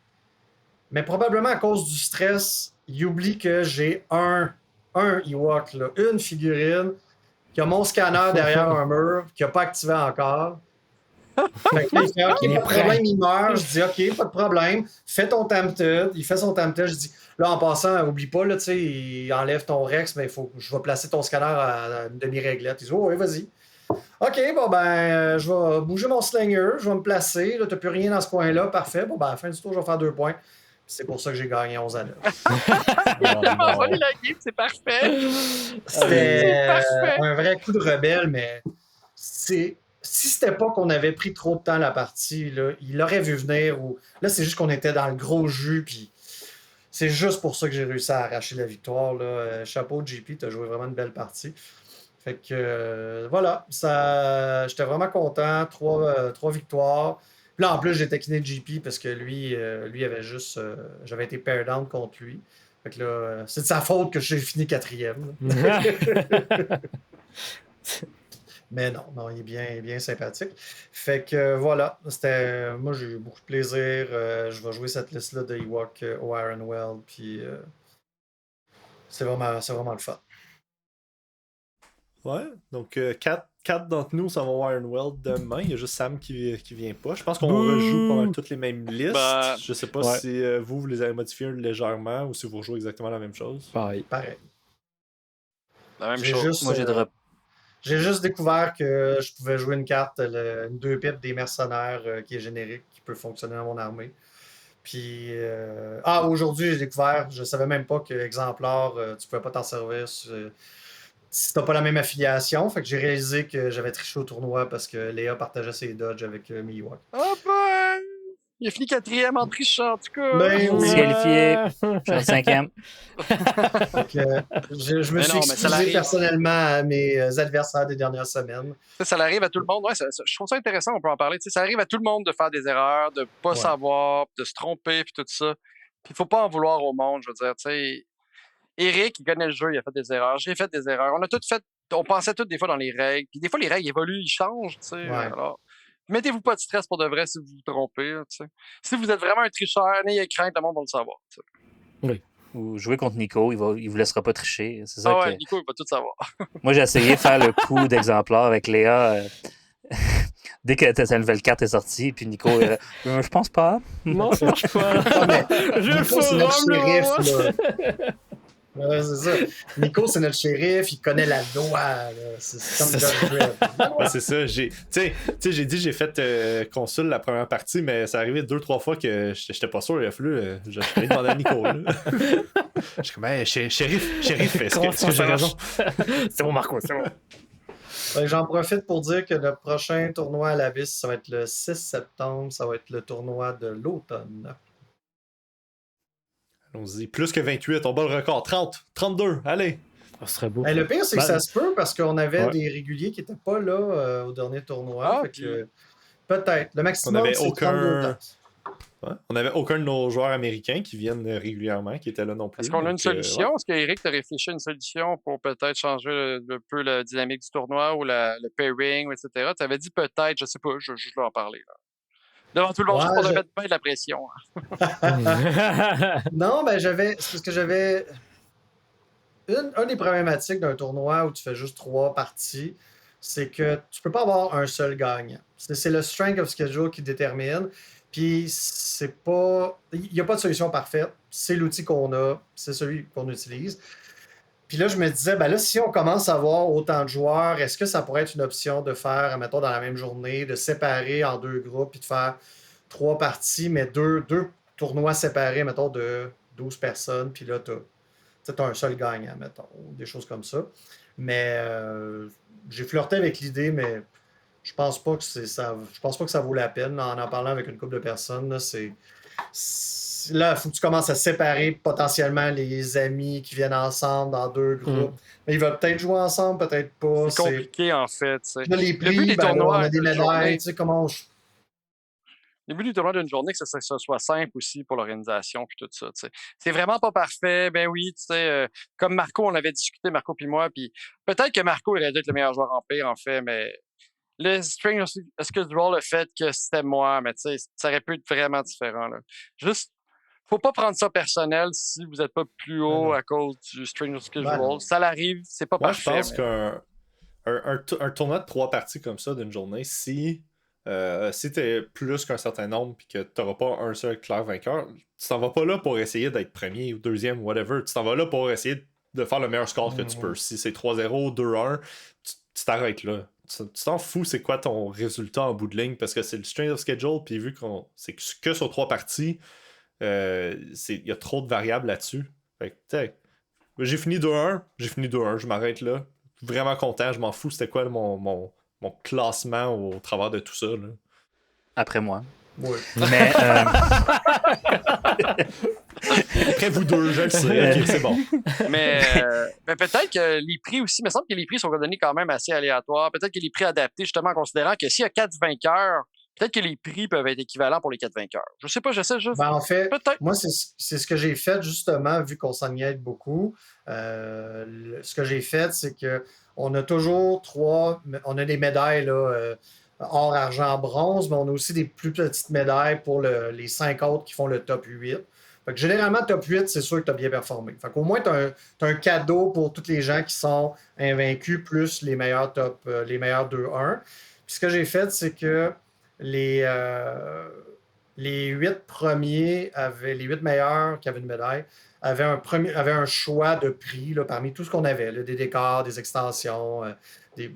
Mais probablement à cause du stress, il oublie que j'ai un Ewok, là, une figurine, qui a mon scanner derrière un mur, qui n'a pas activé encore. Fait que là, il fait OK, pas de problème, il meurt. Je dis OK, pas de problème. Fais ton Tempted. Il fait son Tempted. Je dis là, en passant, oublie pas, là, il enlève ton Rex, mais je vais placer ton scanner à une demi-réglette. Il dit oh, oui, vas-y. OK, bon, ben, je vais bouger mon slinger, je vais me placer. Là, t'as plus rien dans ce coin-là. Parfait. Bon, ben, à la fin du tour, je vais faire 2 points. C'est pour ça que j'ai gagné 11 à 9. Il a tellement volé la game, c'est parfait. C'était un vrai coup de rebelle, mais si c'était pas qu'on avait pris trop de temps la partie, là, il l'aurait vu venir. Là, c'est juste qu'on était dans le gros jus, puis c'est juste pour ça que j'ai réussi à arracher la victoire. Là. Chapeau, JP, t'as joué vraiment une belle partie. Fait que voilà, j'étais vraiment content. 3 victoires. Puis là, en plus, j'ai taquiné JP parce que lui avait juste. J'avais été pair down contre lui. Fait que là, c'est de sa faute que j'ai fini 4e. Mais non, il est bien sympathique. Fait que voilà, moi j'ai eu beaucoup de plaisir. Je vais jouer cette liste-là de Ewok au Ironwell. Puis c'est vraiment le fun. Ouais, donc 4 d'entre nous s'en vont à Ironwell demain. Il y a juste Sam qui vient pas. Je pense qu'on rejoue pas mal toutes les mêmes listes. Je sais pas si vous les avez modifiées légèrement ou si vous rejouez exactement la même chose. Pareil. La même chose. Moi, J'ai juste découvert que je pouvais jouer une carte, une 2-pip des mercenaires qui est générique, qui peut fonctionner dans mon armée. Puis, aujourd'hui, j'ai découvert, je savais même pas que Exemplar, tu pouvais pas t'en servir si t'as pas la même affiliation. Fait que j'ai réalisé que j'avais triché au tournoi parce que Léa partageait ses dodges avec Miwok. Oh ben! Il a fini 4e en trichant, en tout cas. Ben, disqualifié. Je suis en 5e. Je me suis excusé personnellement à mes adversaires des dernières semaines. Ça arrive à tout le monde. Ouais, je trouve ça intéressant, on peut en parler. Ça arrive à tout le monde de faire des erreurs, de pas savoir, de se tromper, puis tout ça. Puis il faut pas en vouloir au monde, je veux dire. Eric, il connaît le jeu, il a fait des erreurs. J'ai fait des erreurs. On pensait toutes des fois dans les règles. Puis des fois, les règles évoluent, ils changent. Alors, mettez-vous pas de stress pour de vrai si vous vous trompez. Si vous êtes vraiment un tricheur, n'ayez crainte, le monde va le savoir. Oui. Ou jouer contre Nico, il vous laissera pas tricher. C'est ça que... Nico, il va tout savoir. Moi, j'ai essayé de faire le coup d'Exemplar avec Léa. Dès que ta nouvelle carte est sortie, puis Nico, je pense pas. Non, ça marche pas. Je le ferai. Ouais, c'est ça. Nico, c'est notre shérif, il connaît la loi. C'est comme Judge Dredd. Ouais, c'est ça. J'ai dit j'ai fait consul la première partie, mais ça arrivait 2-3 fois que j'étais pas sûr. Il a fallu. Je vais demander à Nico. Je suis comme, hey, shérif, est-ce que j'ai raison? C'est bon, Marco, c'est bon. J'en profite pour dire que le prochain tournoi à la vis, ça va être le 6 septembre. Ça va être le tournoi de l'automne. Allons-y. Plus que 28, on bat le record. 30, 32, allez. Ça serait beau. Le pire, c'est que ça se peut parce qu'on avait des réguliers qui n'étaient pas là au dernier tournoi. Peut-être. Le maximum, c'est 32 tasses. Ouais. On n'avait aucun de nos joueurs américains qui viennent régulièrement, qui étaient là non plus. Est-ce qu'on a une solution? Est-ce qu'Éric t'a réfléchi à une solution pour peut-être changer un peu la dynamique du tournoi ou le pairing, etc.? Tu avais dit peut-être, je sais pas, je vais en parler. Là. Devant tout le monde, juste pour mettre pas de la pression. Non, ben c'est parce que j'avais... Une des problématiques d'un tournoi où tu fais juste 3 parties, c'est que tu peux pas avoir un seul gagnant. C'est le strength of schedule qui détermine. Puis c'est pas. Il n'y a pas de solution parfaite. C'est l'outil qu'on a, c'est celui qu'on utilise. Puis là, je me disais, ben là, si on commence à avoir autant de joueurs, est-ce que ça pourrait être une option de faire, mettons, dans la même journée, de séparer en 2 groupes, puis de faire 3 parties, mais deux tournois séparés, mettons, de 12 personnes, puis là, t'as un seul gagnant, mettons, ou des choses comme ça. Mais j'ai flirté avec l'idée, mais je pense pas que je pense pas que ça vaut la peine. En parlant avec une couple de personnes, là, là, il faut que tu commences à séparer potentiellement les amis qui viennent ensemble dans 2 groupes. Mais ils veulent peut-être jouer ensemble, peut-être pas. C'est compliqué, en fait. T'sais. Là, les Le but prix, des ben là, tournois on a des d'une médailles. journée, Tu sais, comment le but du tournoi d'une journée, c'est que ça soit simple aussi pour l'organisation puis tout ça. T'sais. C'est vraiment pas parfait. Ben oui, tu sais, comme Marco, on avait discuté, Marco puis moi, puis peut-être que Marco aurait dû être le meilleur joueur en pire, en fait, mais le string schedule, le fait que c'était moi, mais tu sais, ça aurait pu être vraiment différent. Là. Juste, faut pas prendre ça personnel si vous n'êtes pas plus haut à cause du string schedule. Ça l'arrive, c'est pas Moi, parfait. je pense qu'un tournoi de 3 parties comme ça d'une journée, si t'es plus qu'un certain nombre et que t'auras pas un seul clair vainqueur, tu t'en vas pas là pour essayer d'être premier ou deuxième, whatever. Tu t'en vas là pour essayer de faire le meilleur score que tu peux. Si c'est 3-0, 2-1, tu t'arrêtes là. Tu t'en fous c'est quoi ton résultat en bout de ligne parce que c'est le strength of schedule, puis vu qu'on c'est que sur 3 parties, il y a trop de variables là-dessus. Fait que, j'ai fini 2-1, je m'arrête là. Vraiment content, je m'en fous c'était quoi mon classement au travers de tout ça. Là. Après moi. Oui. Mais Après vous deux, je le sais, ok, c'est bon. Mais peut-être que les prix aussi, il me semble que les prix sont donnés quand même assez aléatoires. Peut-être que les prix adaptés, justement, en considérant que s'il y a 4 vainqueurs, peut-être que les prix peuvent être équivalents pour les 4 vainqueurs. Je sais pas, j'essaie juste. Ben, en fait, peut-être. moi, c'est ce que j'ai fait, justement, vu qu'on s'en y aide beaucoup. Ce que j'ai fait, c'est que on a toujours 3, on a des médailles, là, or, argent, bronze, mais on a aussi des plus petites médailles pour les 5 autres qui font le top 8. Fait que généralement, top 8, c'est sûr que tu as bien performé. Fait qu'au moins, tu as un cadeau pour tous les gens qui sont invaincus, plus les meilleurs les meilleurs 2-1. Puis ce que j'ai fait, c'est que les 8 premiers les 8 meilleurs qui avaient une médaille avaient un choix de prix là, parmi tout ce qu'on avait, là, des décors, des extensions, des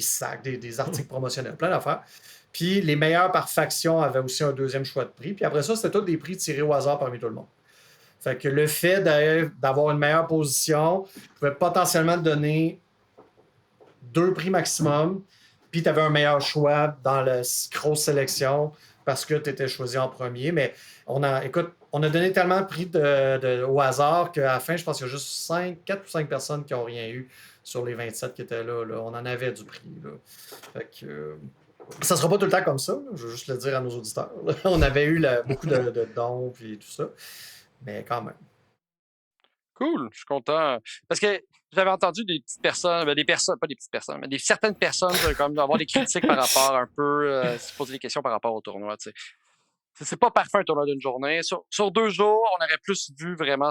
sacs, des articles promotionnels, plein d'affaires. Puis les meilleurs par faction avaient aussi un deuxième choix de prix. Puis après ça, c'était tous des prix tirés au hasard parmi tout le monde. Fait que le fait d'avoir une meilleure position pouvait potentiellement te donner 2 prix maximum, puis tu avais un meilleur choix dans la grosse sélection parce que tu étais choisi en premier. Mais on a donné tellement de prix au hasard qu'à la fin, je pense qu'il y a juste 4 ou 5 personnes qui n'ont rien eu sur les 27 qui étaient là. On en avait du prix. Là. Fait que ça ne sera pas tout le temps comme ça. Là. Je veux juste le dire à nos auditeurs. Là. On avait eu beaucoup de dons et tout ça. Mais quand même. Cool, je suis content. Parce que j'avais entendu des petites personnes, pas des petites personnes, mais certaines personnes comme avoir des critiques par rapport un peu, se poser des questions par rapport au tournoi. Tu sais. C'est pas parfait un tournoi d'une journée. Sur 2 jours, on aurait plus vu vraiment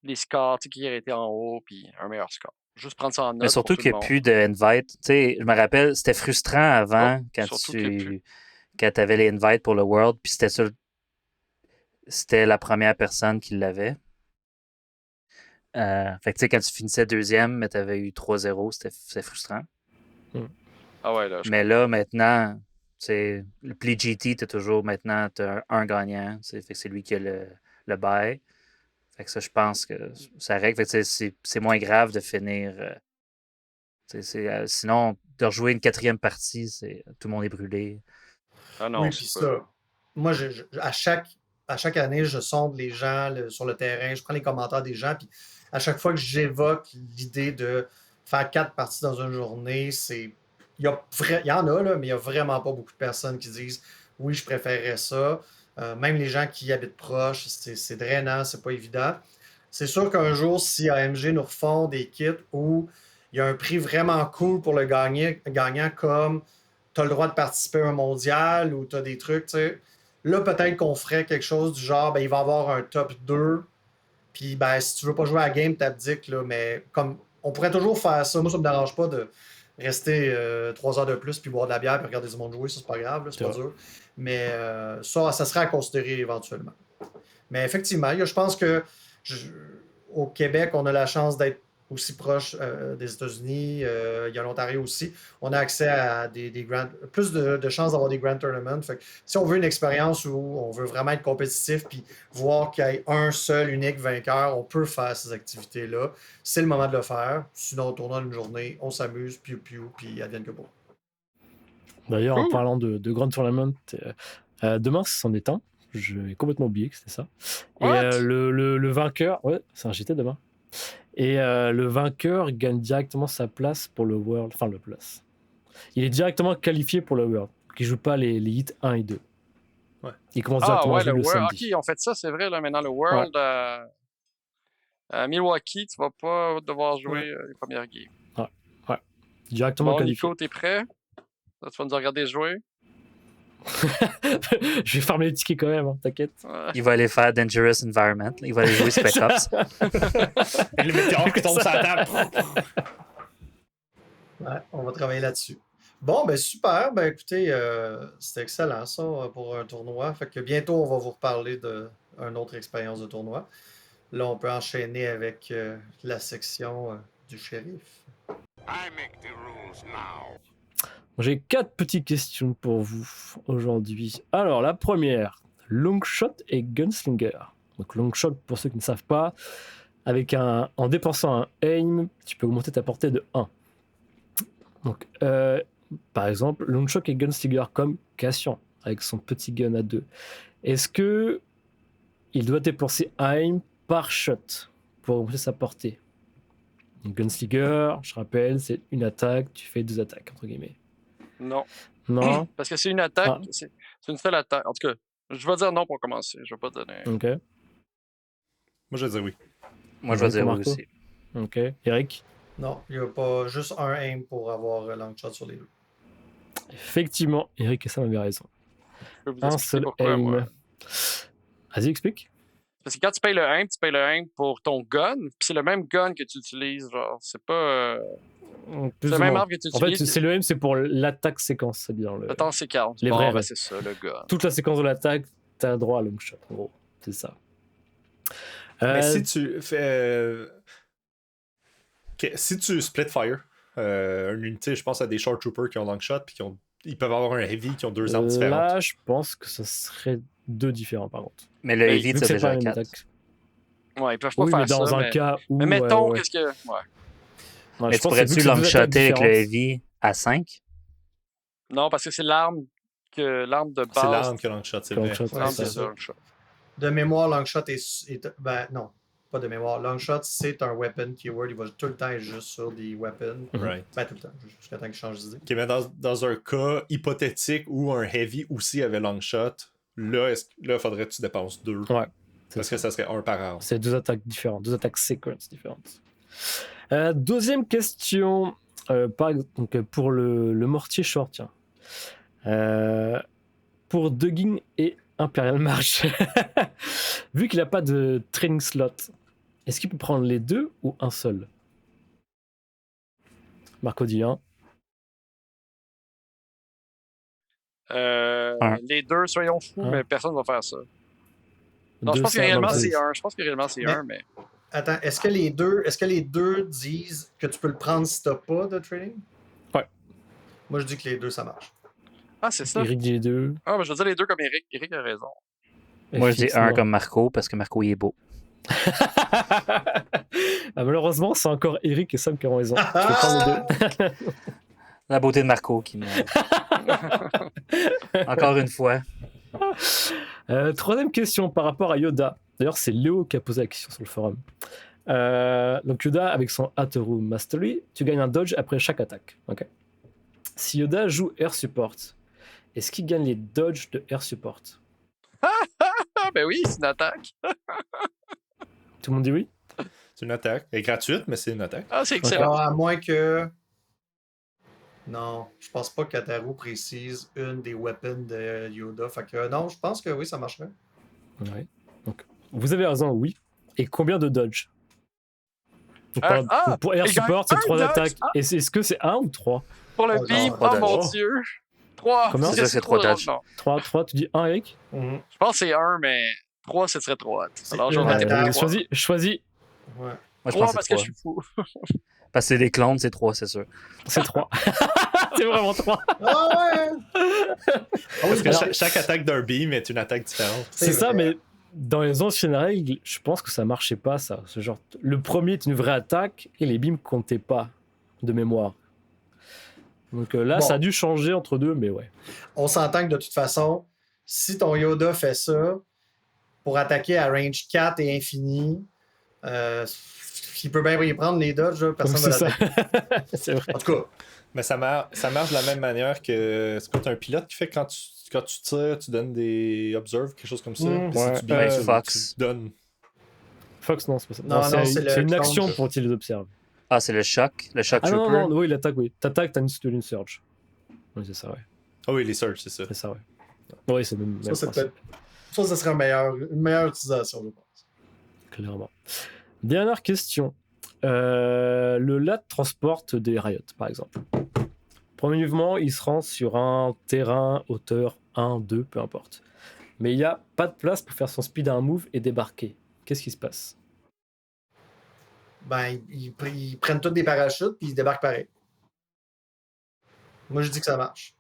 les scores qui auraient été en haut, puis un meilleur score. Juste prendre ça en note. Mais surtout qu'il n'y a plus de invite. Tu sais, je me rappelle, c'était frustrant avant quand tu avais les invites pour le World, puis c'était la première personne qui l'avait. Fait que tu sais, quand tu finissais deuxième, mais tu avais eu 3-0, c'était frustrant. Ah ouais, là, mais là, maintenant, le pli GT, tu as toujours maintenant un gagnant. Fait que c'est lui qui a le bail. Fait que ça, je pense que ça règle. Fait que c'est moins grave de finir. Sinon, de rejouer une 4e partie, tout le monde est brûlé. Ah non, oui, puis ça. Moi, à chaque année, je sonde les gens sur le terrain, je prends les commentaires des gens, puis à chaque fois que j'évoque l'idée de faire 4 parties dans une journée, il y en a, là, mais il n'y a vraiment pas beaucoup de personnes qui disent « Oui, je préférerais ça ». Même les gens qui habitent proches, c'est drainant, c'est pas évident. C'est sûr qu'un jour, si AMG nous refont des kits où il y a un prix vraiment cool pour le gagnant comme tu as le droit de participer à un mondial ou tu as des trucs, tu sais. Là, peut-être qu'on ferait quelque chose du genre, il va y avoir un top 2. Puis, si tu veux pas jouer à la game, t'abdiques, là. Mais comme on pourrait toujours faire ça. Moi, ça me dérange pas rester 3 heures de plus puis boire de la bière puis regarder du monde jouer, ça c'est pas grave, là, c'est pas dur. Mais ça serait à considérer éventuellement. Mais effectivement, je pense que au Québec, on a la chance d'être aussi proche des États-Unis. Il y a l'Ontario aussi. On a accès à plus de chances d'avoir des Grand Tournaments. Fait que si on veut une expérience où on veut vraiment être compétitif puis voir qu'il y ait un seul unique vainqueur, on peut faire ces activités-là. C'est le moment de le faire. Sinon, on tourne une journée, on s'amuse, puis advienne que bon. D'ailleurs, en parlant de Grand Tournament, demain, c'en est un. J'ai complètement oublié que c'était ça. What? Et le vainqueur, ouais, c'est un JT demain. Et le vainqueur gagne directement sa place pour le World, enfin le place. Il est directement qualifié pour le World. Il joue pas les hits 1 et 2. Ouais. Il commence directement à jouer le World. samedi. Ok, ils ont fait ça, c'est vrai, là, maintenant le World à Milwaukee, tu vas pas devoir jouer les premières games. Ouais. Directement qualifié. Nico, t'es prêt? Là, tu vas nous regarder jouer? Je vais farmer les tickets quand même, hein, t'inquiète. Il va aller faire Dangerous Environment. Il va aller jouer Spec Ops. Et le météore qui tombe sur la table. Ouais, on va travailler là-dessus. Bon, ben super. Ben écoutez, c'était excellent ça pour un tournoi. Fait que bientôt, on va vous reparler d'une autre expérience de tournoi. Là, on peut enchaîner avec la section du shérif. I make the rules now. J'ai 4 petites questions pour vous aujourd'hui. Alors, la première, Longshot et Gunslinger. Donc, Longshot, pour ceux qui ne savent pas, en dépensant un aim, tu peux augmenter ta portée de 1. Donc, par exemple, Longshot et Gunslinger comme Cassian, avec son petit gun à 2. Est-ce que il doit dépenser un aim par shot pour augmenter sa portée? Donc, Gunslinger, je rappelle, c'est une attaque, tu fais 2 attaques, entre guillemets. Non. Non. Parce que c'est une attaque, c'est une seule attaque. En tout cas, je vais dire non pour commencer. Je vais pas donner. Ok. Moi, je vais dire oui. Moi, je vais dire oui Marco? aussi. Ok. Eric? Non, il n'y a pas juste un aim pour avoir Longshot sur les deux. Effectivement, Eric et Sam avaient raison. Je peux vous Un expliquer seul pourquoi, aim. moi. Vas-y, explique. Parce que quand tu payes le aim pour ton gun, puis c'est le même gun que tu utilises, genre, c'est pas... Plus c'est ou la même moins. arme que tu En fait, utilises. c'est le aim, c'est pour l'attaque séquence, c'est-à-dire Le temps séquence. les Bon, vrais ben raids. c'est ça, le gun. toute la séquence de l'attaque, t'as droit à Longshot, en gros. C'est ça. Mais si tu fais. Si tu split fire, une unité, je pense à des short troopers qui ont Longshot, puis ils peuvent avoir un heavy qui ont 2 armes différentes. Là, je pense que ce serait 2 différents, par contre. Mais le Heavy, Vu que c'est c'est pas déjà la même 4. attaque. Ouais, ils peuvent pas Oui, faire mais dans ça. un cas où... Mais mettons, ouais. qu'est-ce que... Ouais. Ouais, Mais je tu pense que vu pourrais-tu que c'est 2 attaques longshotter avec le différentes- Heavy à 5? Non, parce que c'est l'arme de base. C'est l'arme que Longshot, c'est vrai. Longshot, Ouais, L'arme, c'est c'est ça. ça, le shot. De mémoire, Longshot ben non, pas de mémoire. Longshot, c'est un weapon keyword. Il va tout le temps être juste sur des weapons. Right. Ben tout le temps, jusqu'à temps qu'il change d'idée. Ok, mais dans un cas hypothétique où un heavy aussi avait Longshot, là, faudrait que tu dépenses 2. Ouais. Parce que ça serait 1 par arme. C'est 2 attaques différentes, 2 attaques sequence différentes. Deuxième question, donc, pour le mortier short. Tiens. Pour Dugging et Imperial March, vu qu'il n'a pas de training slot, est-ce qu'il peut prendre les 2 ou un seul? Marco dit 1. Les 2, soyons fous, Hein? mais personne ne va faire ça. Non, je 2 pense que ça, réellement donc, c'est 1. Je pense que réellement c'est Mais- 1, mais... Attends, est-ce que les deux disent que tu peux le prendre si t'as pas de training? Ouais. Moi, je dis que les deux, ça marche. Ah, c'est ça? Eric dit les 2. Ah, ben je vais dire les 2 comme Eric. Eric a raison. Moi, je dis 1 comme Marco, parce que Marco, il est beau. Ah, malheureusement, c'est encore Eric et Sam qui ont raison. Je vais prendre les 2. La beauté de Marco qui me... Encore une fois. Troisième question par rapport à Yoda. D'ailleurs, c'est Léo qui a posé la question sur le forum. Donc Yoda, avec son Ataru Mastery, tu gagnes un dodge après chaque attaque. Okay. Si Yoda joue Air Support, est-ce qu'il gagne les dodges de Air Support? Ah, ben oui, c'est une attaque. Tout le monde dit oui? C'est une attaque. Elle est gratuite, mais c'est une attaque. Ah, c'est excellent. Alors, à moins que... Non, je pense pas qu'Ataru précise une des weapons de Yoda. Fait que non, je pense que oui, ça marcherait. Ouais. Donc, vous avez raison, oui. Et combien de dodge? Donc, pour air il gagne support, c'est un 3 dodge. attaques. Et est-ce que c'est 1 ou 3? Pour le Oh, beam, non, oh pas mon dodge. Dieu. 3. Combien? C'est sûr que c'est 3 dodge. 3, tu dis 1, Eric? Mhm. Je pense que c'est 1, mais 3, ce serait trop hot. Alors, une j'aurais été attaque. pour 3. Choisis. Ouais. Moi, je 3 pense parce que que c'est je 3. suis fou. Parce que c'est des clones, c'est 3, c'est sûr. C'est 3. C'est vraiment 3. Ah ouais! Parce que Alors- chaque attaque d'un beam est une attaque différente. C'est ça, vrai. mais dans les anciennes règles, je pense que ça marchait pas, ça. Ce genre, le premier est une vraie attaque et les beams comptaient pas de mémoire. Donc là, Bon. ça a dû changer entre deux, mais ouais. On s'entend que de toute façon, si ton Yoda fait ça pour attaquer à range 4 et infini, il peut bien y prendre les dodges, là, personne ne C'est va ça. l'attaquer. C'est vrai. En tout cas, Mais ça marche de la même manière que c'est quoi, t'as un pilote qui fait quand tu tires, tu donnes des observes, quelque chose comme ça. Mm. Puis Ouais. si tu beams, tu Fox. donnes. Fox, non, c'est pas ça. Non, non, c'est le c'est une clone, action ça. pour qu'ils les observent. Ah, c'est le choc Ah non, trooper. non, oui, l'attaque, oui. T'attaques, t'as une surge. Oui, c'est ça, ouais. Ah oui, les surges, c'est ça. C'est ça, ouais. Oui, c'est le même ça, c'est principe, peut-être. Ça serait une meilleure utilisation, je pense. clairement. Dernière question. Le LAT transporte des Riot, par exemple. Premier mouvement, il se rend sur un terrain, hauteur 1, 2, peu importe. Mais il n'y a pas de place pour faire son speed à un move et débarquer. Qu'est-ce qui se passe? Ben, ils prennent tous des parachutes puis ils débarquent pareil. Moi, je dis que ça marche.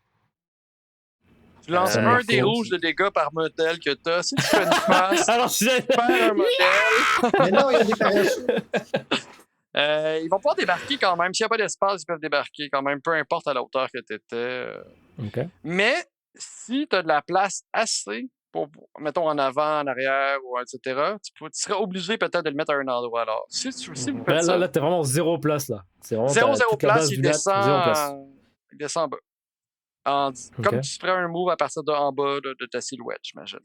Tu lances Ça un marche des pas. rouges de dégâts par modèle que t'as. Si tu fais une passe, Alors, je perds un modèle. Mais non, il y a des parachutes. Ils vont pouvoir débarquer quand même. S'il n'y a pas d'espace, ils peuvent débarquer quand même, peu importe à la hauteur que tu étais. Ok. Mais si tu as de la place assez pour, mettons, en avant, en arrière, ou etc., tu serais obligé peut-être de le mettre à un endroit. Alors, si vous faites Là, ça, t'es vraiment zéro place, là. C'est vraiment 0 t'as toute la place, base il du LAT, descend, zéro place. il descend en bas. Ok. Comme tu ferais un move à partir de en bas de ta silhouette, j'imagine.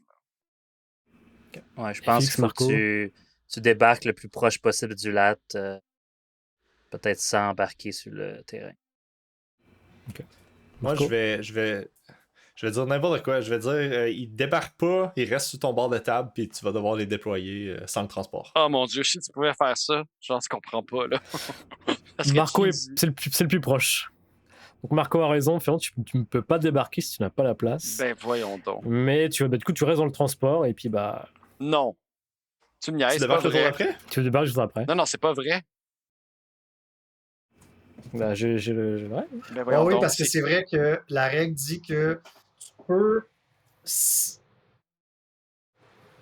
Ouais, je pense Fix, qu'il faut Marco. que tu débarques le plus proche possible du lat, peut-être sans embarquer sur le terrain. Moi, Marco? je vais dire n'importe quoi. Je vais dire, ils débarquent pas, ils restent sur ton bord de table, puis tu vas devoir les déployer sans le transport. Oh mon Dieu, si tu pouvais faire ça, genre, tu comprends pas, là. Parce que Marco, tu c'est le plus proche. Donc Marco a raison, finalement, tu ne peux pas débarquer si tu n'as pas la place. Ben, voyons donc. Mais du coup, tu restes dans le transport et puis bah, Non. Tu me niaises, Tu c'est pas débarques le tour vrai. après? tu débarques juste après. Non, non, c'est pas vrai. Bah, j'ai le ouais. Ben, Ah voyons oui, donc. parce que c'est vrai que la règle dit que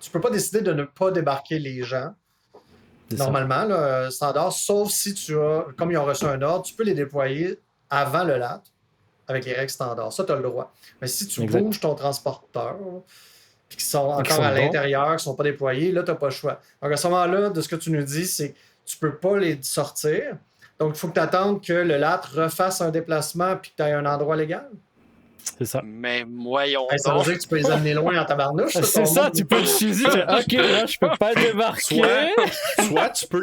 tu peux pas décider de ne pas débarquer les gens. C'est ça. Normalement, là, standard, sauf si tu as, comme ils ont reçu un ordre, tu peux les déployer avant le LAT avec les règles standards. Ça, tu as le droit. Mais si tu Exact. bouges ton transporteur, puis qu'ils sont qu'ils encore sont à dedans. l'intérieur, qu'ils ne sont pas déployés, là, tu n'as pas le choix. Donc, à ce moment-là, de ce que tu nous dis, c'est que tu ne peux pas les sortir. Donc, il faut que tu attendes que le LAT refasse un déplacement puis que tu aies un endroit légal. C'est ça. Mais voyons Hey, ça veut donc. dire que tu peux les amener loin en tabarnouche. C'est ton ça, move. tu peux le choisir. Ok, là, je peux pas débarquer. Soit tu peux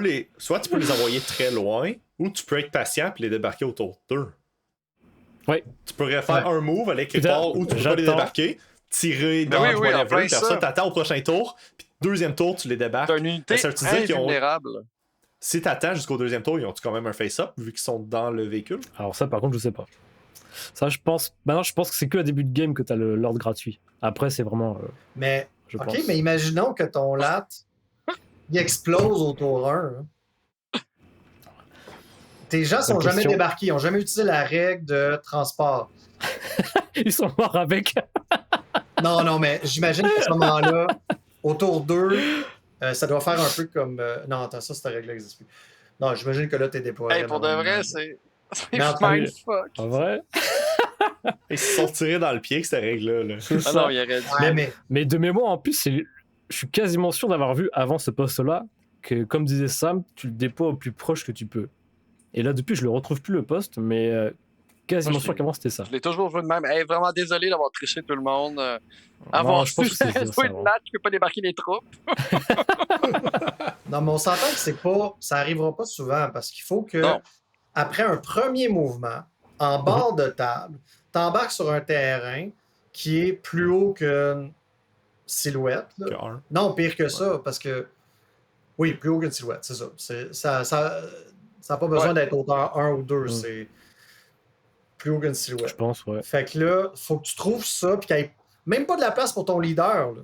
les envoyer très loin, ou tu peux être patient et les débarquer autour d'eux. Oui. Tu pourrais faire un move aller quelque Putain, part où tu peux pas les j'attends. débarquer, tirer Ben dans oui, le oui, en whatever, plein puis après ça. ça, t'attends au prochain tour, puis deuxième tour, tu les débarques. T'as une unité Ça veut dire qu'ils ont- invulnérable. Si t'attends jusqu'au deuxième tour, ils ont quand même un face-up vu qu'ils sont dans le véhicule? Alors ça, par contre, je sais pas. Ça, je pense. Maintenant, je pense que c'est que à début de game que t'as l'ordre gratuit. Après, c'est vraiment. Mais, Je OK, pense. mais imaginons que ton LAT, il explose au tour 1. hein. Tes gens sont Bonne jamais question. débarqués, ils n'ont jamais utilisé la règle de transport. Ils sont morts avec. Non, non, mais j'imagine qu'à ce moment-là, au tour 2, ça doit faire un peu comme. Non, attends, ça, cette règle-là n'existe plus. Non, j'imagine que là, t'es déployé. Hey, pour de normalement. vrai, c'est. C'est Mais en mindfuck. En vrai. Ils se sont tirés dans le pied avec cette règle-là. là. C'est Ah ça. non, il aurait dit. Ouais, mais Mais de mémoire, en plus, je suis quasiment sûr d'avoir vu avant ce poste-là que, comme disait Sam, tu le déploies au plus proche que tu peux. Et là, depuis, je le retrouve plus le poste, mais quasiment Moi, je sûr qu'avant, c'était ça. Je l'ai toujours vu de même. Hey, vraiment désolé d'avoir triché tout le monde. Non, Avoir je pense que c'est ça, joué ça, une latte, je peux pas débarquer les troupes. non, mais on s'entend que c'est pas. Ça arrivera pas souvent parce qu'il faut que, Non. après un premier mouvement, en bord de table, t'embarques sur un terrain qui est plus haut qu'une silhouette. là. Que un. Non, pire que ça, parce que Oui, plus haut qu'une silhouette, c'est ça. Ça n'a pas besoin d'être hauteur 1 ou 2, c'est plus haut qu'une silhouette. Je pense, ouais. Fait que là, faut que tu trouves ça, puis qu'il n'y ait même pas de la place pour ton leader. Là.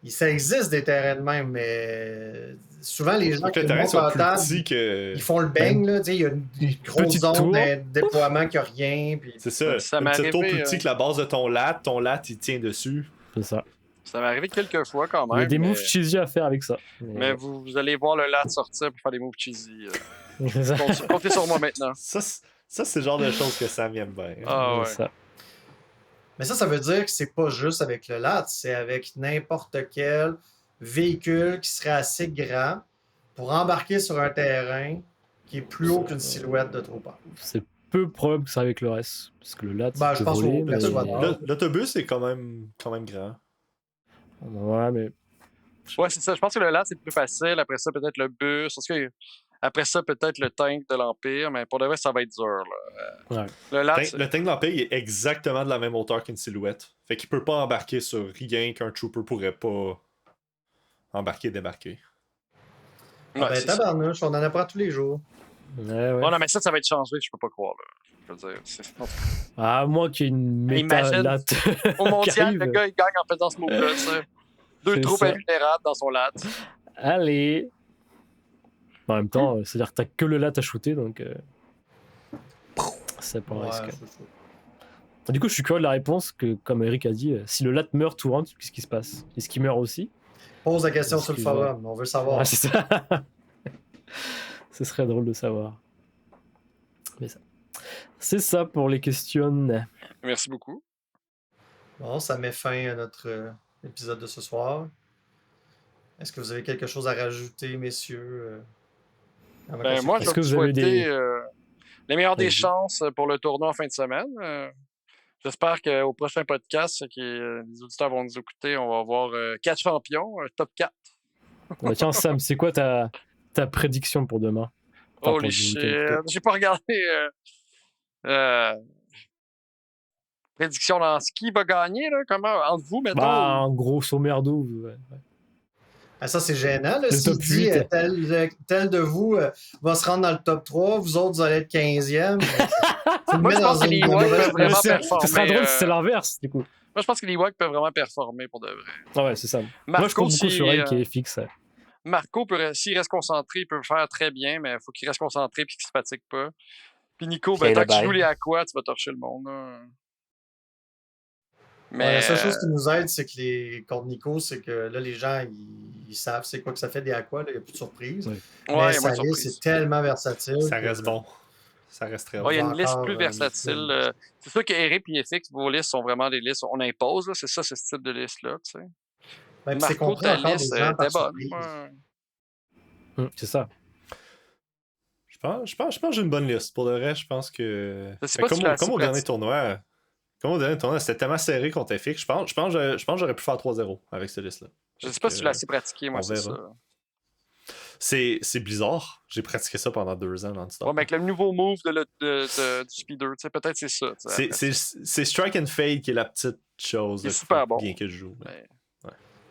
Ça existe des terrains de même, mais souvent les gens qui montent en table, ils font le bang, là, il y a une grosse zone de déploiement qui n'a rien. Puis... C'est ça, un petit tour plus petit que la base de ton lat il tient dessus. C'est ça. Ça m'est arrivé quelques fois quand même. Il y a des moves cheesy à faire avec ça. Mais vous allez voir le lat sortir pour faire des moves cheesy. Comptez sur moi maintenant. Ça, c'est le genre de choses que Sam aime bien. Ah ouais. Ça. Mais ça veut dire que c'est pas juste avec le lat, c'est avec n'importe quel véhicule qui serait assez grand pour embarquer sur un terrain qui est plus haut qu'une silhouette de trooper. C'est peu probable que ça arrive avec le reste. Parce que le lat, je pense voler, l'autobus est quand même grand. Ouais, mais... Ouais, c'est ça. Je pense que le lat, c'est plus facile. Après ça, peut-être le bus. Parce que... Après ça, peut-être le tank de l'Empire, mais pour de vrai, ça va être dur. Là. Ouais. Le tank de l'Empire il est exactement de la même hauteur qu'une silhouette. Fait qu'il peut pas embarquer sur rien qu'un trooper pourrait pas embarquer et débarquer. Tabarnouche, on en apprend tous les jours. Ouais. Oh, non, mais ça va être changé, je peux pas croire. Là. Je veux dire, à moins qu'il y ait une méta latte. Au mondial, le gars, il gagne en faisant ce move-là. 2 troupes invulnérables dans son lat. Allez. En même temps, c'est-à-dire que t'as que le lat à shooter, donc c'est pas un risque. Du coup, je suis curieux de la réponse que, comme Eric a dit, si le lat meurt tout round, qu'est-ce qui se passe? Est-ce qu'il meurt aussi? Pose la question sur le forum, on veut savoir. Ouais, c'est ça. Ce serait drôle de savoir. Mais ça. C'est ça pour les questions. Merci beaucoup. Bon, ça met fin à notre épisode de ce soir. Est-ce que vous avez quelque chose à rajouter, messieurs? Moi, je vais vous souhaiter les meilleures des chances pour le tournoi en fin de semaine. J'espère qu'au prochain podcast, les auditeurs vont nous écouter, on va avoir 4 champions, un top 4. Tiens, Sam, c'est quoi ta prédiction pour demain? Holy shit! J'ai pas regardé. Prédiction dans ce qui va gagner, là? Comment? Entre vous, mettons? Un gros sommerdo. Ouais. Ça, c'est gênant. Là, s'il dit tel de vous va se rendre dans le top 3, vous autres, vous allez être 15e. Moi, je pense que les Ewoks peuvent vraiment performer. Ce serait drôle si c'est l'inverse, du coup. Moi, je pense que les Ewoks peuvent vraiment performer pour de vrai. Ah ouais, c'est ça. Moi, je compte beaucoup sur elle qui est fixe. Marco, s'il reste concentré, il peut le faire très bien, mais il faut qu'il reste concentré et qu'il ne se fatigue pas. Puis Nico, tant que tu joues les Aqua, tu vas torcher le monde. Là. Mais la seule chose qui nous aide, c'est que contre Nico, c'est que là, les gens, ils savent c'est quoi que ça fait des Aqua, il n'y a plus de surprise. Oui. Mais sa liste, c'est tellement versatile. Ça reste bon. Ça reste très bon. Il y a une liste plus versatile. C'est sûr qu'Eric et FX, vos listes sont vraiment des listes on impose. C'est ça, ce type de liste-là. Tu sais. Ben, Marco, ta liste était bonne. C'est ça. Je pense que j'ai une bonne liste. Pour le reste, je pense que... Comme au dernier tournoi... c'était tellement serré contre FX. Je pense que j'aurais pu faire 3-0 avec cette liste-là. Je sais pas si tu l'as assez pratiqué, moi, c'est ça. C'est bizarre. J'ai pratiqué ça pendant 2 ans non-stop. Ouais, mais avec le nouveau move du speeder, peut-être c'est ça. C'est Strike and Fade qui est la petite chose c'est super bon. Bien que je joue.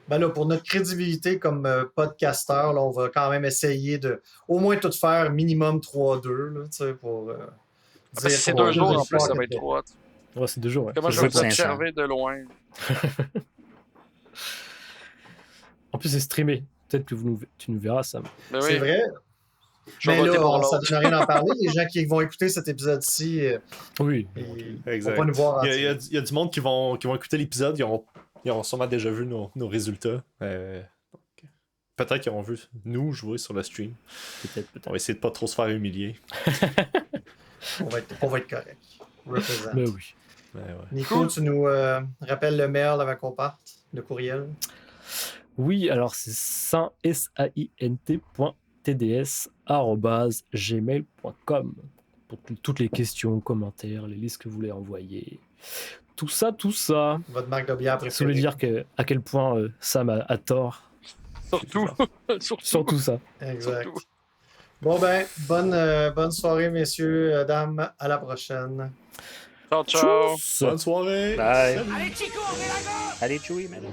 Ben là, pour notre crédibilité comme podcasteur, là, on va quand même essayer de au moins tout faire minimum 3-2 pour dire c'est 2 jours en plus, ça va être 3. Ouais, c'est 2 jours. Ouais. Comment je vais vous observer de loin? En plus, c'est streamé. Peut-être que tu nous verras, Sam. Ben oui. C'est vrai. Mais là, ça ne donne rien à parler. Les gens qui vont écouter cet épisode-ci, oui, ils vont pas nous voir. Il y a du monde qui vont écouter l'épisode. Ils ont sûrement déjà vu nos résultats. Peut-être qu'ils ont vu nous jouer sur le stream. Peut-être. On va essayer de pas trop se faire humilier. on va être correct. Represent. Mais oui. Ouais. Nico, tu nous rappelles le mail avant qu'on parte, le courriel? Oui, alors c'est saint.tds@gmail.com pour toutes les questions, commentaires, les listes que vous voulez envoyer. Tout ça. Votre marque de bière préférée. Ça veut dire à quel point Sam a tort. Surtout. Surtout ça. Exact. Surtout. Bon ben, bonne soirée, messieurs, dames. À la prochaine. Ciao, ciao. Bonne soirée. Bye. Allez, Chico, on est là-bas. Allez, Chewie, madame.